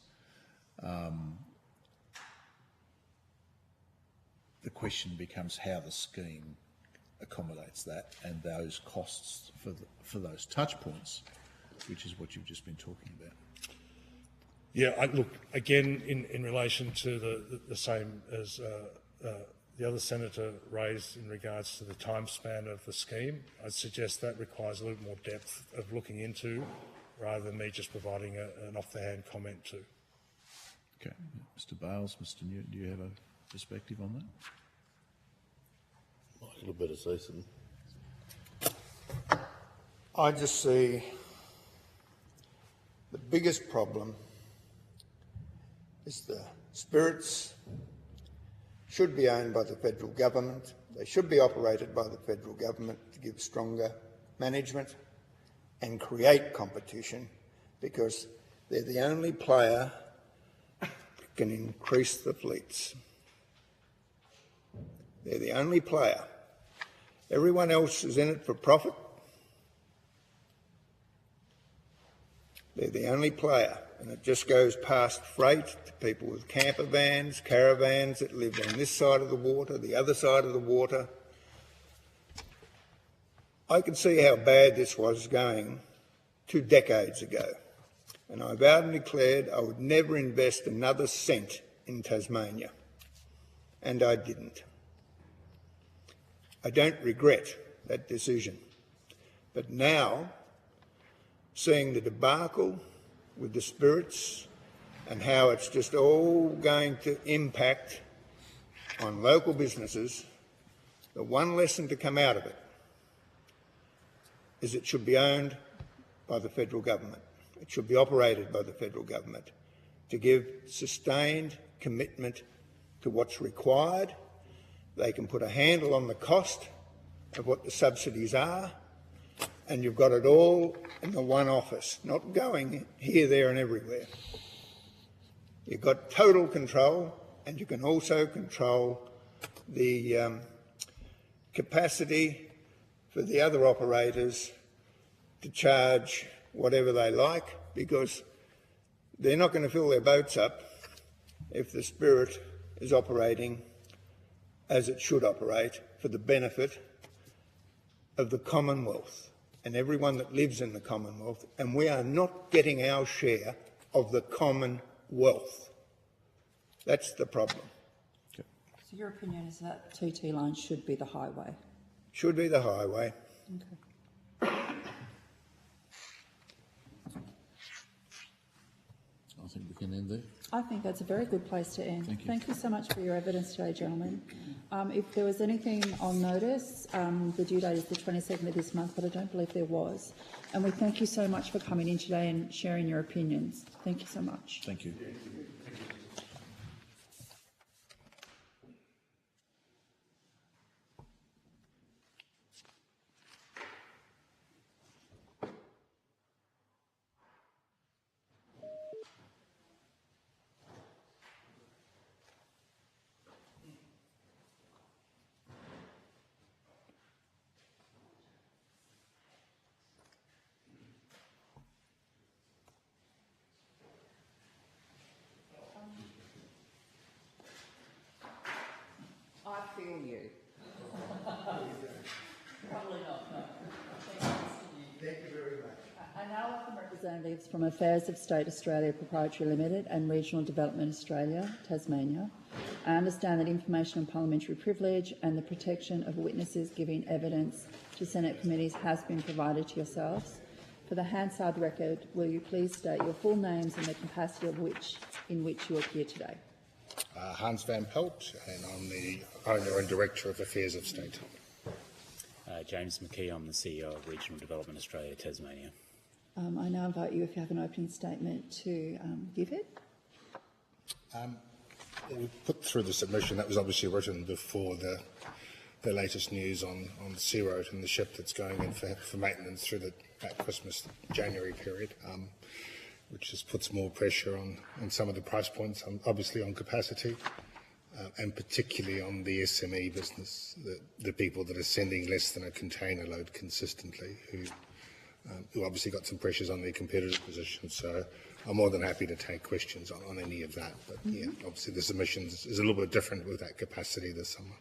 The question becomes how the scheme accommodates that and those costs for those touch points, which is what you've just been talking about. Yeah, look, again, in relation to the same as the other senator raised in regards to the time span of the scheme, I'd suggest that requires a little more depth of looking into rather than me just providing an off-the-hand comment to. Okay. Mr Bales, Mr Newton, do you have a perspective on that? Michael, better say something. I just see the biggest problem is the spirits should be owned by the federal government. They should be operated by the federal government to give stronger management and create competition, because they're the only player that can increase the fleets. They're the only player. Everyone else is in it for profit. They're the only player, and it just goes past freight to people with camper vans, caravans that live on this side of the water, the other side of the water. I could see how bad this was going 2 decades ago, and I vowed and declared I would never invest another cent in Tasmania, and I didn't. I don't regret that decision, but now, seeing the debacle with the spirits and how it's just all going to impact on local businesses, the one lesson to come out of it is it should be owned by the federal government. It should be operated by the federal government to give sustained commitment to what's required. They can put a handle on the cost of what the subsidies are, and you've got it all in the one office, not going here, there and everywhere. You've got total control, and you can also control the capacity for the other operators to charge whatever they like, because they're not going to fill their boats up if the Spirit is operating as it should operate for the benefit of the Commonwealth and everyone that lives in the Commonwealth, and we are not getting our share of the Commonwealth. That's the problem. So your opinion is that TT line should be the highway? Should be the highway. Okay. I think we can end there? I think that's a very good place to end. Thank you. So much for your evidence today, gentlemen. If there was anything on notice, the due date is the 22nd of this month, but I don't believe there was. And we thank you so much for coming in today and sharing your opinions. Thank you so much. Thank you. I feel you. Probably not, no. Thank you very much. I now welcome representatives from Affairs of State Australia Proprietary Limited and Regional Development Australia, Tasmania. I understand that information on parliamentary privilege and the protection of witnesses giving evidence to Senate committees has been provided to yourselves. For the Hansard record, will you please state your full names and the capacity in which you appear today? Hans van Pelt, and I'm the owner and director of Affairs of State. James McKee, I'm the CEO of Regional Development Australia, Tasmania. I now invite you, if you have an opening statement, to give it. We put through the submission that was obviously written before the latest news on the Sea Road and the ship that's going in for maintenance through that Christmas January period, which just puts more pressure on some of the price points, obviously on capacity, and particularly on the SME business, the people that are sending less than a container load consistently, who obviously got some pressures on their competitive position. So I'm more than happy to take questions on any of that. But yeah, obviously the submission is a little bit different with that capacity this summer.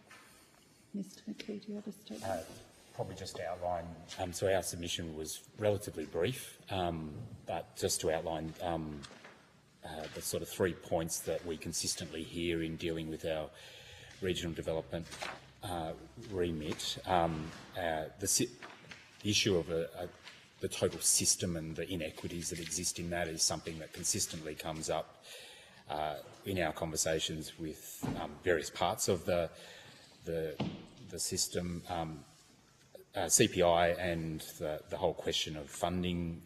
Mr McKee, do you have a statement? Probably just to outline, so our submission was relatively brief, but just to outline the sort of 3 points that we consistently hear in dealing with our regional development remit. The issue of the total system and the inequities that exist in that is something that consistently comes up in our conversations with various parts of the system. CPI and the whole question of funding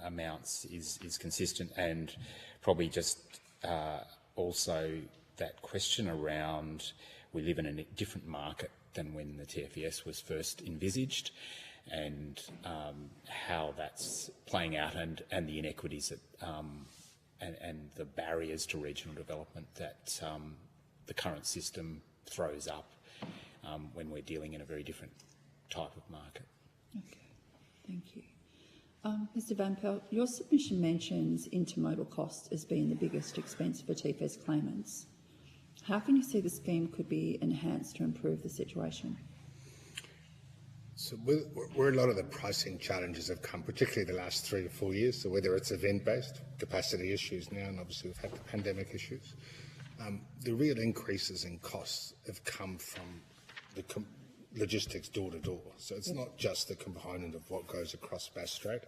amounts is consistent, and probably just also that question around we live in a different market than when the TFES was first envisaged, and how that's playing out, and the inequities that, and the barriers to regional development that the current system throws up when we're dealing in a very different type of market. Okay, thank you. Mr Van Pelt, your submission mentions intermodal costs as being the biggest expense for TFES claimants. How can you see the scheme could be enhanced to improve the situation? So where a lot of the pricing challenges have come, particularly the last 3 or 4 years, so whether it's event-based, capacity issues now, and obviously we've had the pandemic issues, the real increases in costs have come from the logistics door to door. So it's not just the component of what goes across Bass Strait,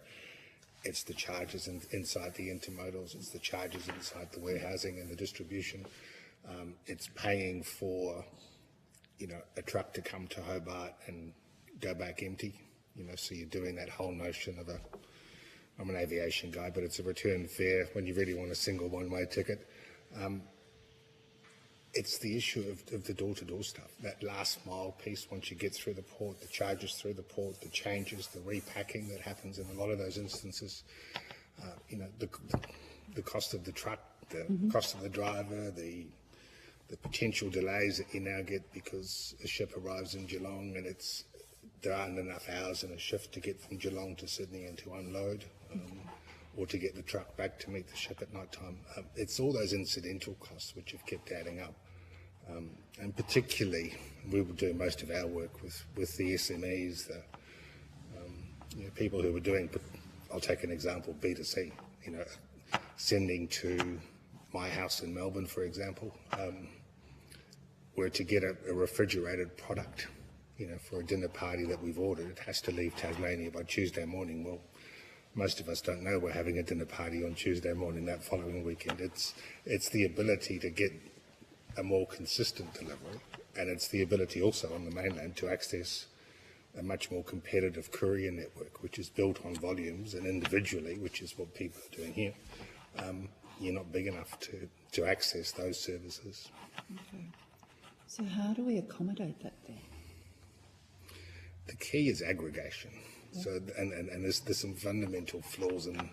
it's the charges inside the intermodals, it's the charges inside the warehousing and the distribution. It's paying for, a truck to come to Hobart and go back empty, so you're doing that whole notion of I'm an aviation guy, but it's a return fare when you really want a single one-way ticket. It's the issue of the door-to-door stuff, that last mile piece once you get through the port, the charges through the port, the changes, the repacking that happens in a lot of those instances, the cost of the truck, the cost of the driver, the potential delays that you now get because a ship arrives in Geelong and there aren't enough hours in a shift to get from Geelong to Sydney and to unload, or to get the truck back to meet the ship at night time. It's all those incidental costs which have kept adding up. And particularly, we will do most of our work with the SMEs, people who are doing, I'll take an example, B2C, sending to my house in Melbourne, for example, where to get a refrigerated product, for a dinner party that we've ordered, it has to leave Tasmania by Tuesday morning. Well, most of us don't know we're having a dinner party on Tuesday morning that following weekend. It's the ability to get a more consistent delivery, and it's the ability also on the mainland to access a much more competitive courier network, which is built on volumes, and individually, which is what people are doing here, you're not big enough to access those services. Okay. So how do we accommodate that then? The key is aggregation. Yeah. So, and there's some fundamental flaws in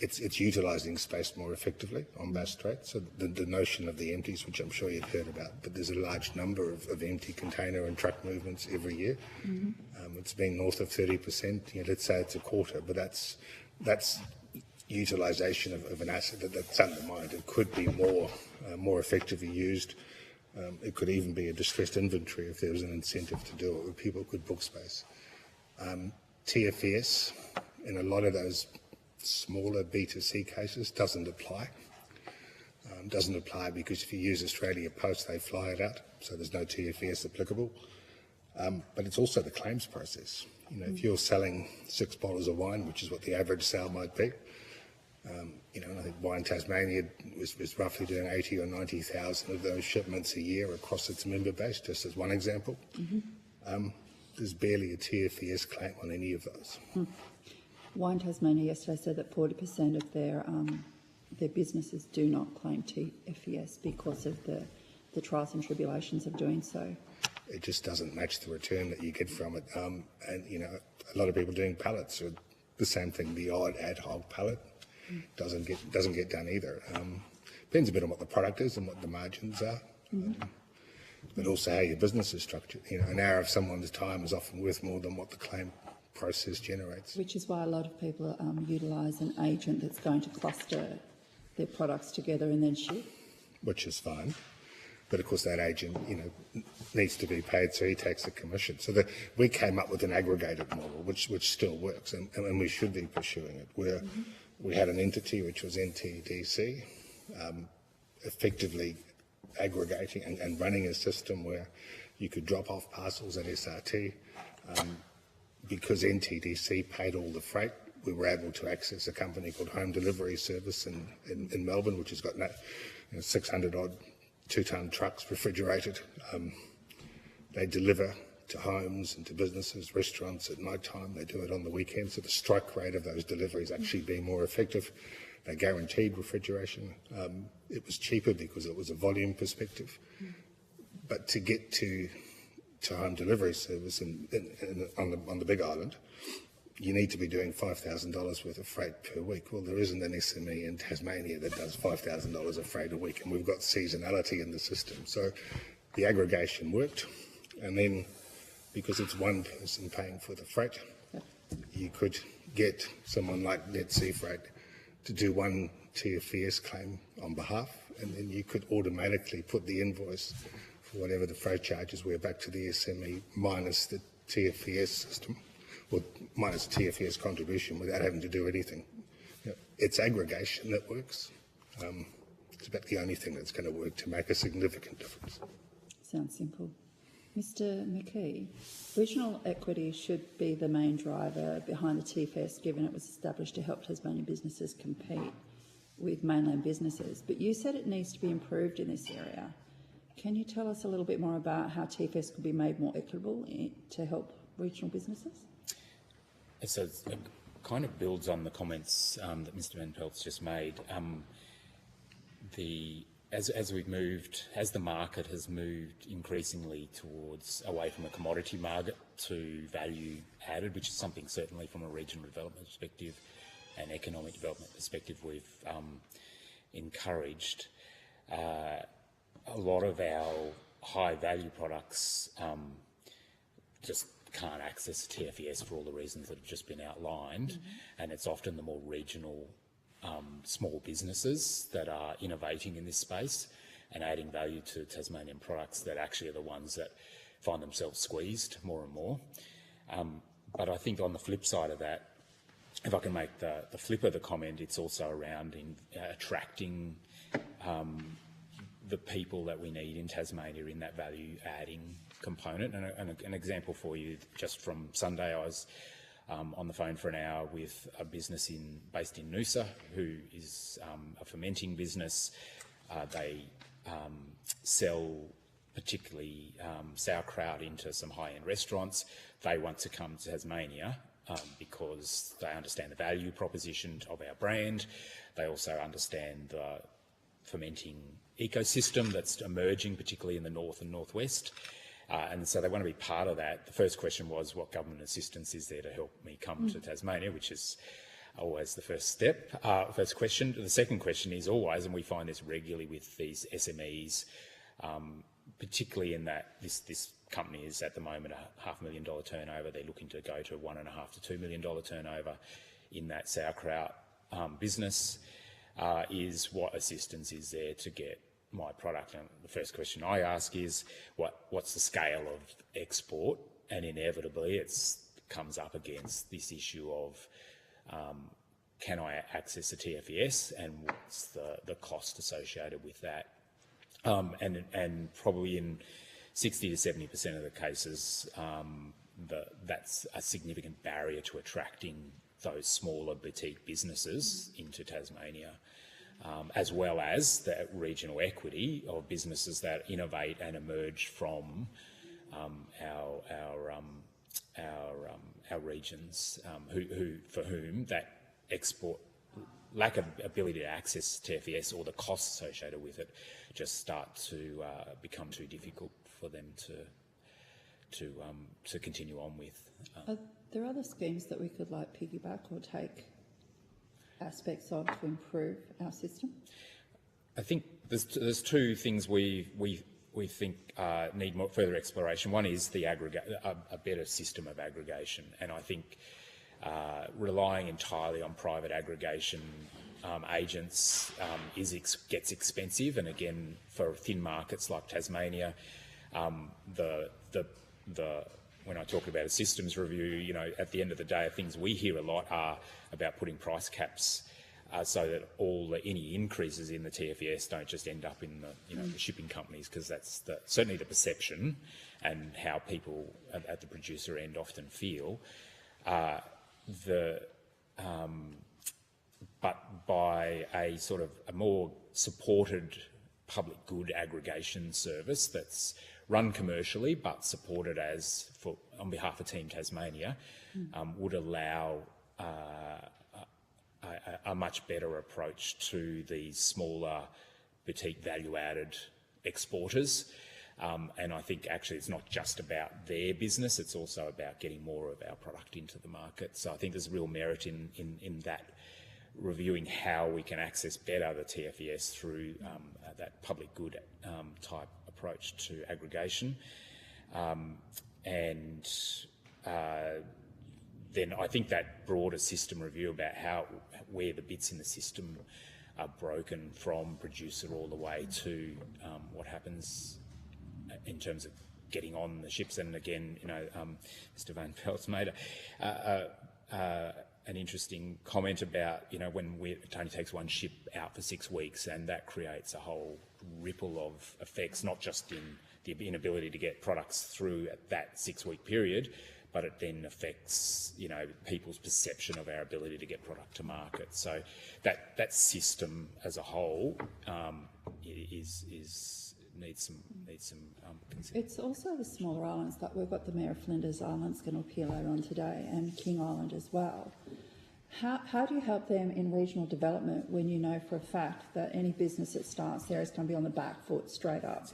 it's utilising space more effectively on Bass Strait. So the notion of the empties, which I'm sure you've heard about, but there's a large number of empty container and truck movements every year. Mm-hmm. It's been north of 30%. You know, let's say it's a quarter, but that's utilisation of an asset that's undermined. It could be more effectively used. It could even be a distressed inventory if there was an incentive to do it, where people could book space. TFS, in a lot of those smaller B2C cases, doesn't apply. Doesn't apply because if you use Australia Post, they fly it out, so there's no TFS applicable. But it's also the claims process. You know, if you're selling 6 bottles of wine, which is what the average sale might be, you know, and I think Wine Tasmania is roughly doing 80 or 90,000 of those shipments a year across its member base, just as one example. Mm-hmm. There's barely a TFS claim on any of those. Wine Tasmania yesterday said that 40% of their businesses do not claim TFES because of the trials and tribulations of doing so. It just doesn't match the return that you get from it. And, you know, a lot of people doing pallets are the same thing. The odd ad hoc pallet doesn't get done either. Depends a bit on what the product is and what the margins are. Mm-hmm. But also how your business is structured. You know, an hour of someone's time is often worth more than what the claim process generates. Which is why a lot of people utilise an agent that's going to cluster their products together and then ship. Which is fine. But of course that agent, you know, needs to be paid, so he takes a commission. So we came up with an aggregated model, which still works, and we should be pursuing it. Where we had an entity which was NTDC, effectively aggregating and running a system where you could drop off parcels at SRT. Because NTDC paid all the freight, we were able to access a company called Home Delivery Service in Melbourne, which has got 600 odd 2-tonne trucks, refrigerated. They deliver to homes and to businesses, restaurants at night time. They do it on the weekend, so the strike rate of those deliveries actually being more effective. They guaranteed refrigeration. It was cheaper because it was a volume perspective. But to get to home delivery service on the Big Island, you need to be doing $5,000 worth of freight per week. Well, there isn't an SME in Tasmania that does $5,000 of freight a week, and we've got seasonality in the system. So the aggregation worked, and then because it's one person paying for the freight, you could get someone like Net Sea Freight to do one TFES claim on behalf, and then you could automatically put the invoice for whatever the freight charges were back to the SME minus the TFES system, or minus the TFES contribution without having to do anything. You know, it's aggregation that works. It's about the only thing that's going to work to make a significant difference. Sounds simple. Mr McKee, regional equity should be the main driver behind the TFES, given it was established to help Tasmanian businesses compete with mainland businesses. But you said it needs to be improved in this area. Can you tell us a little bit more about how TFES could be made more equitable to help regional businesses? So it kind of builds on the comments that Mr Van Pelt's just made. As the market has moved increasingly away from a commodity market to value added, which is something certainly from a regional development perspective and economic development perspective we've encouraged. A lot of our high value products just can't access TFES for all the reasons that have just been outlined, and it's often the more regional small businesses that are innovating in this space and adding value to Tasmanian products that actually are the ones that find themselves squeezed more and more. But I think on the flip side of that, if I can make the flip of the comment, it's also around attracting the people that we need in Tasmania in that value-adding component. And an example for you, just from Sunday, I was on the phone for an hour with a business based in Noosa, who is a fermenting business. They sell particularly sauerkraut into some high-end restaurants. They want to come to Tasmania because they understand the value proposition of our brand. They also understand the fermenting ecosystem that's emerging, particularly in the north and northwest. And so they want to be part of that. The first question was, what government assistance is there to help me come to Tasmania, which is always the first step, first question. The second question is always, and we find this regularly with these SMEs, particularly in that this company is at the moment a $500,000 turnover. They're looking to go to $1.5 to $2 million turnover in that sauerkraut business. Is what assistance is there to get my product? And the first question I ask is, what's the scale of export? And inevitably it comes up against this issue of can I access a TFES, and what's the cost associated with that? And probably in 60 to 70% of the cases, that's a significant barrier to attracting those smaller boutique businesses into Tasmania, as well as the regional equity of businesses that innovate and emerge from our regions, for whom that lack of ability to access TFES or the costs associated with it just start to become too difficult for them to continue on with. Are there other schemes that we could piggyback or take aspects of to improve our system? I think there's two things we think need more further exploration. One is a better system of aggregation, and I think relying entirely on private aggregation agents gets expensive, and again, for thin markets like Tasmania, when I talk about a systems review, at the end of the day, things we hear a lot are about putting price caps so that any increases in the TFES don't just end up in the shipping companies, because that's certainly the perception and how people at the producer end often feel. But by a sort of a more supported public good aggregation service that's run commercially but supported on behalf of Team Tasmania, would allow a much better approach to these smaller boutique value-added exporters. And I think actually it's not just about their business, it's also about getting more of our product into the market. So I think there's real merit in that, reviewing how we can access better the TFES through that public good type approach to aggregation. And then I think that broader system review about where the bits in the system are broken from producer all the way to what happens in terms of getting on the ships. And again, Mr. Van Pelt's made an interesting comment about, when it only takes one ship out for 6 weeks, and that creates a whole ripple of effects, not just in the inability to get products through at that 6-week period, but it then affects, people's perception of our ability to get product to market. So that system as a whole needs some consideration. It's also the smaller islands, that we've got the Mayor of Flinders Island's going to appear later on today, and King Island as well. How do you help them in regional development when you know for a fact that any business that starts there is going to be on the back foot straight up?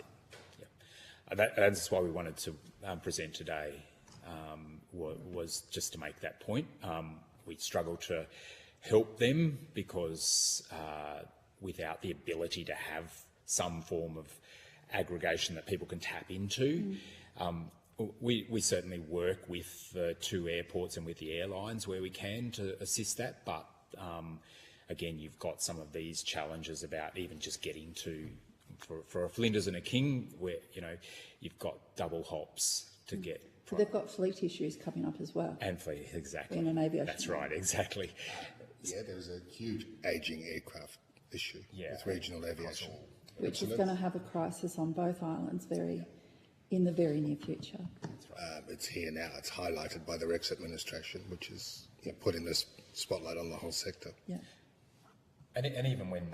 Yeah. That's why we wanted to present today, was just to make that point. We struggle to help them because without the ability to have some form of aggregation that people can tap into. We certainly work with the 2 airports and with the airlines where we can to assist that, but again, you've got some of these challenges about even just getting to, for a Flinders and a King, where you've got double hops to get. So they've got fleet issues coming up as well. And fleet, exactly. In an aviation. That's right, exactly. There was a huge ageing aircraft issue with regional aviation. Which is going to have a crisis on both islands in the very near future. it's here now. It's highlighted by the Rex administration, which is putting this spotlight on the whole sector. Yeah. And even when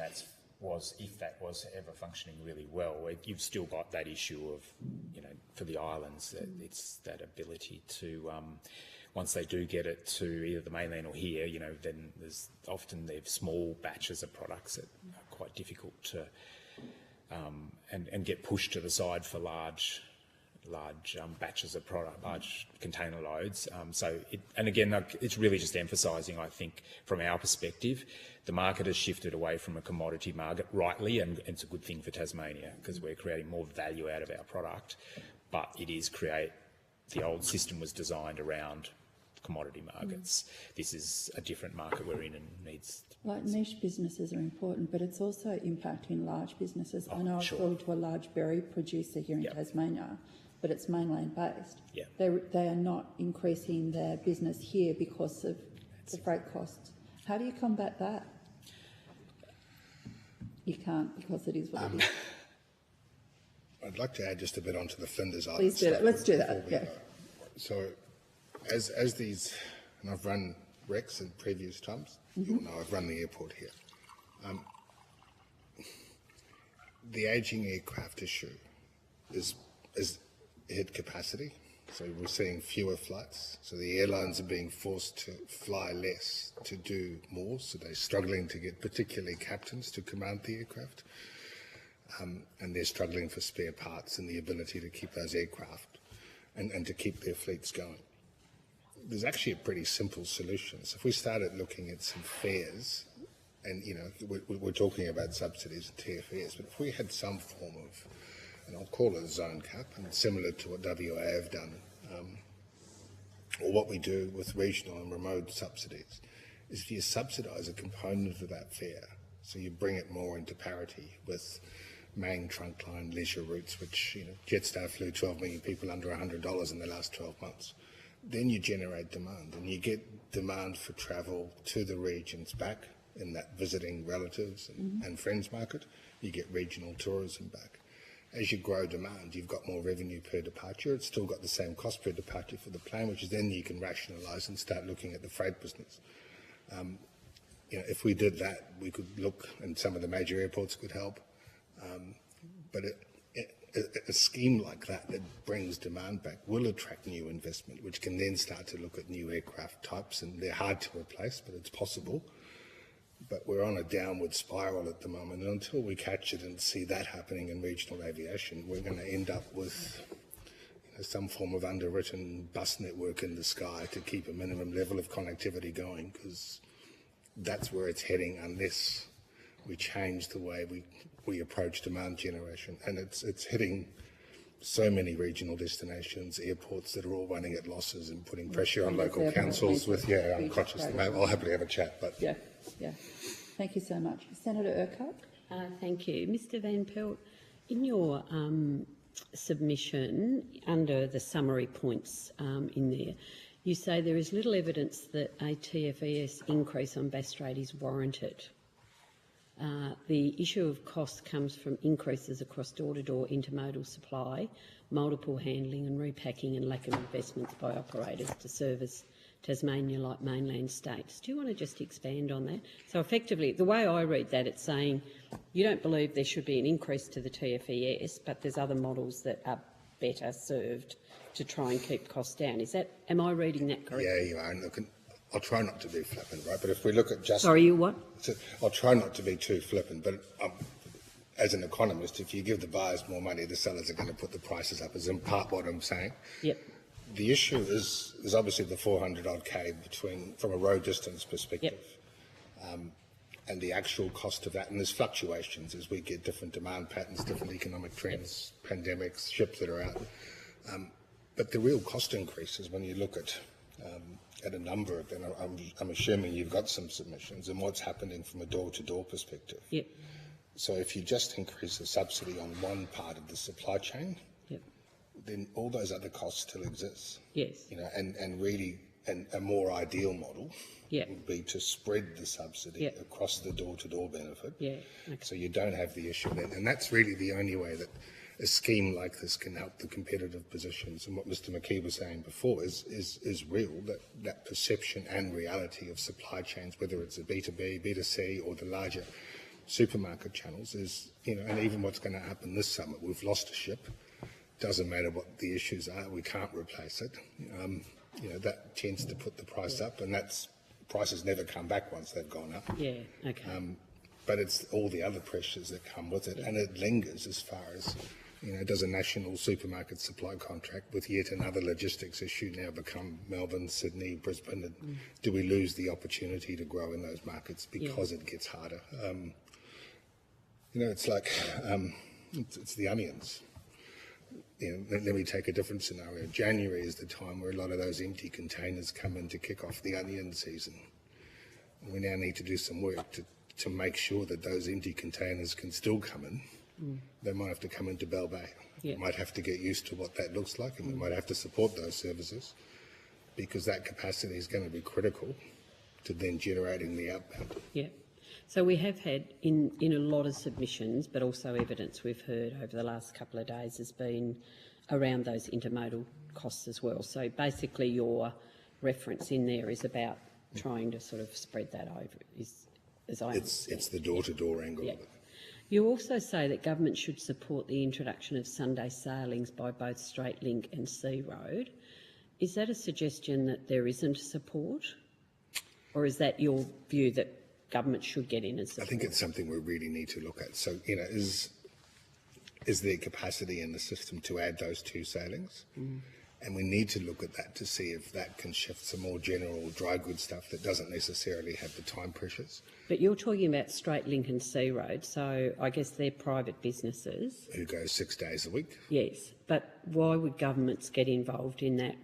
if that was ever functioning really well, you've still got that issue of, for the islands, it's that ability to, once they do get it to either the mainland or here, then there's often they're small batches of products that are quite difficult to, and get pushed to the side for large batches of product, large container loads. And again, it's really just emphasising, I think, from our perspective, the market has shifted away from a commodity market, rightly, and it's a good thing for Tasmania because we're creating more value out of our product. But the old system was designed around commodity markets. This is a different market we're in and needs. Like niche businesses are important, but it's also impacting large businesses. I know I've sold to a large berry producer here in Tasmania, but it's mainland based. Yeah. They are not increasing their business here because of the freight costs. How do you combat that? You can't, because it is what it is. I'd like to add just a bit onto the Flinders Island. Please do that. Let's do that. Yeah. So, as these, and I've run Rex in previous times. You'll know I've run the airport here. The ageing aircraft issue is hit capacity. So we're seeing fewer flights. So the airlines are being forced to fly less to do more. So they're struggling to get particularly captains to command the aircraft. And they're struggling for spare parts and the ability to keep those aircraft and to keep their fleets going. There's actually a pretty simple solution. So if we started looking at some fares, and we're talking about subsidies and TFAs, but if we had some form of, and I'll call it a zone cap, and similar to what WA have done, or what we do with regional and remote subsidies, is if you subsidise a component of that fare, so you bring it more into parity with main trunkline leisure routes, which Jetstar flew 12 million people under $100 in the last 12 months. Then you generate demand, and you get demand for travel to the regions back in that visiting relatives and friends market. You get regional tourism back. As you grow demand, you've got more revenue per departure. It's still got the same cost per departure for the plane, which is then you can rationalise and start looking at the freight business. If we did that, we could look, and some of the major airports could help. But a scheme like that brings demand back will attract new investment, which can then start to look at new aircraft types, and they're hard to replace, but it's possible. But we're on a downward spiral at the moment, and until we catch it and see that happening in regional aviation, we're going to end up with some form of underwritten bus network in the sky to keep a minimum level of connectivity going, because that's where it's heading unless we change the way we approach demand generation. And it's hitting so many regional destinations, airports that are all running at losses and putting pressure on local councils with, I'm conscious, I'll happily have a chat. But Yeah. Thank you so much. Senator Urquhart. Thank you. Mr Van Pelt, in your submission, under the summary points in there, you say there is little evidence that a TFES increase on Bass Strait is warranted. The issue of cost comes from increases across door-to-door intermodal supply, multiple handling and repacking, and lack of investments by operators to service Tasmania like mainland states. Do you want to just expand on that? So effectively, the way I read that, it's saying you don't believe there should be an increase to the TFES, but there's other models that are better served to try and keep costs down. Am I reading that correctly? Yeah, you are. And look, I'll try not to be flippant, right? But if we look at just... Sorry, you what? I'll try not to be too flippant, but as an economist, if you give the buyers more money, the sellers are going to put the prices up, is in part what I'm saying. Yep. The issue is obviously the 400-odd K from a road distance perspective, and the actual cost of that. And there's fluctuations as we get different demand patterns, different economic trends, pandemics, ships that are out. But the real cost increases when you look at a number of them. I'm assuming you've got some submissions and what's happening from a door-to-door perspective. Yep. So if you just increase the subsidy on one part of the supply chain, then all those other costs still exist. Yes. And really, a more ideal model would be to spread the subsidy across the door-to-door benefit. Yeah. Okay. So you don't have the issue then. And that's really the only way that a scheme like this can help the competitive positions. And what Mr McKee was saying before is real, that perception and reality of supply chains, whether it's a B2B, B2C or the larger supermarket channels is, and even what's going to happen this summer, we've lost a ship. Doesn't matter what the issues are, we can't replace it. That tends to put the price up, and prices never come back once they've gone up. Yeah, okay. But it's all the other pressures that come with it, and it lingers as far as, does a national supermarket supply contract with yet another logistics issue now become Melbourne, Sydney, Brisbane? And do we lose the opportunity to grow in those markets because it gets harder? It's like, it's the onions. Let me take a different scenario. January is the time where a lot of those empty containers come in to kick off the onion season. We now need to do some work to make sure that those empty containers can still come in. They might have to come into Bell Bay. We might have to get used to what that looks like, and we might have to support those services because that capacity is going to be critical to then generating the outbound. Yeah. So we have had in a lot of submissions, but also evidence we've heard over the last couple of days has been around those intermodal costs as well. So basically your reference in there is about trying to sort of spread that over, as I understand. It's the door-to-door angle of it. You also say that government should support the introduction of Sunday sailings by both Straight Link and Sea Road. Is that a suggestion that there isn't support? Or is that your view that government should get in and support? I think it's something we really need to look at. So, is there capacity in the system to add those two sailings? And we need to look at that to see if that can shift some more general dry goods stuff that doesn't necessarily have the time pressures. But you're talking about Straight Link and Sea Road, so I guess they're private businesses. Who go 6 days a week. Yes, but why would governments get involved in that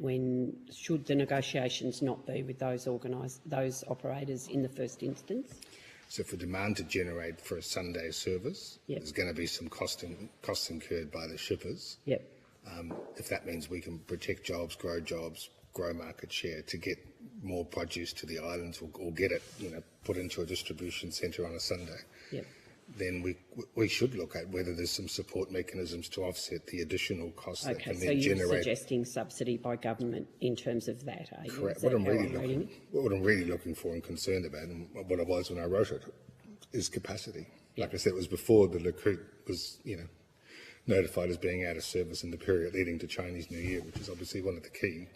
should the negotiations not be with those operators in the first instance? So for demand to generate for a Sunday service, there's going to be some costs incurred by the shippers. If that means we can protect jobs, grow market share to get more produce to the islands or get it, put into a distribution centre on a Sunday, then we should look at whether there's some support mechanisms to offset the additional costs that can then generate. So you're suggesting subsidy by government in terms of that, are you? Correct. What I'm really looking for and concerned about, and what I was when I wrote it, is capacity. Like I said, it was before the Lecoute was, notified as being out of service in the period leading to Chinese New Year, which is obviously one of the key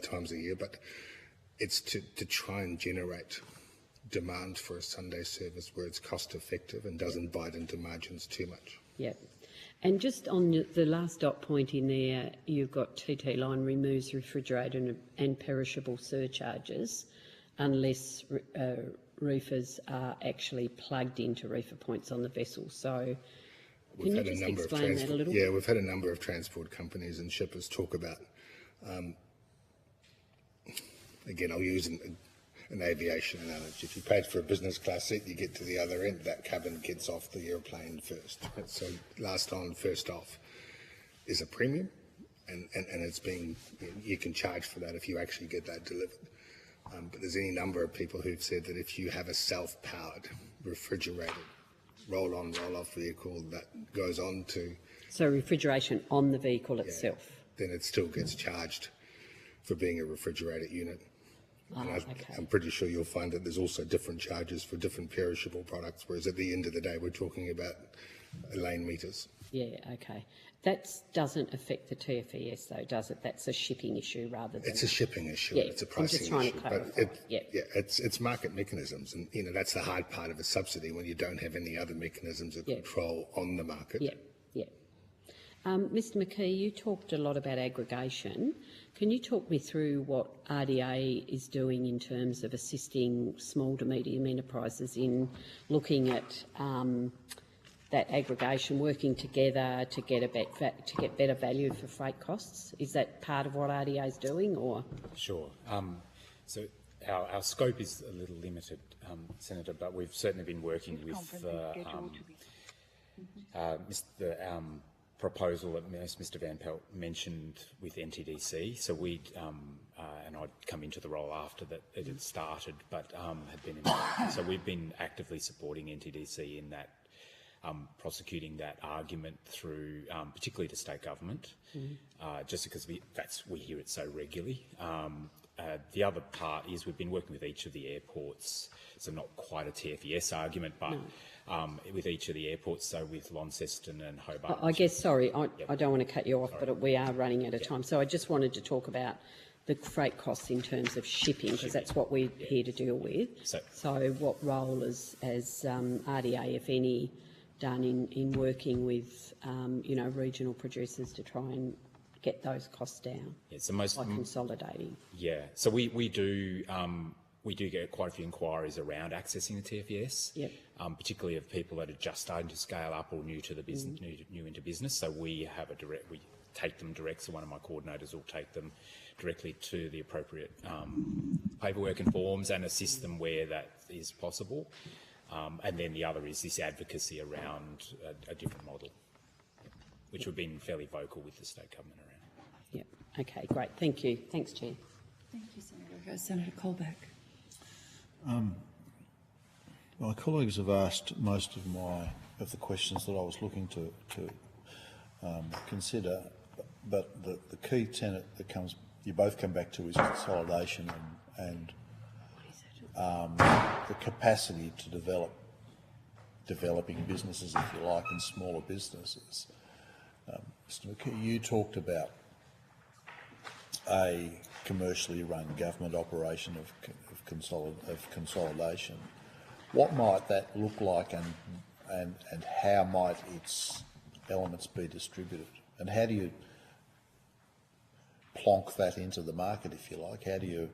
times a year. But it's to try and generate demand for a Sunday service where it's cost effective and doesn't bite into margins too much. And just on the last dot point in there, you've got TT Line removes refrigerator and perishable surcharges unless reefers are actually plugged into reefer points on the vessel. So can you just explain that a little? Yeah, we've had a number of transport companies and shippers talk about, again, I'll use an aviation analogy. If you paid for a business class seat, you get to the other end, that cabin gets off the airplane first. So last on, first off is a premium, and it's being, you can charge for that if you actually get that delivered. But there's any number of people who've said that if you have a self-powered, refrigerated, roll-on, roll-off vehicle that goes on to... So refrigeration on the vehicle itself? Then it still gets charged for being a refrigerated unit. Okay. I'm pretty sure you'll find that there's also different charges for different perishable products, whereas at the end of the day we're talking about lane meters. Yeah, okay. That doesn't affect the TFES though, does it? That's a shipping issue rather than... It's a shipping issue, it's a pricing issue. I'm just trying to clarify. It's market mechanisms, and that's the hard part of a subsidy when you don't have any other mechanisms of control on the market. Mr McKee, you talked a lot about aggregation. Can you talk me through what RDA is doing in terms of assisting small to medium enterprises in looking at that aggregation, working together to get better value for freight costs? Is that part of what RDA is doing, or? Sure. So our scope is a little limited, Senator, but we've certainly been working with the proposal that Mr Van Pelt mentioned with NTDC. So we'd, and I'd come into the role after that it had started, but had been so we've been actively supporting NTDC in that prosecuting that argument through, particularly to state government, just because we hear it so regularly. The other part is we've been working with each of the airports, so not quite a TFES argument, but with each of the airports, so with Launceston and Hobart. I guess, sorry, I don't want to cut you off, but we are running out of time. So I just wanted to talk about the freight costs in terms of shipping, because that's what we're here to deal with. So what role has RDA, if any, done in working with regional producers to try and get those costs down by consolidating? Yeah, so we do get quite a few inquiries around accessing the TFES, particularly of people that are just starting to scale up or new to the business, new into business. So we take them direct. So one of my coordinators will take them directly to the appropriate paperwork and forms and assist them where that is possible. And then the other is this advocacy around a different model, which we've been fairly vocal with the state government around. Yep. Okay, great. Thank you. Thanks, Chair. Thank you, Senator. Senator Colbeck. My colleagues have asked most of the questions that I was looking to consider, but the key tenet that you both come back to is consolidation and the capacity to developing businesses, if you like, and smaller businesses. Mr. McKee, you talked about a commercially run government operation of consolidation. What might that look like, and how might its elements be distributed? And how do you plonk that into the market, if you like? How do you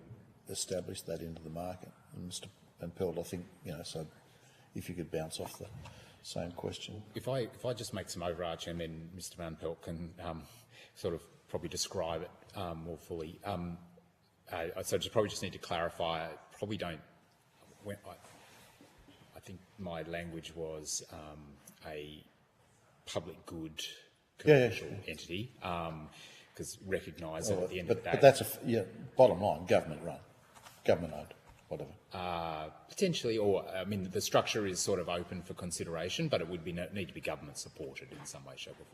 establish that into the market? And Mr. Van Pelt, I think, so if you could bounce off the same question. If I just make some overarch, and then Mr. Van Pelt can sort of probably describe it more fully. So I probably just need to clarify. I think my language was a public good commercial entity, because recognise that at the end of the day. But that's bottom line, government run, government owned, whatever. Potentially, or the structure is sort of open for consideration, but it would need to be government supported in some way, shape, or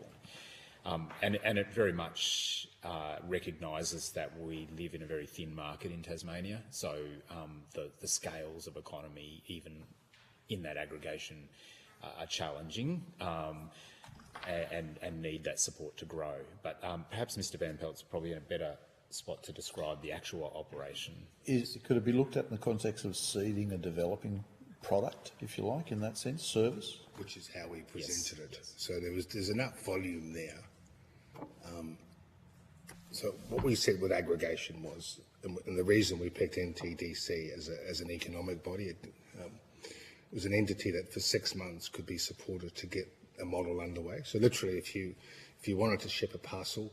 form. And it very much recognises that we live in a very thin market in Tasmania, so the scales of economy, even in that aggregation, are challenging and need that support to grow. But perhaps Mr. Van Pelt's probably in a better spot to describe the actual operation. Could it be looked at in the context of seeding a developing product, if you like, in that sense, service? Which is how we presented it. So there's enough volume there. So what we said with aggregation was, and the reason we picked NTDC as an economic body, it was an entity that for 6 months could be supported to get a model underway. So literally, if you wanted to ship a parcel,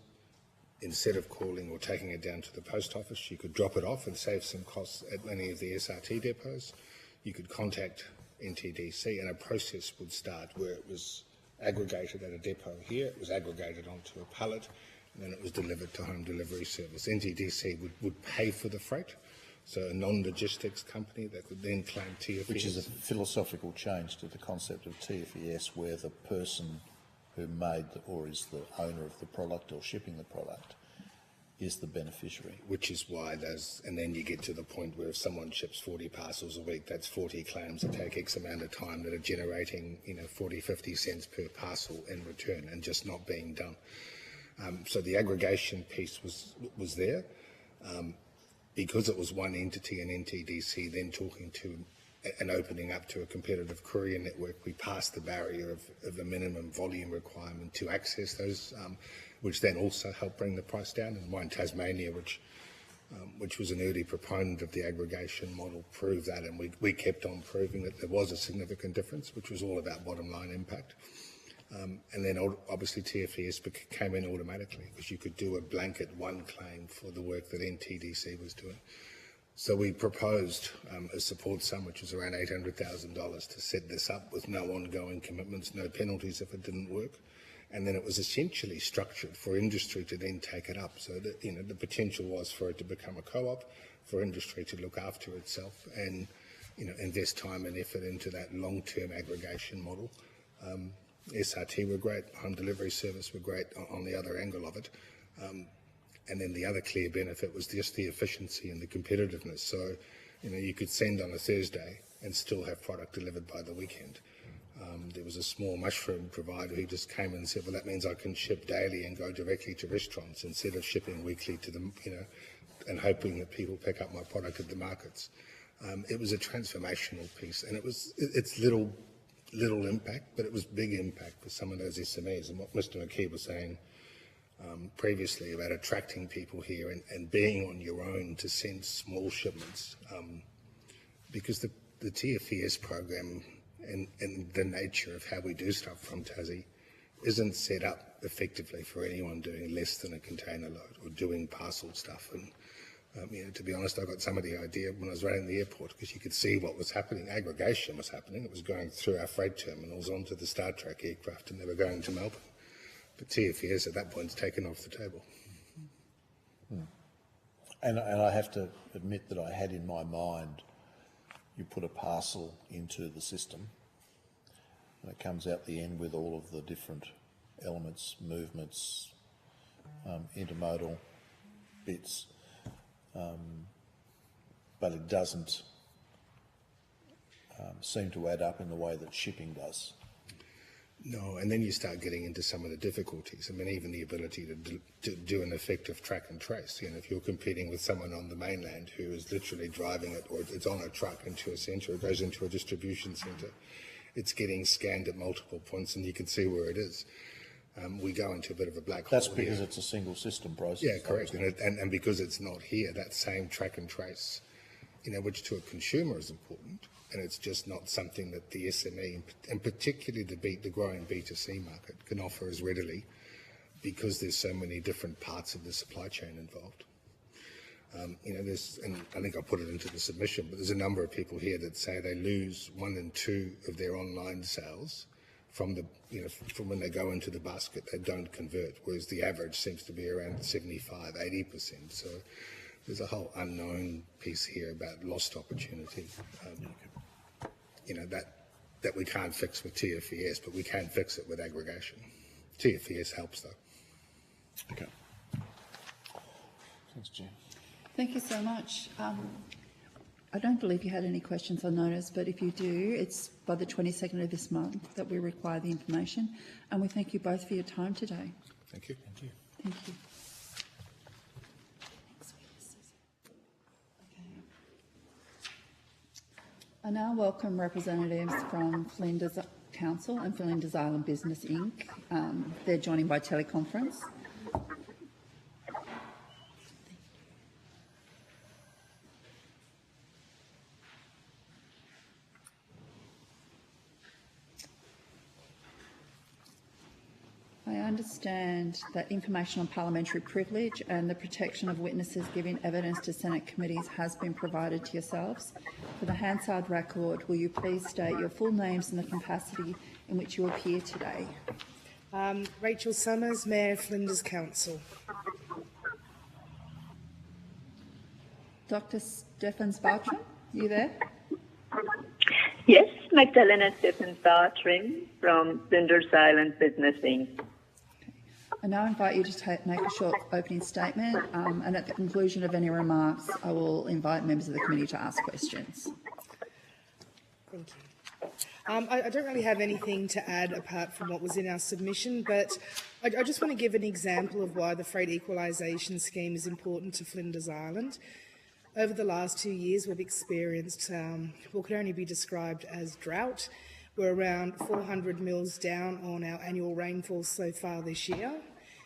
instead of calling or taking it down to the post office, you could drop it off and save some costs at any of the SRT depots. You could contact NTDC and a process would start where it was aggregated at a depot here, it was aggregated onto a pallet, and then it was delivered to home delivery service. NTDC would pay for the freight, so a non-logistics company that could then claim TFES. Which is a philosophical change to the concept of TFES, where the person who made or is the owner of the product or shipping the product is the beneficiary. Which is why and then you get to the point where if someone ships 40 parcels a week, that's 40 claims that take X amount of time that are generating 40, 50 cents per parcel in return and just not being done. So the aggregation piece was there. Because it was one entity in NTDC then talking to and opening up to a competitive courier network, we passed the barrier of the minimum volume requirement to access those, which then also helped bring the price down. And Wine Tasmania, which was an early proponent of the aggregation model, proved that, and we kept on proving that there was a significant difference, which was all about bottom line impact. And then obviously TFES came in automatically because you could do a blanket one claim for the work that NTDC was doing. So we proposed a support sum, which was around $800,000, to set this up with no ongoing commitments, no penalties if it didn't work. And then it was essentially structured for industry to then take it up. So that, the potential was for it to become a co-op, for industry to look after itself and invest time and effort into that long-term aggregation model. SRT were great, home delivery service were great on the other angle of it. And then the other clear benefit was just the efficiency and the competitiveness. So, you could send on a Thursday and still have product delivered by the weekend. There was a small mushroom provider who just came and said, well, that means I can ship daily and go directly to restaurants instead of shipping weekly to them, and hoping that people pick up my product at the markets. It was a transformational piece, and it's little impact, but it was big impact for some of those SMEs. And what Mr. McKee was saying previously about attracting people here and being on your own to send small shipments, because the TFES program and the nature of how we do stuff from Tassie isn't set up effectively for anyone doing less than a container load or doing parcel stuff. And to be honest, I got some of the idea when I was running the airport, because you could see what was happening. Aggregation was happening. It was going through our freight terminals onto the Star Trek aircraft, and they were going to Melbourne. But TFES at that point is taken off the table. And I have to admit that I had in my mind, you put a parcel into the system and it comes out the end with all of the different elements, movements, intermodal bits, but it doesn't seem to add up in the way that shipping does. No, and then you start getting into some of the difficulties. I mean, even the ability to do an effective track and trace. If you're competing with someone on the mainland who is literally driving it, or it's on a truck into a centre, it goes into a distribution centre, it's getting scanned at multiple points and you can see where it is. We go into a bit of a black hole. That's because it's a single system process. Yeah, correct. And because it's not here, that same track and trace, which to a consumer is important, and it's just not something that the SME, and particularly the growing B2C market, can offer as readily, because there's so many different parts of the supply chain involved. There's, and I think I put it into the submission, but there's a number of people here that say they lose 1 in 2 of their online sales from from when they go into the basket. They don't convert, whereas the average seems to be around 75–80%. So there's a whole unknown piece here about lost opportunity. That we can't fix with TFES, but we can fix it with aggregation. TFES helps, though. Okay. Thanks, Jen. Thank you so much. I don't believe you had any questions on notice, but if you do, it's by the 22nd of this month that we require the information. And we thank you both for your time today. Thank you. Thank you. Thank you. I now welcome representatives from Flinders Council and Flinders Island Business Inc. They're joining by teleconference. I understand that information on parliamentary privilege and the protection of witnesses giving evidence to Senate committees has been provided to yourselves. For the Hansard record, will you please state your full names and the capacity in which you appear today? Rachel Summers, Mayor, Flinders Council. Dr. Stephens Bartram, you there? Yes, Magdalena Stephens Bartram from Flinders Island Business Inc. I now invite you to make a short opening statement, and at the conclusion of any remarks, I will invite members of the committee to ask questions. Thank you. I don't really have anything to add apart from what was in our submission, but I just want to give an example of why the freight equalisation scheme is important to Flinders Island. Over the last 2 years, we've experienced what could only be described as drought. We're around 400 mils down on our annual rainfall so far this year,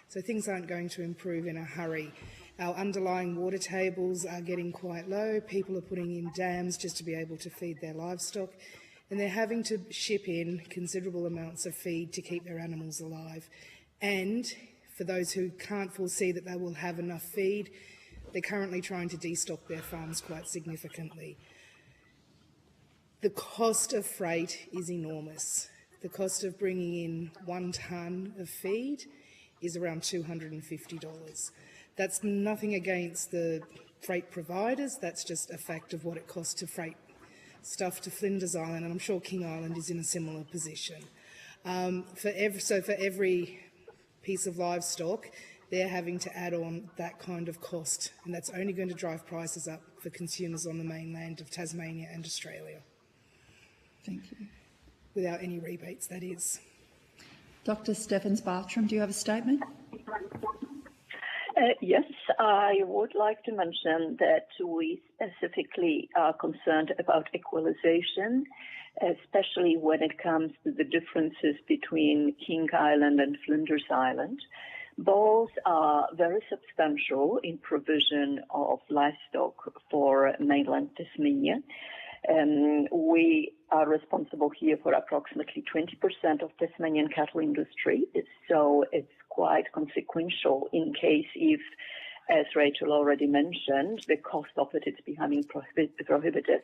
so things aren't going to improve in a hurry. Our underlying water tables are getting quite low. People are putting in dams just to be able to feed their livestock, and they're having to ship in considerable amounts of feed to keep their animals alive. And for those who can't foresee that they will have enough feed, they're currently trying to destock their farms quite significantly. The cost of freight is enormous. The cost of bringing in 1 tonne of feed is around $250. That's nothing against the freight providers, that's just a fact of what it costs to freight stuff to Flinders Island, and I'm sure King Island is in a similar position. For every piece of livestock, they're having to add on that kind of cost, and that's only going to drive prices up for consumers on the mainland of Tasmania and Australia. Thank you. Without any rebates, that is. Dr. Steffens-Bartram, do you have a statement? Yes, I would like to mention that we specifically are concerned about equalisation, especially when it comes to the differences between King Island and Flinders Island. Both are very substantial in provision of livestock for mainland Tasmania. We are responsible here for approximately 20% of Tasmanian cattle industry, so it's quite consequential in case if, as Rachel already mentioned, the cost of it is becoming prohibitive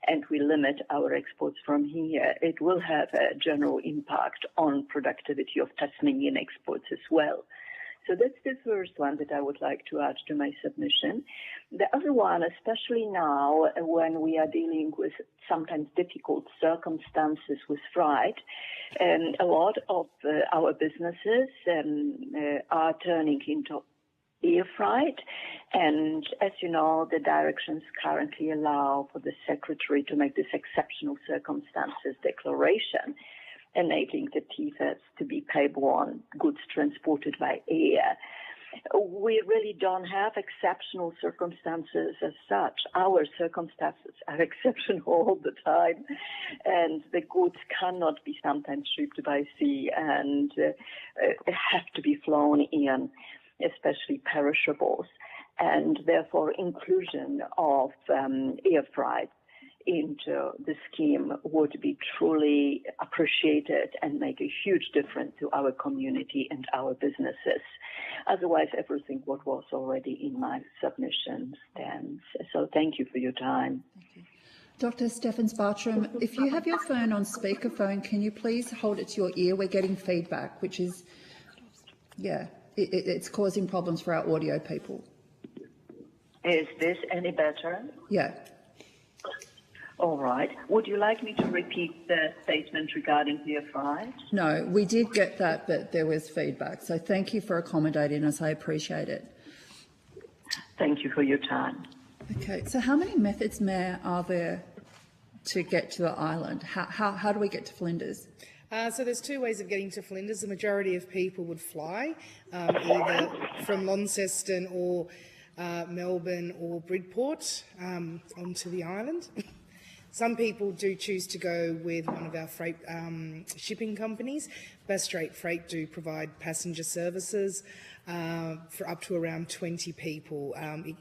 and we limit our exports from here. It will have a general impact on productivity of Tasmanian exports as well. So that's the first one that I would like to add to my submission. The other one, especially now when we are dealing with sometimes difficult circumstances with freight, a lot of our businesses are turning into air freight. And as you know, the directions currently allow for the Secretary to make this exceptional circumstances declaration, enabling the TFAs to be payable on goods transported by air. We really don't have exceptional circumstances as such. Our circumstances are exceptional all the time, and the goods cannot be sometimes shipped by sea and have to be flown in, especially perishables, and therefore inclusion of air freight into the scheme would be truly appreciated and make a huge difference to our community and our businesses. Otherwise, everything what was already in my submission stands. So thank you for your time. Dr. Steffens-Bartram, if you have your phone on speakerphone, can you please hold it to your ear? We're getting feedback, which is, it's causing problems for our audio people. Is this any better? Yeah. All right. Would you like me to repeat the statement regarding the air freight? No, we did get that, but there was feedback. So thank you for accommodating us. I appreciate it. Thank you for your time. Okay. So how many methods, Mayor, are there to get to the island? How do we get to Flinders? So there's two ways of getting to Flinders. The majority of people would fly, either from Launceston or Melbourne or Bridport onto the island. Some people do choose to go with one of our freight shipping companies. Bass Strait Freight do provide passenger services for up to around 20 people.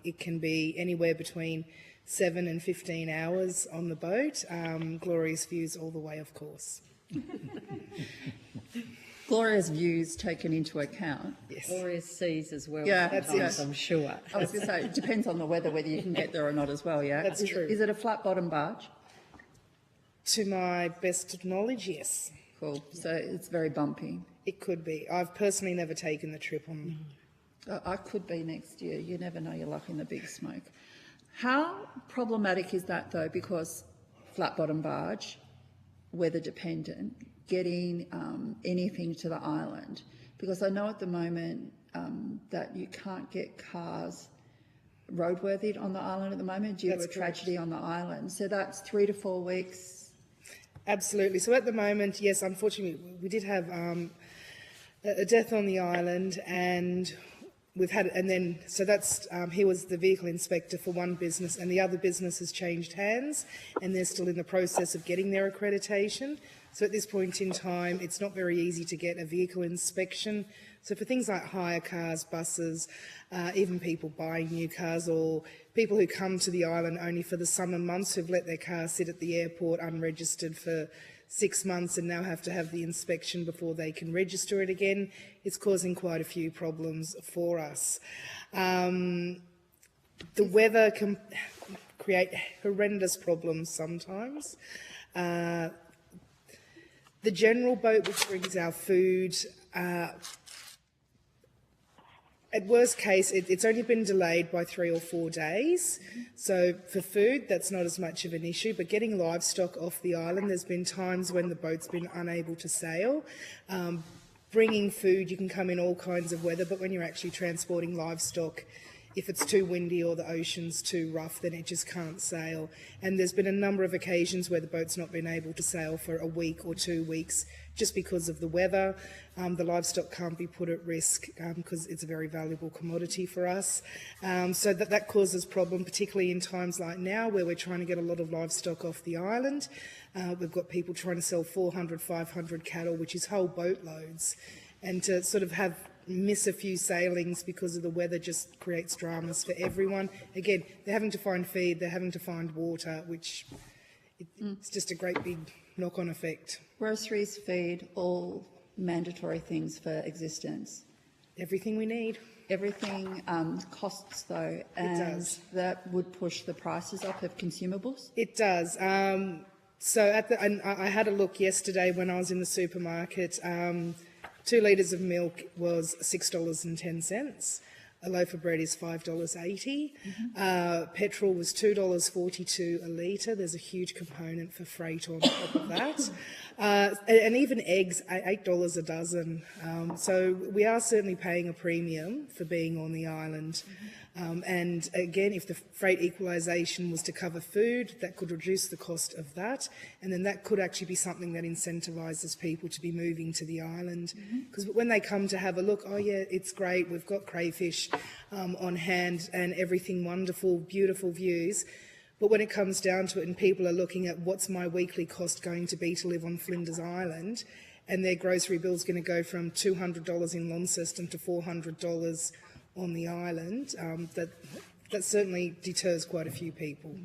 It can be anywhere between 7 and 15 hours on the boat. Glorious views all the way, of course. Glorious views taken into account. Yes. Glorious seas as well. Yeah, that's it. I'm sure. I was going to say, it depends on the weather whether you can get there or not as well, yeah? That's true. Is it a flat-bottom barge? To my best knowledge, yes. Cool. So it's very bumpy. It could be. I've personally never taken the trip on. I could be next year. You never know, you're luck in the big smoke. How problematic is that, though? Because flat-bottom barge, weather-dependent, getting anything to the island. Because I know at the moment that you can't get cars roadworthy on the island at the moment due to a tragedy on the island. So that's 3 to 4 weeks. Absolutely. So at the moment, yes, unfortunately, we did have a death on the island, and we've had, and then, so that's, he was the vehicle inspector for one business, and the other business has changed hands, and they're still in the process of getting their accreditation. So at this point in time, it's not very easy to get a vehicle inspection. So for things like hire cars, buses, even people buying new cars, or people who come to the island only for the summer months, who've let their car sit at the airport unregistered for 6 months and now have to have the inspection before they can register it again, it's causing quite a few problems for us. The weather can create horrendous problems sometimes. The general boat which brings our food at worst case, it's only been delayed by 3 or 4 days. So for food, that's not as much of an issue. But getting livestock off the island, there's been times when the boat's been unable to sail. Bringing food, you can come in all kinds of weather, but when you're actually transporting livestock, if it's too windy or the ocean's too rough, then it just can't sail. And there's been a number of occasions where the boat's not been able to sail for a week or 2 weeks just because of the weather. The livestock can't be put at risk because it's a very valuable commodity for us. So that causes problem, particularly in times like now where we're trying to get a lot of livestock off the island. We've got people trying to sell 400, 500 cattle, which is whole boatloads. And to sort of miss a few sailings because of the weather just creates dramas for everyone. Again, they're having to find feed, they're having to find water, which it's just a great big knock-on effect. Groceries, feed, all mandatory things for existence. Everything we need. Everything costs, though, and it does. That would push the prices up of consumables? It does. So I had a look yesterday when I was in the supermarket. 2 litres of milk was $6.10. A loaf of bread is $5.80. Petrol was $2.42 a litre. There's a huge component for freight on top of that. And even eggs, $8 a dozen. So we are certainly paying a premium for being on the island. And again, if the freight equalisation was to cover food, that could reduce the cost of that. And then that could actually be something that incentivises people to be moving to the island. Because when they come to have a look, oh yeah, it's great, we've got crayfish on hand and everything wonderful, beautiful views. But when it comes down to it and people are looking at what's my weekly cost going to be to live on Flinders Island, and their grocery bill's going to go from $200 in Launceston to $400 on the island, that certainly deters quite a few people.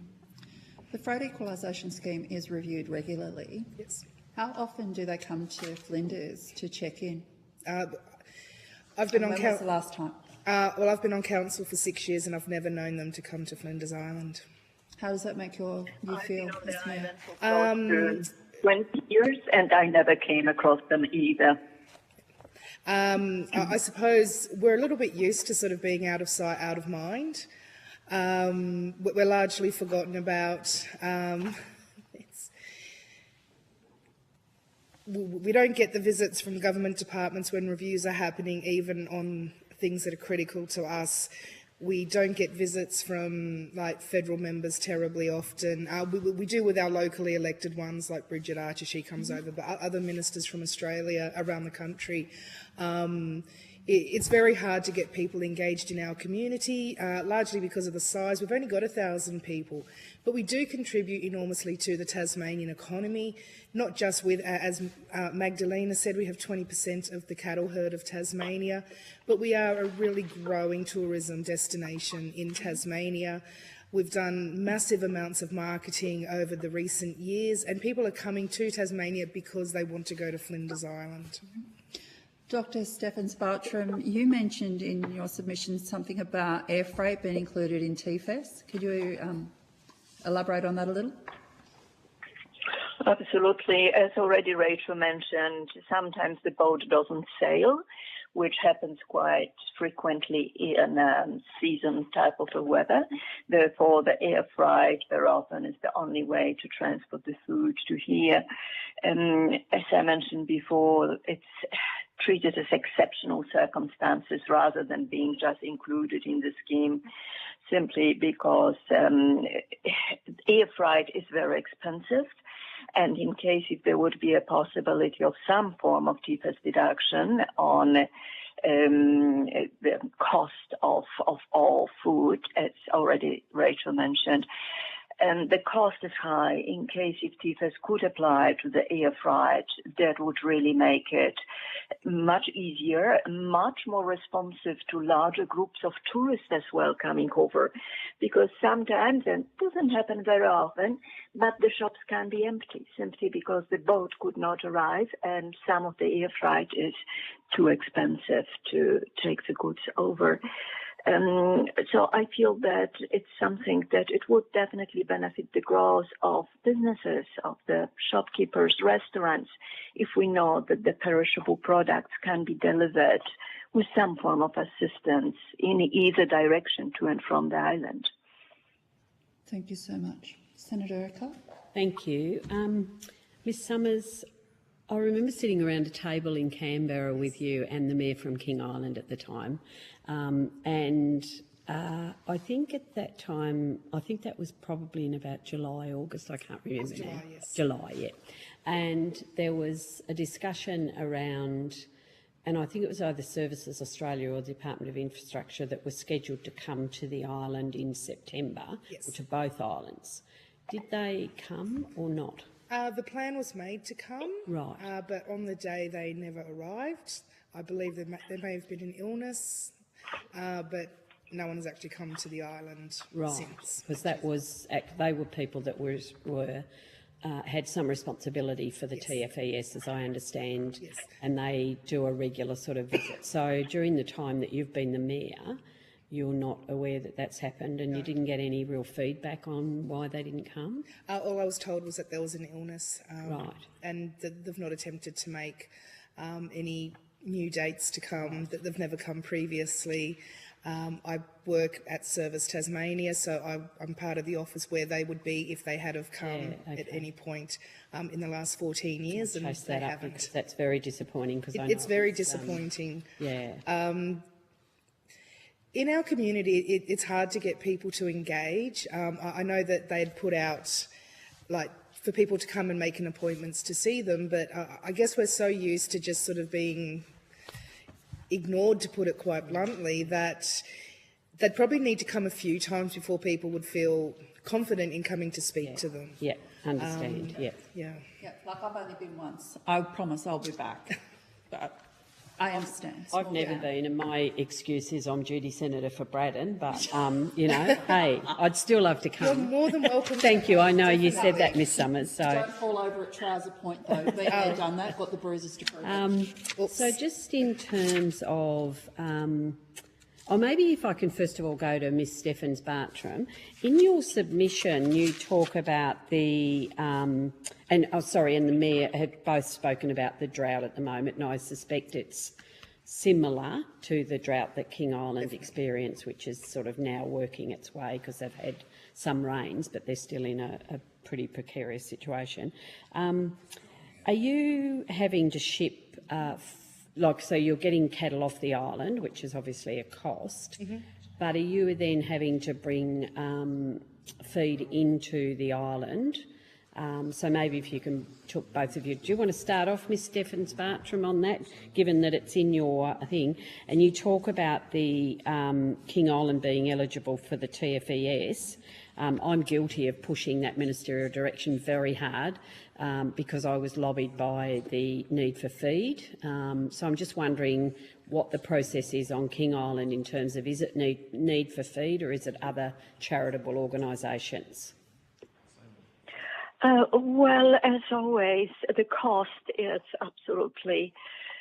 The freight equalisation scheme is reviewed regularly. Yes. How often do they come to Flinders to check in? I've been on when was the last time? Well, I've been on council for 6 years and I've never known them to come to Flinders Island. How does that make you feel? I've been on the island for 20 years and I never came across them either. I suppose we're a little bit used to sort of being out of sight, out of mind. We're largely forgotten about. We don't get the visits from government departments when reviews are happening, even on things that are critical to us. We don't get visits from federal members terribly often. We do with our locally elected ones like Bridget Archer, she comes over, but other ministers from Australia around the country. It's very hard to get people engaged in our community, largely because of the size. We've only got 1,000 people, but we do contribute enormously to the Tasmanian economy, not just with, as Magdalena said, we have 20% of the cattle herd of Tasmania, but we are a really growing tourism destination in Tasmania. We've done massive amounts of marketing over the recent years, and people are coming to Tasmania because they want to go to Flinders Island. Dr. Stephens-Bartram, you mentioned in your submission something about air freight being included in TFES. Could you elaborate on that a little? Absolutely. As already Rachel mentioned, sometimes the boat doesn't sail, which happens quite frequently in season type of a weather. Therefore, the air freight very often is the only way to transport the food to here. As I mentioned before, it's treated as exceptional circumstances rather than being just included in the scheme, simply because air freight is very expensive. And in case if there would be a possibility of some form of TFES deduction on the cost of all food, as already Rachel mentioned, and the cost is high. In case if TFES could apply to the air freight, that would really make it much easier, much more responsive to larger groups of tourists as well coming over. Because sometimes, and it doesn't happen very often, but the shops can be empty simply because the boat could not arrive and some of the air freight is too expensive to take the goods over. So I feel that it's something that it would definitely benefit the growth of businesses, of the shopkeepers, restaurants, if we know that the perishable products can be delivered with some form of assistance in either direction to and from the island. Thank you so much. Senator Urquhart? Thank you. Ms Summers, I remember sitting around a table in Canberra with you and the Mayor from King Island at the time, I think at that time, I think that was probably in about July, August, I can't remember now. July, yes. July, yeah. And there was a discussion around, and I think it was either Services Australia or the Department of Infrastructure that was scheduled to come to the island in September, Yes. or to both islands. Did they come or not? The plan was made to come, Right. but on the day they never arrived. I believe there may have been an illness, but no one has actually come to the island since. Because that was, they were people that had some responsibility for the TFES, as I understand, and they do a regular sort of visit. So during the time that you've been the mayor, you're not aware that that's happened, and you didn't get any real feedback on why they didn't come? All I was told was that there was an illness, Right. and that they've not attempted to make any new dates to come, that they've never come previously. I work at Service Tasmania, so I'm part of the office where they would be if they had have come at any point in the last 14 years, and Chase they that up, haven't. because that's very disappointing. Because It's very disappointing. In our community, it's hard to get people to engage. I know that they'd put out, like, for people to come and make an appointments to see them, but I guess we're so used to just sort of being ignored, to put it quite bluntly, that they'd probably need to come a few times before people would feel confident in coming to speak to them. Yeah, understand, Yeah. Yeah, like I've only been once. I promise I'll be back. But I understand. I've never been, and my excuse is I'm duty senator for Braddon, but, you know, hey, I'd still love to come. You're more than welcome. Thank you. I know you said that, Miss Summers. So Don't fall over at Trouser Point, though. Been there, done that, got the bruises to prove it. So just in terms of, or maybe if I can first of all go to Ms Stephens-Bartram. In your submission, you talk about the, and the Mayor have both spoken about the drought at the moment, and I suspect it's similar to the drought that King Island experienced, which is sort of now working its way because they've had some rains, but they're still in a pretty precarious situation. Are you having to ship, so you're getting cattle off the island, which is obviously a cost, but are you then having to bring feed into the island? So maybe if you can talk, both of you. Do you want to start off, Ms Stephens-Bartram, on that, given that it's in your thing? And you talk about the King Island being eligible for the TFES. I'm guilty of pushing that ministerial direction very hard because I was lobbied by the need for feed. So I'm just wondering what the process is on King Island in terms of, is it need for feed, or is it other charitable organisations? Well, as always, the cost is absolutely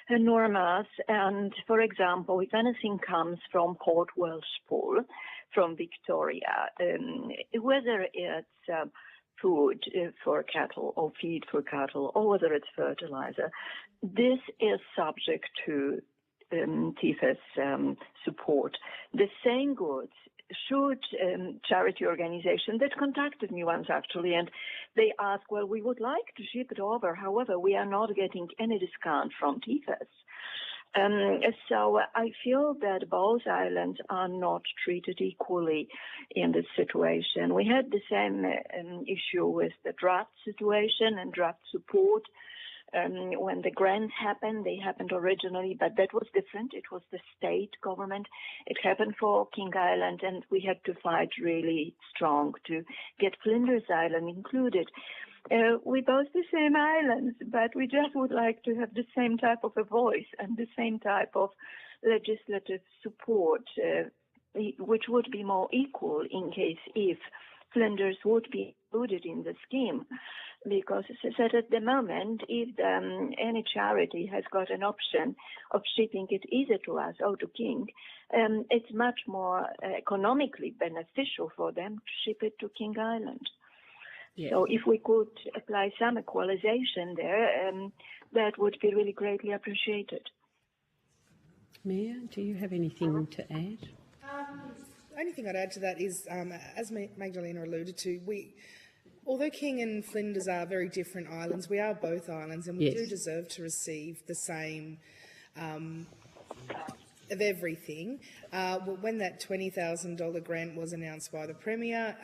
enormous. And, for example, if anything comes from Port Welshpool, from Victoria, whether it's food for cattle or feed for cattle, or whether it's fertilizer, this is subject to TFES support. The same goods should charity organization that contacted me once actually, and they asked, well, we would like to ship it over, however, we are not getting any discount from TFES. So I feel that both islands are not treated equally in this situation. We had the same issue with the drought situation and drought support. When the grants happened, they happened originally, but that was different. It was the state government. It happened for King Island, and we had to fight really strong to get Flinders Island included. We both the same islands, but we just would like to have the same type of a voice and the same type of legislative support, which would be more equal in case if Flinders would be included in the scheme. because it said at the moment, if any charity has got an option of shipping it either to us or to King, it's much more economically beneficial for them to ship it to King Island. Yeah. So if we could apply some equalisation there, that would be really greatly appreciated. Mia, do you have anything to add? The only thing I'd add to that is, as Magdalena alluded to, although King and Flinders are very different islands, we are both islands, and we do deserve to receive the same of everything. When that $20,000 grant was announced by the Premier,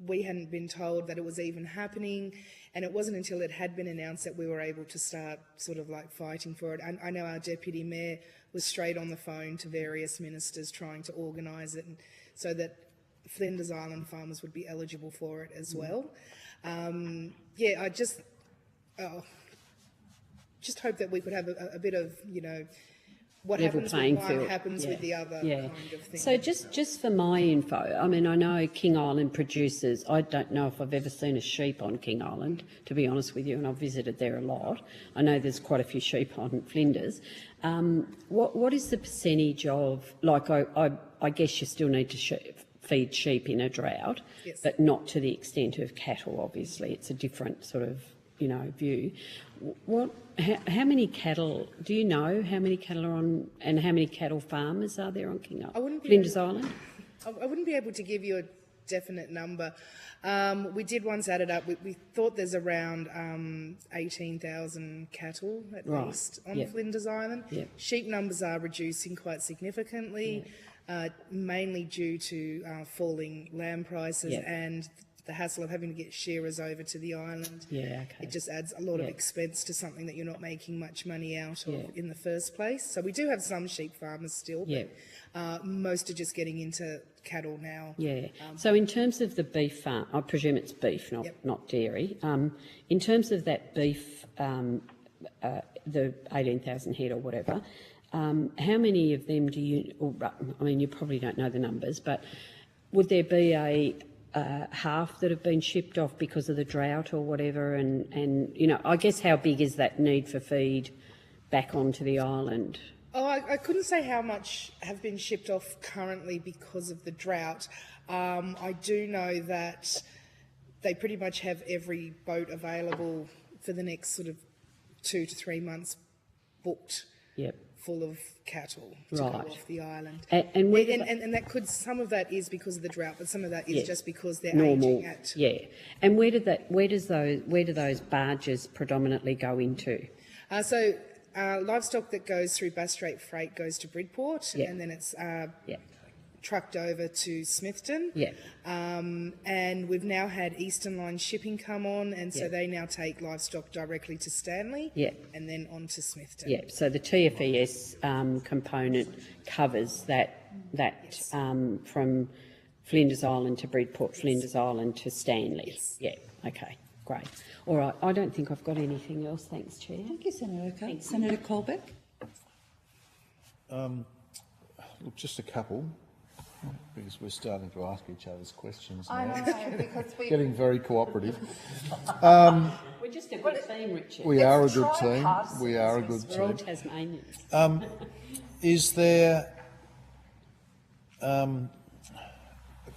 we hadn't been told that it was even happening, and it wasn't until it had been announced that we were able to start sort of like fighting for it. I know our Deputy Mayor was straight on the phone to various ministers trying to organise it, and so that Flinders Island farmers would be eligible for it as well. I just hope that we could have a bit of, what Level happens playing with one field. happens with the other kind of thing. So just for my info, I mean, I know King Island produces, I don't know if I've ever seen a sheep on King Island, to be honest with you, and I've visited there a lot. I know there's quite a few sheep on Flinders. What is the percentage of, like, I guess you still need to feed sheep in a drought, but not to the extent of cattle, obviously. It's a different sort of, view. How many cattle, do you know how many cattle are on, and how many cattle farmers are there on Flinders Island? I wouldn't be able to give you a definite number. We did once add it up. We thought there's around 18,000 cattle at least on Flinders Island. Sheep numbers are reducing quite significantly, mainly due to falling lamb prices and the hassle of having to get shearers over to the island. It just adds a lot of expense to something that you're not making much money out of in the first place. So we do have some sheep farmers still, but most are just getting into cattle now. So in terms of the beef farm, I presume it's beef, not dairy. In terms of that beef, the 18,000 head or whatever, how many of them do you, I mean, you probably don't know the numbers, but would there be a half that have been shipped off because of the drought or whatever, and I guess how big is that need for feed back onto the island? I couldn't say how much have been shipped off currently because of the drought. I do know that they pretty much have every boat available for the next sort of 2 to 3 months booked. Full of cattle to go off the island, and that could, some of that is because of the drought, but some of that is just because they're ageing at. And where do those barges predominantly go into? So livestock that goes through Bass Strait Freight goes to Bridport, and then it's trucked over to Smithton. And we've now had Eastern Line Shipping come on, and so they now take livestock directly to Stanley and then on to Smithton. So the TFES component covers that from Flinders Island to Bridport, Flinders Island to Stanley. Okay, great. All right, I don't think I've got anything else. Thanks, Chair. Thank you, Senator Oakar. Senator Colbeck. Look, just a couple, because we're starting to ask each other's questions now. I know, because we're getting very cooperative. We're just a good team, Richard. We are a good team. We are a good team. We're all Tasmanians. Is there a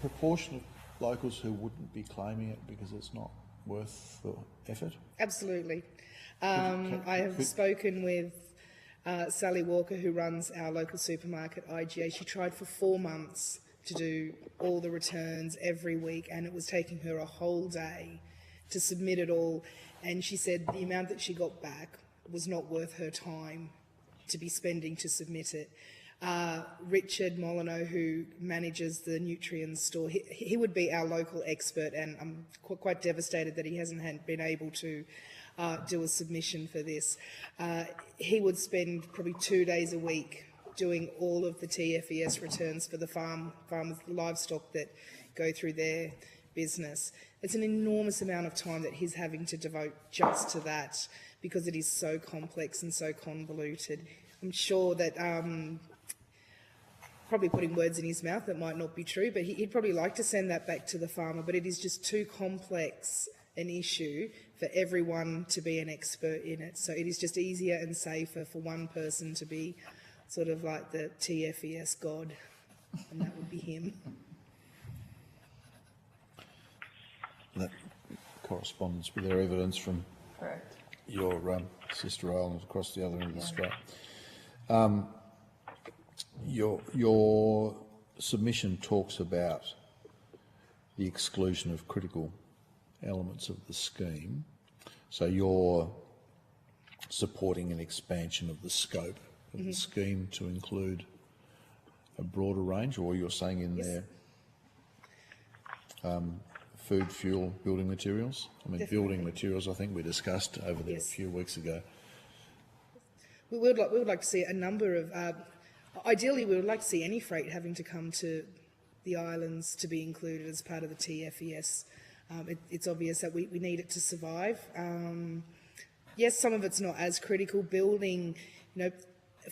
proportion of locals who wouldn't be claiming it because it's not worth the effort? Absolutely. I have spoken with Sally Walker, who runs our local supermarket, IGA. She tried for 4 months to do all the returns every week, and it was taking her a whole day to submit it all. And she said the amount that she got back was not worth her time to be spending to submit it. Richard Molyneux, who manages the nutrients store, he would be our local expert, and I'm quite devastated that he hasn't been able to do a submission for this. He would spend probably 2 days a week doing all of the TFES returns for the farmers, livestock that go through their business. It's an enormous amount of time that he's having to devote just to that, because it is so complex and so convoluted. I'm sure that, probably putting words in his mouth that might not be true, but he'd probably like to send that back to the farmer, but it is just too complex an issue for everyone to be an expert in it. So it is just easier and safer for one person to be sort of like the TFES god, and that would be him. That corresponds with their evidence from Correct. your sister island across the other end of the strait. Your submission talks about the exclusion of critical elements of the scheme. So you're supporting an expansion of the scope of the scheme to include a broader range, or you're saying in there food, fuel, building materials? I mean, building materials, I think we discussed over there a few weeks ago. We would like to see a number of, ideally we would like to see any freight having to come to the islands to be included as part of the TFES. It's obvious that we need it to survive. Yes, some of it's not as critical. Building,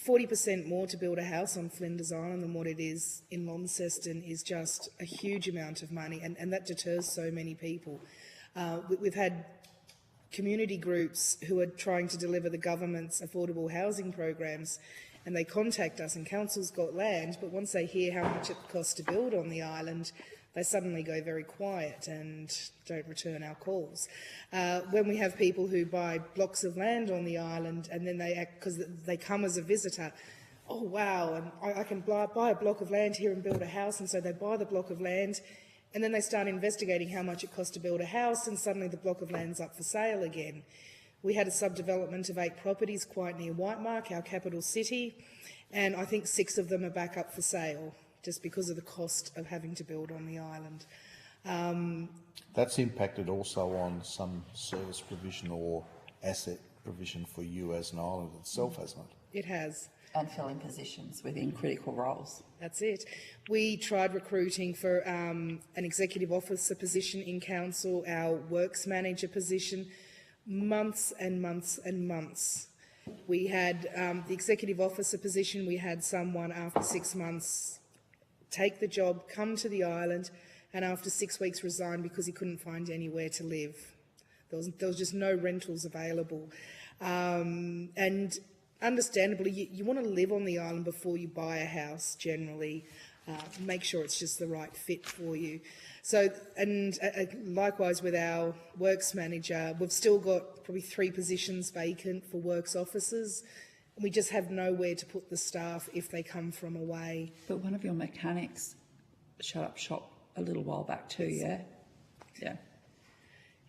40% more to build a house on Flinders Island than what it is in Launceston is just a huge amount of money, and that deters so many people. We've had community groups who are trying to deliver the government's affordable housing programs, and they contact us, and council's got land, but once they hear how much it costs to build on the island, they suddenly go very quiet and don't return our calls. When we have people who buy blocks of land on the island and then they act, because they come as a visitor, oh wow, and I can buy a block of land here and build a house, and so they buy the block of land and then they start investigating how much it costs to build a house, and suddenly the block of land's up for sale again. We had a subdevelopment of 8 properties quite near Whitemark, our capital city, and I think 6 of them are back up for sale, just because of the cost of having to build on the island. That's impacted also on some service provision or asset provision for you as an island itself, hasn't it? It has. And filling positions within critical roles. That's it. We tried recruiting for an executive officer position in council, our works manager position, months and months and months. We had the executive officer position, we had someone after 6 months take the job, come to the island, and after 6 weeks resign because he couldn't find anywhere to live. There was just no rentals available. And understandably, you want to live on the island before you buy a house, generally. Make sure it's just the right fit for you. So, and likewise with our works manager, we've still got probably 3 positions vacant for works officers. We just have nowhere to put the staff if they come from away. But one of your mechanics shut up shop a little while back too, yeah? Yeah.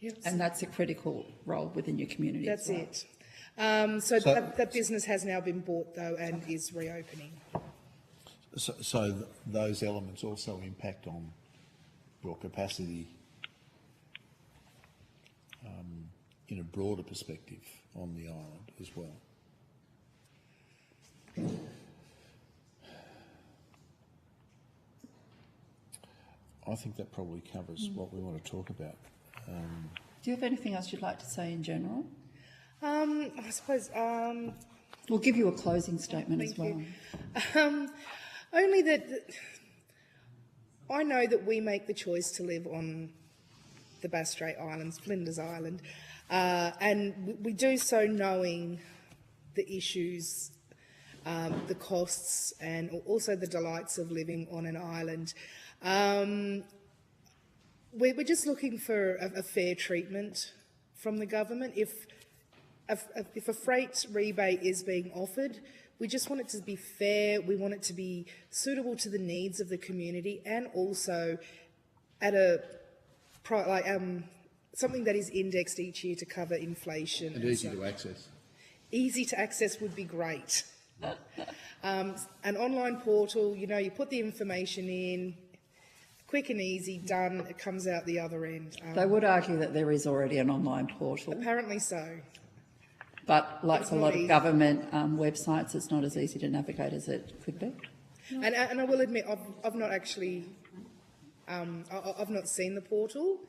Yep. And that's a critical role within your community. That's as well. it. So that business has now been bought though and is reopening. So those elements also impact on your capacity in a broader perspective on the island as well. I think that probably covers what we want to talk about. Do you have anything else you'd like to say in general? I suppose... We'll give you a closing statement as well. Only that I know that we make the choice to live on the Bass Strait Islands, Flinders Island, and we do so knowing the issues, the costs, and also the delights of living on an island. We're just looking for a fair treatment from the government. If a freight rebate is being offered, we just want it to be fair. We want it to be suitable to the needs of the community, and also at a something that is indexed each year to cover inflation. And easy to access. Easy to access would be great. An online portal, you put the information in, quick and easy, done, it comes out the other end. They would argue that there is already an online portal. Apparently so. But like a lot of government websites, it's not as easy to navigate as it could be. And I will admit, I've not actually, I've not seen the portal,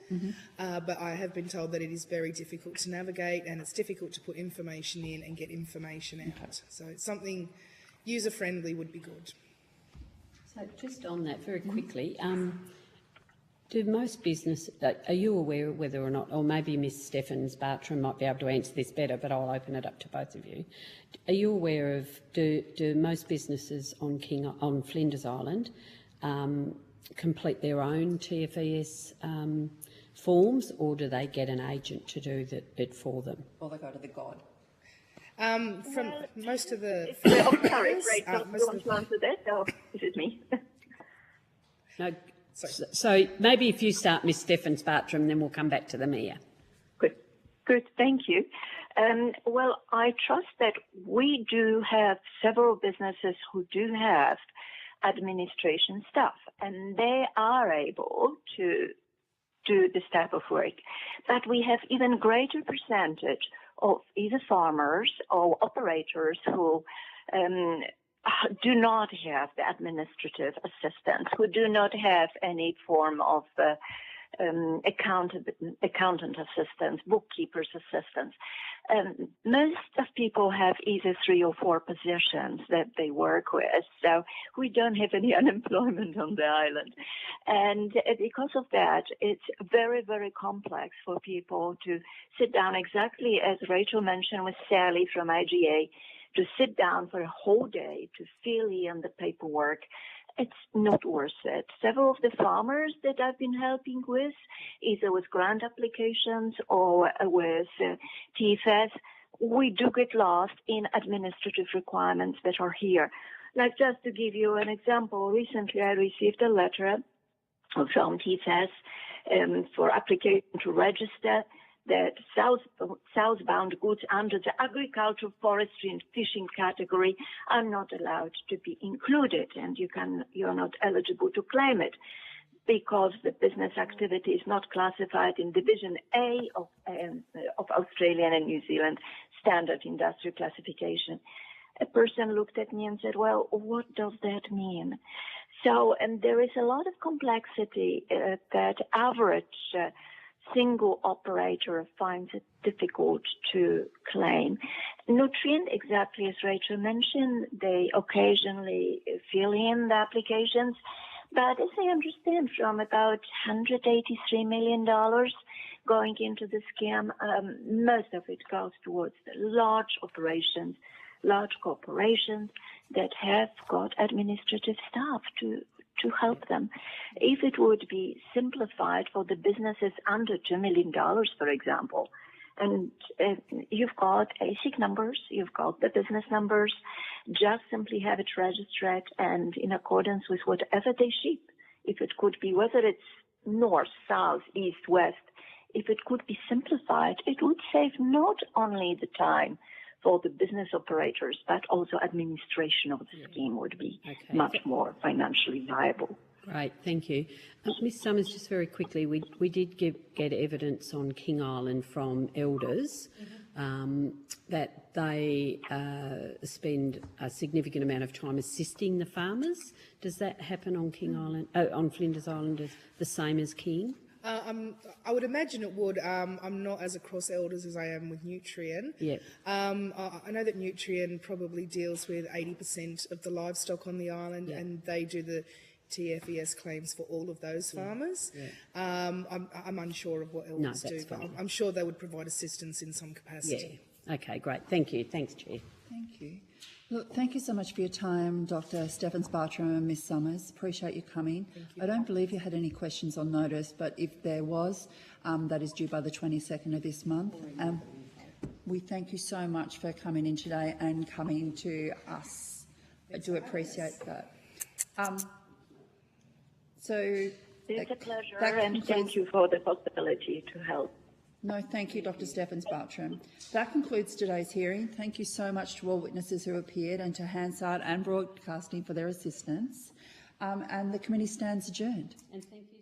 but I have been told that it is very difficult to navigate and it's difficult to put information in and get information out. So something user-friendly would be good. So just on that very quickly, Do most business, are you aware of whether or not, or maybe Ms Stephens-Bartram might be able to answer this better, but I'll open it up to both of you. Are you aware of, do most businesses on Flinders Island complete their own TFES forms, or do they get an agent to do it for them? Or they go to the god. From most of the... Sorry, Rachel, do you want to answer that, or is it me? No. So maybe if you start, Ms Stephens-Bartram, then we'll come back to the Mayor. Good, thank you. Well, I trust that we do have several businesses who do have administration staff, and they are able to do this type of work. But we have even greater percentage of either farmers or operators who do not have the administrative assistance, who do not have any form of accountant assistance, bookkeeper's assistance. Most of people have either 3 or 4 positions that they work with, so we don't have any unemployment on the island. And because of that, it's very, very complex for people to sit down, exactly as Rachel mentioned with Sally from IGA, to sit down for a whole day to fill in the paperwork. It's not worth it. Several of the farmers that I've been helping with, either with grant applications or with TFS, we do get lost in administrative requirements that are here. Like, just to give you an example, recently I received a letter from TFS for application to register that southbound goods under the agriculture, forestry and fishing category are not allowed to be included, and you're not eligible to claim it because the business activity is not classified in Division A of Australian and New Zealand Standard Industrial Classification. A person looked at me and said, well, what does that mean? So, and there is a lot of complexity that average single operator finds it difficult to claim. Nutrient, exactly as Rachel mentioned, they occasionally fill in the applications, but as I understand, from about $183 million going into the scheme, most of it goes towards the large operations, large corporations that have got administrative staff to help them. If it would be simplified for the businesses under $2 million, for example, and you've got ASIC numbers, you've got the business numbers, just simply have it registered and in accordance with whatever they ship. If it could be, whether it's north, south, east, west, if it could be simplified, it would save not only the time for the business operators, but also administration of the scheme would be much more financially viable. Great, thank you. Ms Summers, just very quickly, we did get evidence on King Island from elders that they spend a significant amount of time assisting the farmers. Does that happen on King Island, on Flinders Island, the same as King? I would imagine it would. I'm not as across elders as I am with Nutrien. Yep. I know that Nutrien probably deals with 80% of the livestock on the island, and they do the TFES claims for all of those farmers. Yeah. I'm unsure of what elders do, but I'm sure they would provide assistance in some capacity. Yeah. Okay, great. Thank you. Thanks, Chair. Thank you. Look, thank you so much for your time, Dr. Stephens-Bartram and Ms Summers. Appreciate you coming. I don't believe you had any questions on notice, but if there was, that is due by the 22nd of this month. We thank you so much for coming in today and coming to us. I do appreciate that. It's a pleasure, and thank you for the possibility to help. No, thank you, Dr. Stephens-Bartram. That concludes today's hearing. Thank you so much to all witnesses who appeared and to Hansard and Broadcasting for their assistance. And the committee stands adjourned. And thank you.